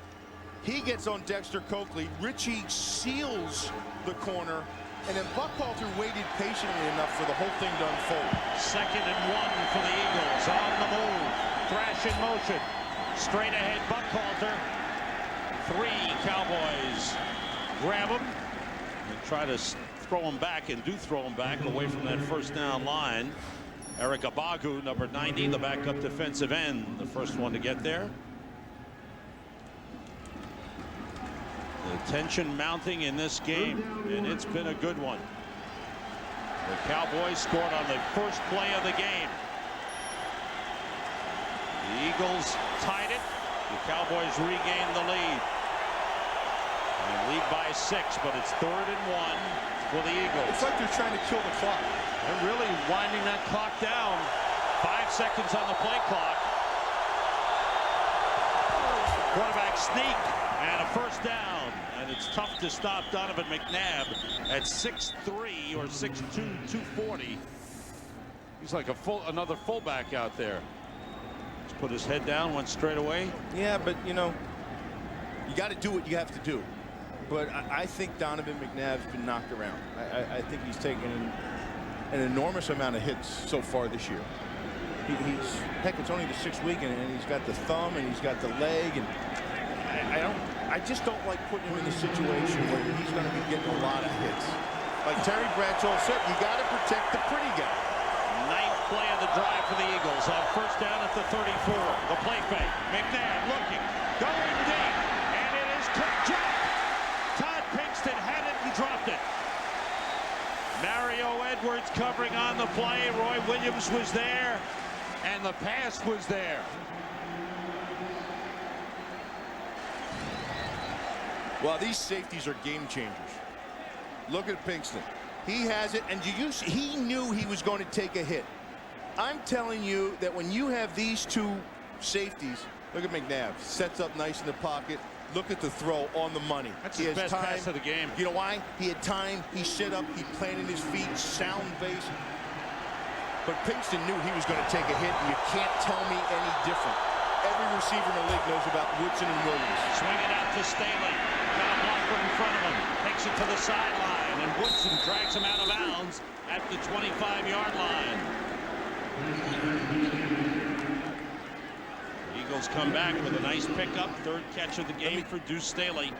He gets on Dexter Coakley. Ritchie seals the corner, and then Buckhalter waited patiently enough for the whole thing to unfold. 2nd and 1 for the Eagles. On the move. Thrash in motion. Straight ahead, Buckhalter. 3 Cowboys grab him and try to throw him back, and do throw him back away from that first down line. Eric Abagu, number 90, the backup defensive end, the first one to get there. The tension mounting in this game, and it's been a good one. The Cowboys scored on the first play of the game. The Eagles tied it. The Cowboys regained the lead. They lead by 6, but it's 3rd and 1 for the Eagles. It's like they're trying to kill the clock. They're really winding that clock down. 5 seconds on the play clock. Quarterback sneak and a first down. And it's tough to stop Donovan McNabb at 6'3" or 6'2", 240. He's like another fullback out there. Just put his head down, went straight away. Yeah, but you know, you got to do what you have to do. But I think Donovan McNabb's been knocked around. I think he's taken an enormous amount of hits so far this year. Heck, it's only the 6th week, and he's got the thumb and he's got the leg, and I just don't like putting him in a situation where he's going to be getting a lot of hits. Like Terry Bradshaw said, you got to protect the pretty guy. 9th play of the drive for the Eagles on first down at the 34. The play fake. McNabb looking, going deep, and it is dropped. Todd Pinkston had it and dropped it. Mario Edwards covering on the play. Roy Williams was there, and the pass was there. Well, these safeties are game changers. Look at Pinkston. He has it, and he knew he was going to take a hit. I'm telling you that when you have these 2 safeties, look at McNabb, sets up nice in the pocket. Look at the throw on the money. That's his best pass of the game. You know why? He had time. He set up. He planted his feet. Sound base. But Pinkston knew he was going to take a hit, and you can't tell me any different. Every receiver in the league knows about Woodson and Williams. Swing it out to Staley. Got a blocker in front of him. Takes it to the sideline, and Woodson drags him out of bounds at the 25-yard line. Eagles come back with a nice pickup. 3rd catch of the game for Deuce Staley.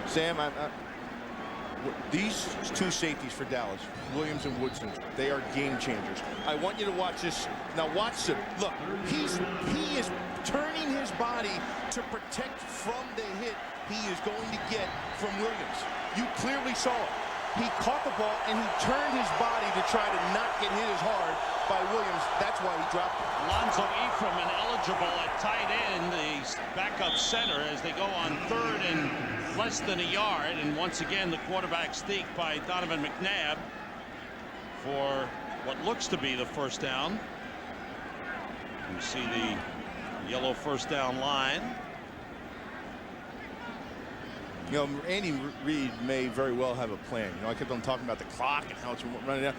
Sam, these 2 safeties for Dallas, Williams and Woodson, they are game changers. I want you to watch this. Now watch him. Look, he is turning his body to protect from the hit he is going to get from Williams. You clearly saw it. He caught the ball and he turned his body to try to not get hit as hard by Williams. That's why he dropped it. Alonzo Ephraim ineligible at tight end, the backup center, as they go on 3rd and less than a yard. And once again, the quarterback sneak by Donovan McNabb for what looks to be the first down. You see the yellow first down line. You know, Andy Reid may very well have a plan. You know, I kept on talking about the clock and how it's running down.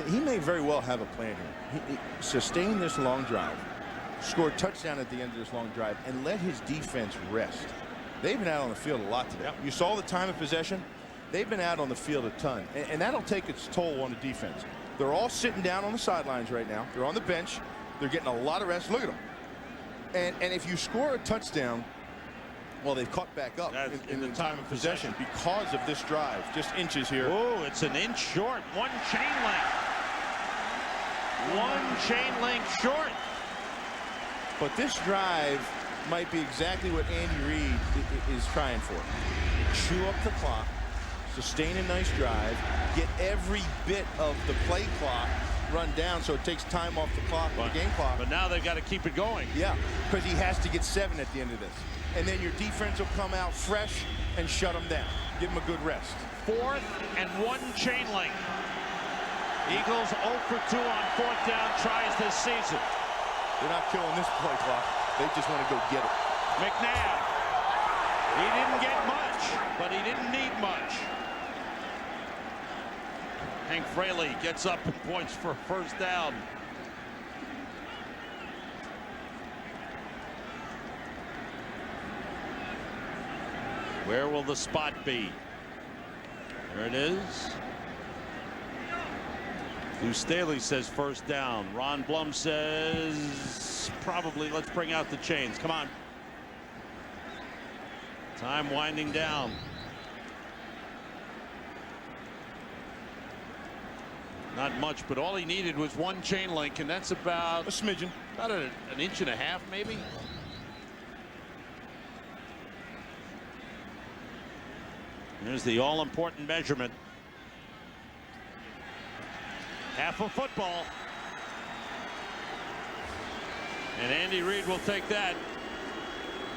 He may very well have a plan here. He sustain this long drive, score a touchdown at the end of this long drive, and let his defense rest. They've been out on the field a lot today. Yep. You saw the time of possession. They've been out on the field a ton, and that'll take its toll on the defense. They're all sitting down on the sidelines right now. They're on the bench. They're getting a lot of rest. Look at them. And if you score a touchdown, well, they've caught back up in the time of possession because of this drive. Just inches here. Oh, it's an inch short. 1 chain length. 1 chain length short. But this drive might be exactly what Andy Reid is trying for. Chew up the clock, sustain a nice drive, get every bit of the play clock run down, so it takes time off the clock, the game clock. But now they've got to keep it going. Yeah, because he has to get 7 at the end of this. And then your defense will come out fresh and shut them down. Give them a good rest. 4th and 1 chain link. Eagles 0 for 2 on 4th down tries this season. They're not killing this play clock. They just want to go get it. McNabb. He didn't get much, but he didn't need much. Hank Fraley gets up and points for 1st down. Where will the spot be? There it is. Lou Staley says 1st down. Ron Blum says probably let's bring out the chains. Come on. Time winding down. Not much, but all he needed was 1 chain link, and that's about a smidgen. About an inch and a half, maybe. There's the all-important measurement. Half of football. And Andy Reid will take that.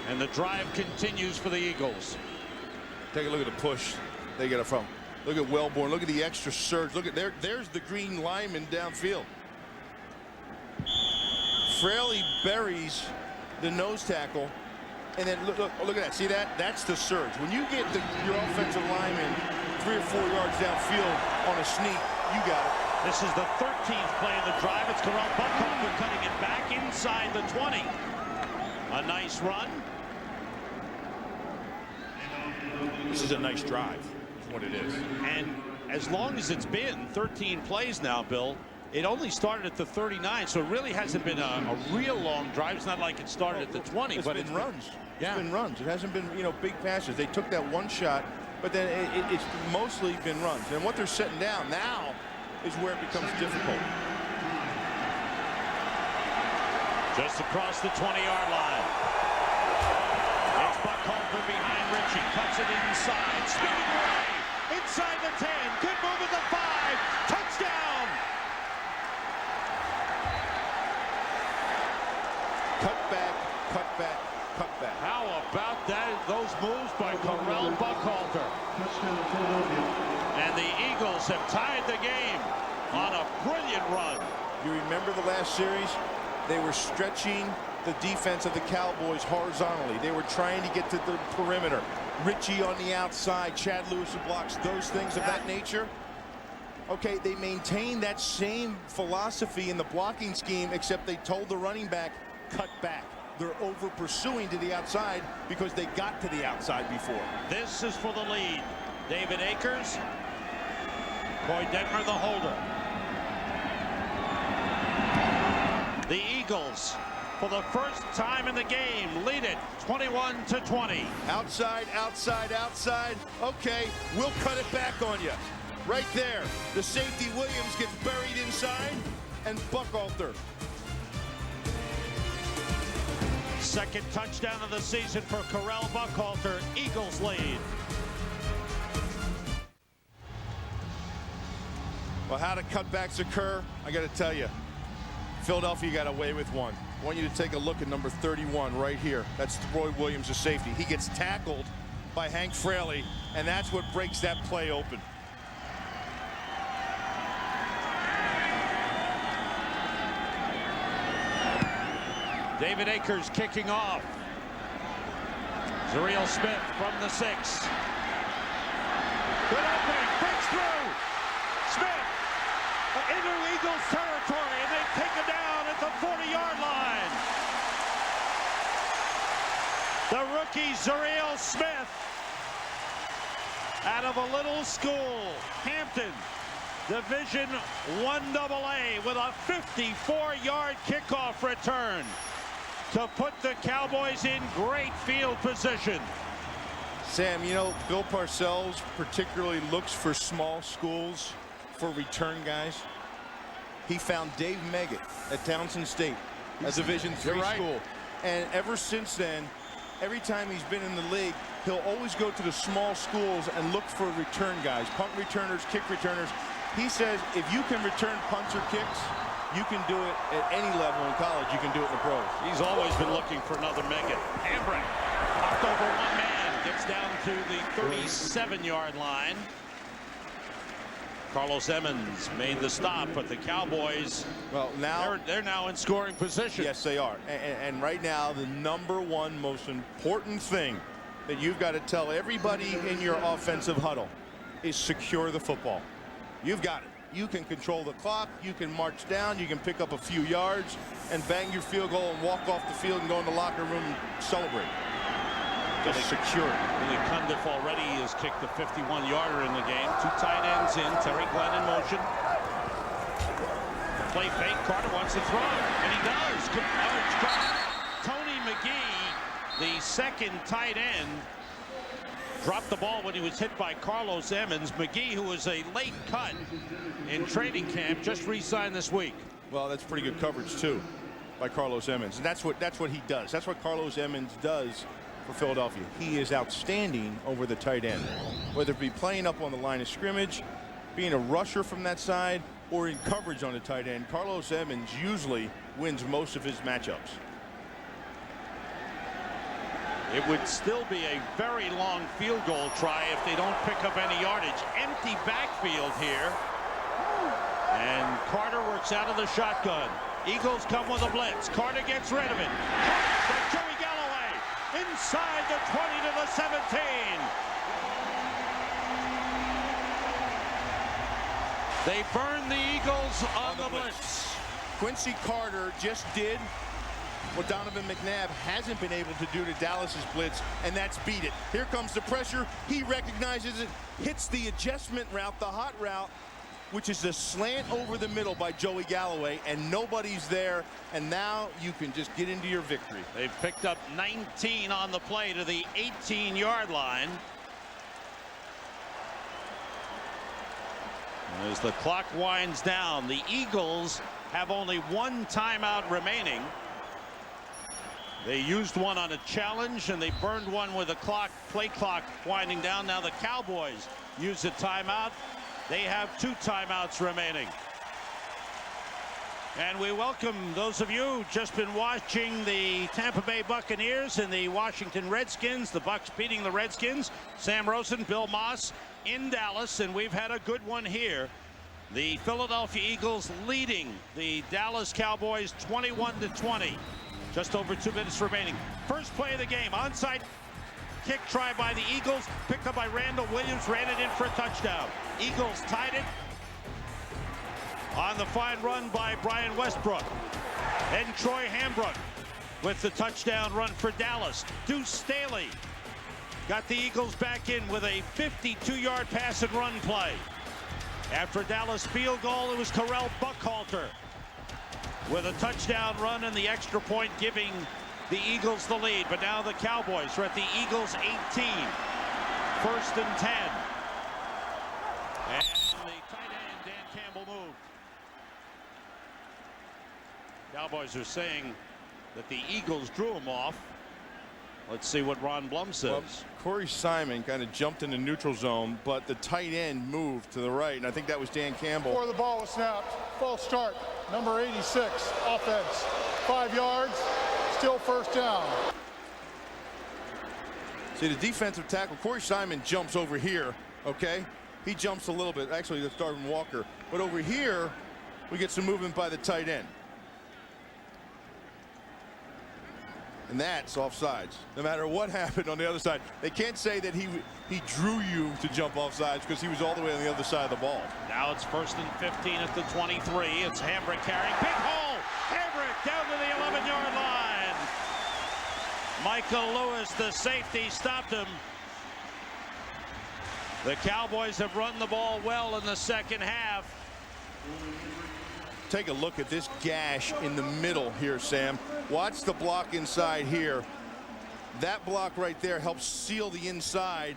And the drive continues for the Eagles. Take a look at the push they get it from. Look at Wellborn. Look at the extra surge. Look at there's the green lineman downfield. Fraley buries the nose tackle. And then look at that. See that? That's the surge. When you get your offensive lineman 3 or 4 yards downfield on a sneak, you got it. This is the 13th play of the drive. It's Terrell Buckholter cutting it back inside the 20. A nice run. This is a nice drive, is what it is. And as long as it's been 13 plays now, Bill, it only started at the 39, so it really hasn't been a real long drive. It's not like it started at the 20, but it's runs. Yeah. It's been runs. It hasn't been, big passes. They took that 1 shot, but then it's mostly been runs. And what they're setting down now is where it becomes difficult. Just across the 20-yard line. It's Buckholter behind Ritchie. Cuts it inside. Spinning away. Inside the 10. Good move at the 5. Touchdown. Cut back, cut back, cut back. How about that? Those moves by Terrell Buckholter. And the Eagles have tied the game on a brilliant run. You remember the last series? They were stretching the defense of the Cowboys horizontally. They were trying to get to the perimeter. Ritchie on the outside, Chad Lewis who blocks, those things of that nature. Okay, they maintained that same philosophy in the blocking scheme, except they told the running back, cut back. They're over pursuing to the outside because they got to the outside before. This is for the lead. David Akers. Coy Detmer, the holder. The Eagles, for the first time in the game, lead it 21-20. Outside, outside, outside. Okay, we'll cut it back on you. Right there. The safety Williams gets buried inside, and Buckholter. Second touchdown of the season for Terrell Buckholter. Eagles lead. Well, how do cutbacks occur? I got to tell you, Philadelphia got away with one. I want you to take a look at number 31 right here. That's Roy Williams, the safety. He gets tackled by Hank Fraley, and that's what breaks that play open. David Akers kicking off. Zuriel Smith from the 6. Good opening, breaks through. Smith into Eagles territory, and they take him down at the 40-yard line. The rookie Zuriel Smith out of a little school, Hampton, Division I AA, with a 54-yard kickoff return to put the Cowboys in great field position. Sam, Bill Parcells particularly looks for small schools for return guys. He found Dave Meggett at Townsend State, a Division III school. And ever since then, every time he's been in the league, he'll always go to the small schools and look for return guys, punt returners, kick returners. He says if you can return punts or kicks, you can do it at any level in college. You can do it in the pros. He's always been looking for another mega. Hambrick knocked over one man, gets down to the 37-yard line. Carlos Emmons made the stop, but the Cowboys, well, now they're now in scoring position. Yes, they are. And right now, the #1 most important thing that you've got to tell everybody in your offensive huddle is secure the football. You've got it. You can control the clock. You can march down. You can pick up a few yards and bang your field goal and walk off the field and go in the locker room and celebrate. Just secure it. Billy Cundiff already has kicked the 51-yarder in the game. 2 tight ends in. Terry Glenn in motion. Play fake. Carter wants to throw, and he does. Tony McGee, the second tight end, dropped the ball when he was hit by Carlos Emmons. McGee, who was a late cut in training camp, just re-signed this week. Well, that's pretty good coverage too by Carlos Emmons, and that's what he does. That's what Carlos Emmons does for Philadelphia. He is outstanding over the tight end, whether it be playing up on the line of scrimmage, being a rusher from that side, or in coverage on the tight end. Carlos Emmons usually wins most of his matchups. It would still be a very long field goal try if they don't pick up any yardage. Empty backfield here. And Carter works out of the shotgun. Eagles come with a blitz. Carter gets rid of it. Joey Galloway inside the 20 to the 17. They burn the Eagles on the blitz. Quincy Carter just did what Donovan McNabb hasn't been able to do to Dallas's blitz, and that's beat it. Here comes the pressure. He recognizes it, hits the adjustment route, the hot route, which is the slant over the middle by Joey Galloway, and nobody's there, and now you can just get into your victory. They've picked up 19 on the play to the 18-yard line. As the clock winds down, the Eagles have only 1 timeout remaining. They used one on a challenge, and they burned one with a play clock winding down. Now the Cowboys use a timeout. They have 2 timeouts remaining. And we welcome those of you just been watching the Tampa Bay Buccaneers and the Washington Redskins. The Bucs beating the Redskins. Sam Rosen, Bill Maas in Dallas, and we've had a good one here. The Philadelphia Eagles leading the Dallas Cowboys 21-20. Just over 2 minutes remaining. First play of the game, onside kick try by the Eagles, picked up by Randall Williams, ran it in for a touchdown. Eagles tied it on the fine run by Brian Westbrook. And Troy Hambrook with the touchdown run for Dallas. Deuce Staley got the Eagles back in with a 52-yard pass and run play. After Dallas field goal, it was Terrell Buckhalter with a touchdown run and the extra point giving the Eagles the lead. But now the Cowboys are at the Eagles 18. 1st and 10. And the tight end, Dan Campbell, moved. Cowboys are saying that the Eagles drew him off. Let's see what Ron Blum says. Well, Corey Simon kind of jumped in the neutral zone, but the tight end moved to the right, and I think that was Dan Campbell. Before the ball was snapped, false start, number 86, offense, 5 yards, still 1st down. See, the defensive tackle, Corey Simon jumps over here, okay? He jumps a little bit. Actually, that's Darwin Walker. But over here, we get some movement by the tight end. And that's offsides. No matter what happened on the other side, they can't say that he drew you to jump offsides because he was all the way on the other side of the ball. Now it's 1st and 15 at the 23. It's Hambrick carrying. Big hole! Hambrick down to the 11-yard line. Michael Lewis, the safety, stopped him. The Cowboys have run the ball well in the second half. Take a look at this gash in the middle here, Sam. Watch the block inside here. That block right there helps seal the inside.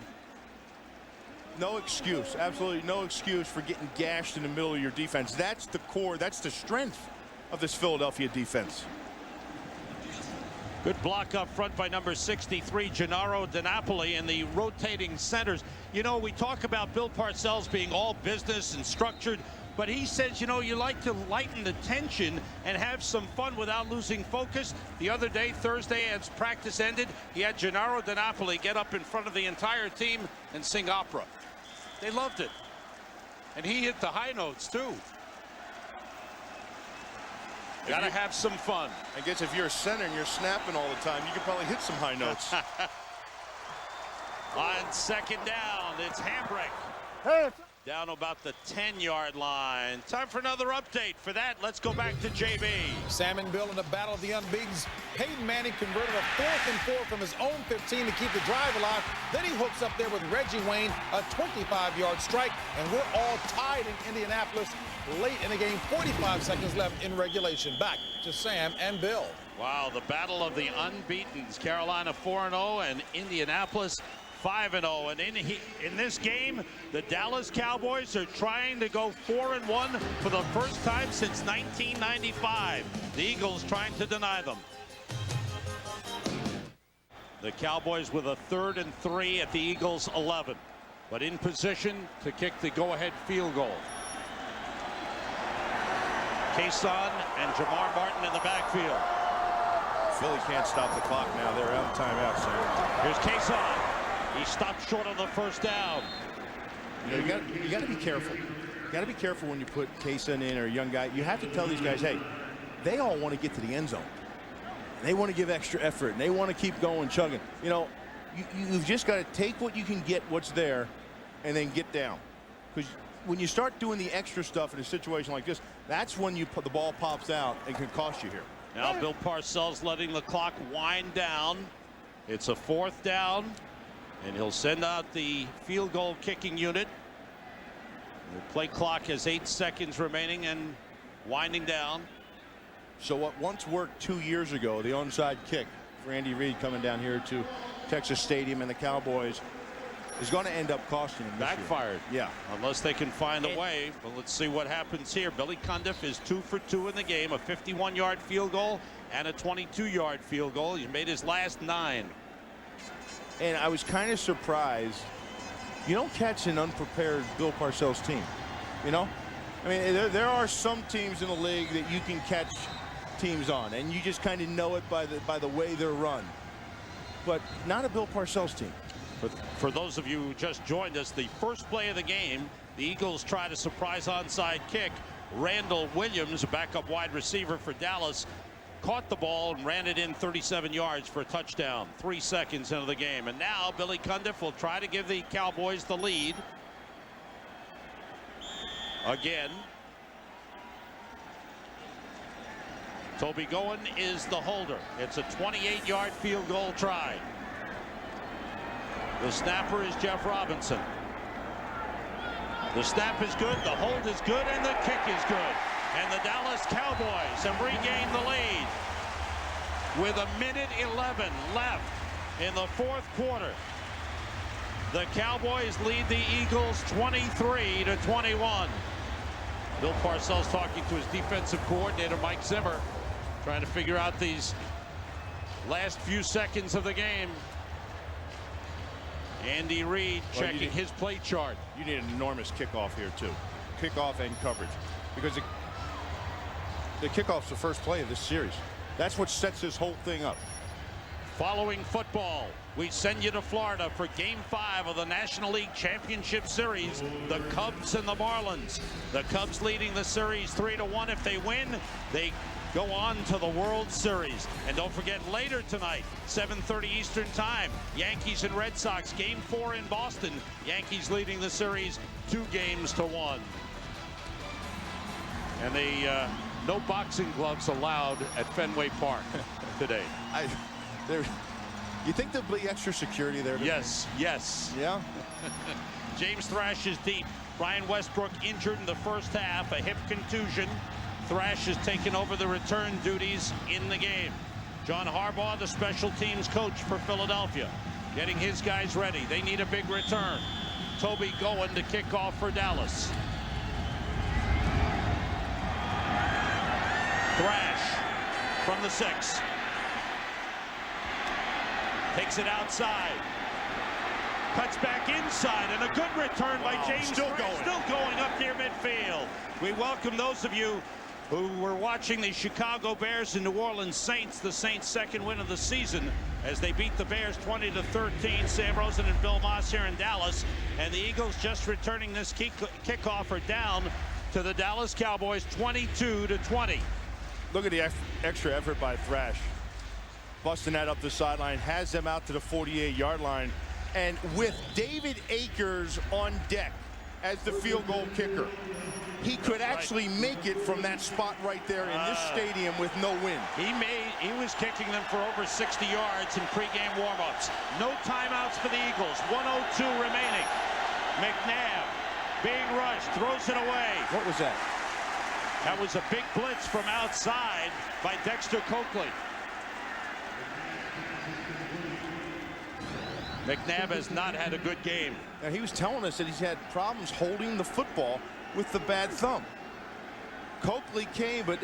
No excuse, absolutely no excuse for getting gashed in the middle of your defense. That's the core, that's the strength of this Philadelphia defense. Good block up front by number 63, Gennaro DiNapoli, and the rotating centers. You know, we talk about Bill Parcells being all business and structured, but he says, you know, you like to lighten the tension and have some fun without losing focus. The other day, Thursday, as practice ended, he had Gennaro DiNapoli get up in front of the entire team and sing opera. They loved it. And he hit the high notes, too. Got to have some fun. I guess if you're a center and you're snapping all the time, you could probably hit some high notes. On second down, it's handbrake. Down about the 10-yard line. Time for another update. For that, let's go back to JB. Sam and Bill in the battle of the unbeatens. Peyton Manning converted a 4th and 4 from his own 15 to keep the drive alive. Then he hooks up there with Reggie Wayne, a 25-yard strike, and we're all tied in Indianapolis late in the game. 45 seconds left in regulation. Back to Sam and Bill. Wow, the battle of the unbeatens. Carolina 4-0 and Indianapolis 5-0, and in this game, the Dallas Cowboys are trying to go 4-1 for the first time since 1995. The Eagles trying to deny them. The Cowboys with a 3rd and 3 at the Eagles 11, but in position to kick the go-ahead field goal. Kason and Jamar Martin in the backfield. Philly can't stop the clock now. They're out of timeout, Sam. Here's Kason. He stopped short on the first down. You know, you got to be careful. You got to be careful when you put Kason in or a young guy. You have to tell these guys, hey, they all want to get to the end zone. They want to give extra effort, and they want to keep going, chugging. You know, you've just got to take what you can get, what's there, and then get down. Because when you start doing the extra stuff in a situation like this, that's when the ball pops out and can cost you here. Now Bill Parcells letting the clock wind down. It's a 4th down. And he'll send out the field goal kicking unit. The play clock has 8 seconds remaining and winding down. So what once worked 2 years ago, the onside kick for Andy Reid coming down here to Texas Stadium and the Cowboys, is going to end up costing them this Backfired. year. Yeah. Unless they can find a way. But let's see what happens here. Billy Cundiff is 2 for 2 in the game. A 51-yard field goal and a 22-yard field goal. He made his last 9. And I was kind of surprised. You don't catch an unprepared Bill Parcells team. You know, I mean, there are some teams in the league that you can catch teams on, and you just kind of know it by the way they're run. But not a Bill Parcells team. For those of you who just joined us, the first play of the game, the Eagles try to surprise onside kick. Randall Williams, a backup wide receiver for Dallas, caught the ball and ran it in 37 yards for a touchdown. 3 seconds into the game. And now Billy Cundiff will try to give the Cowboys the lead. Again. Toby Goen is the holder. It's a 28-yard field goal try. The snapper is Jeff Robinson. The snap is good, the hold is good, and the kick is good. And the Dallas Cowboys have regained the lead with 1:11 left in the 4th quarter. The Cowboys lead the Eagles 23-21. Bill Parcells talking to his defensive coordinator, Mike Zimmer, trying to figure out these last few seconds of the game. Andy Reid checking his play chart. You need an enormous kickoff here, too. Kickoff and coverage. Because the kickoff's the first play of this series. That's what sets this whole thing up. Following football, we send you to Florida for Game 5 of the National League Championship Series. The Cubs and the Marlins. The Cubs leading the series 3-1. If they win, they go on to the World Series. And don't forget, later tonight, 7:30 Eastern Time, Yankees and Red Sox, Game 4 in Boston. Yankees leading the series 2-1. And the no boxing gloves allowed at Fenway Park today. You think there'll be extra security there? Yes. Yeah. James Thrash is deep. Brian Westbrook injured in the first half, a hip contusion. Thrash has taken over the return duties in the game. John Harbaugh, the special teams coach for Philadelphia, getting his guys ready. They need a big return. Toby Goen to kick off for Dallas. Thrash from the 6. Takes it outside. Cuts back inside, and a good return by James. Still going up near midfield. We welcome those of you who were watching the Chicago Bears and New Orleans Saints, the Saints' second win of the season, as they beat the Bears 20-13. Sam Rosen and Bill Maas here in Dallas, and the Eagles just returning this kickoff are down to the Dallas Cowboys 22-20. Look at the extra effort by Thrash. Busting that up the sideline, has them out to the 48-yard line, and with David Akers on deck as the field goal kicker, he could actually make it from that spot right there in this stadium with no wind. He was kicking them for over 60 yards in pregame warmups. No timeouts for the Eagles. 1:02 remaining. McNabb being rushed, throws it away. What was that? That was a big blitz from outside by Dexter Coakley. McNabb has not had a good game. Now, he was telling us that he's had problems holding the football with the bad thumb. Coakley came, but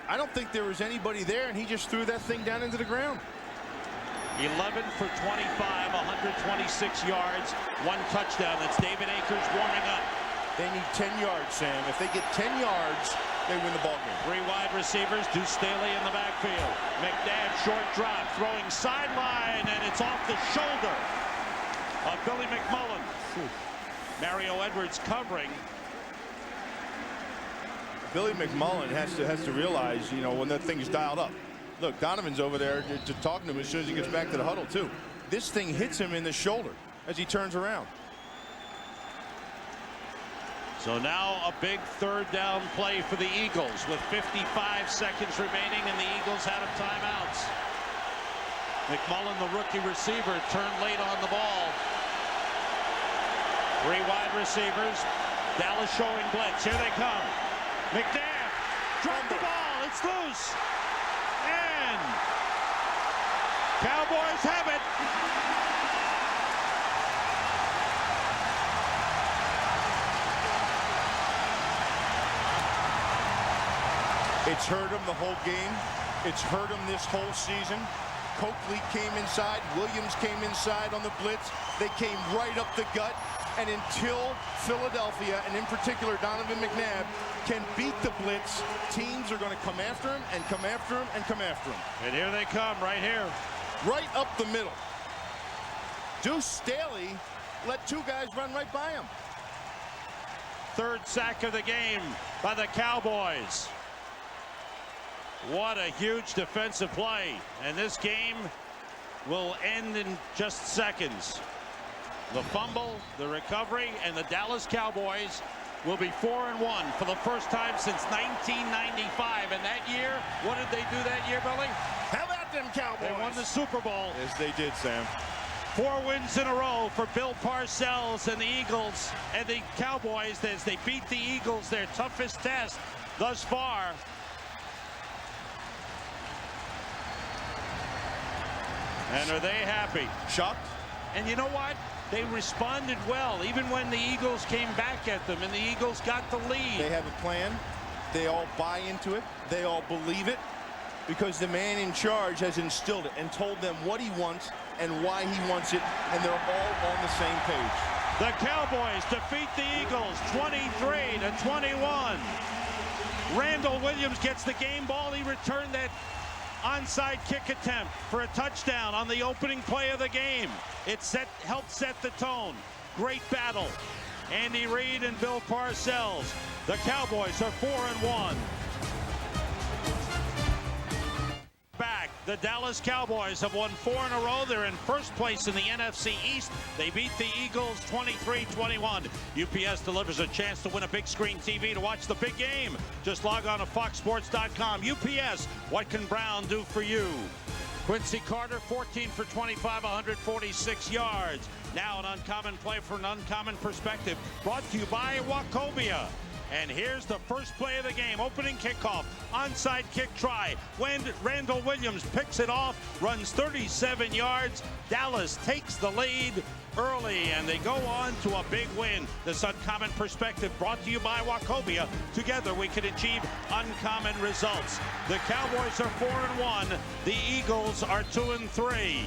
I don't think there was anybody there, and he just threw that thing down into the ground. 11 for 25, 126 yards, 1 touchdown. That's David Akers warming up. They need 10 yards, Sam. If they get 10 yards, they win the ballgame. 3 wide receivers, Doocy in the backfield. McNabb, short drop, throwing sideline, and it's off the shoulder of Billy McMullen. Mario Edwards covering. Billy McMullen has to realize, you know, when that thing's dialed up. Look, Donovan's over there just talking to him as soon as he gets back to the huddle, too. This thing hits him in the shoulder as he turns around. So now a big third down play for the Eagles with 55 seconds remaining, and the Eagles out of timeouts. McMullen, the rookie receiver, turned late on the ball. 3 wide receivers. Dallas showing blitz. Here they come. McNabb dropped the ball. It's loose. And Cowboys have it. It's hurt him the whole game. It's hurt him this whole season. Coakley came inside. Williams came inside on the blitz. They came right up the gut. And until Philadelphia, and in particular Donovan McNabb, can beat the blitz, teams are going to come after him and come after him and come after him. And here they come, right here. Right up the middle. Deuce Staley let 2 guys run right by him. 3rd sack of the game by the Cowboys. What a huge defensive play. And this game will end in just seconds. The fumble, the recovery, and the Dallas Cowboys will be 4-1 for the first time since 1995. And that year, what did they do that year, Billy? How about them Cowboys? They won the Super Bowl. Yes, they did, Sam. 4 wins in a row for Bill Parcells and the Eagles and the Cowboys as they beat the Eagles, their toughest test thus far. And are they happy? Shocked? And you know what? They responded well, even when the Eagles came back at them and the Eagles got the lead. They have a plan. They all buy into it. They all believe it because the man in charge has instilled it and told them what he wants and why he wants it, and they're all on the same page. The Cowboys defeat the Eagles 23-21. Randall Williams gets the game ball. He returned that onside kick attempt for a touchdown on the opening play of the game. It helped set the tone. Great battle. Andy Reid and Bill Parcells. The Cowboys are 4-1. Back. The Dallas Cowboys have won 4 in a row. They're in first place in the NFC East. They beat the Eagles 23-21. UPS delivers a chance to win a big screen TV to watch the big game. Just log on to foxsports.com. UPS, what can Brown do for you? Quincy Carter, 14 for 25, 146 yards. Now an uncommon play for an uncommon perspective. Brought to you by Wachovia. And here's the first play of the game. Opening kickoff. Onside kick try. When Randall Williams picks it off, runs 37 yards. Dallas takes the lead early, and they go on to a big win. This uncommon perspective brought to you by Wachovia. Together we can achieve uncommon results. The Cowboys are 4-1. The Eagles are 2-3.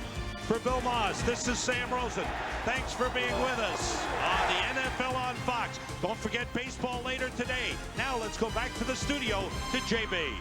For Bill Maas, this is Sam Rosen. Thanks for being with us on the NFL on Fox. Don't forget baseball later today. Now let's go back to the studio to JB.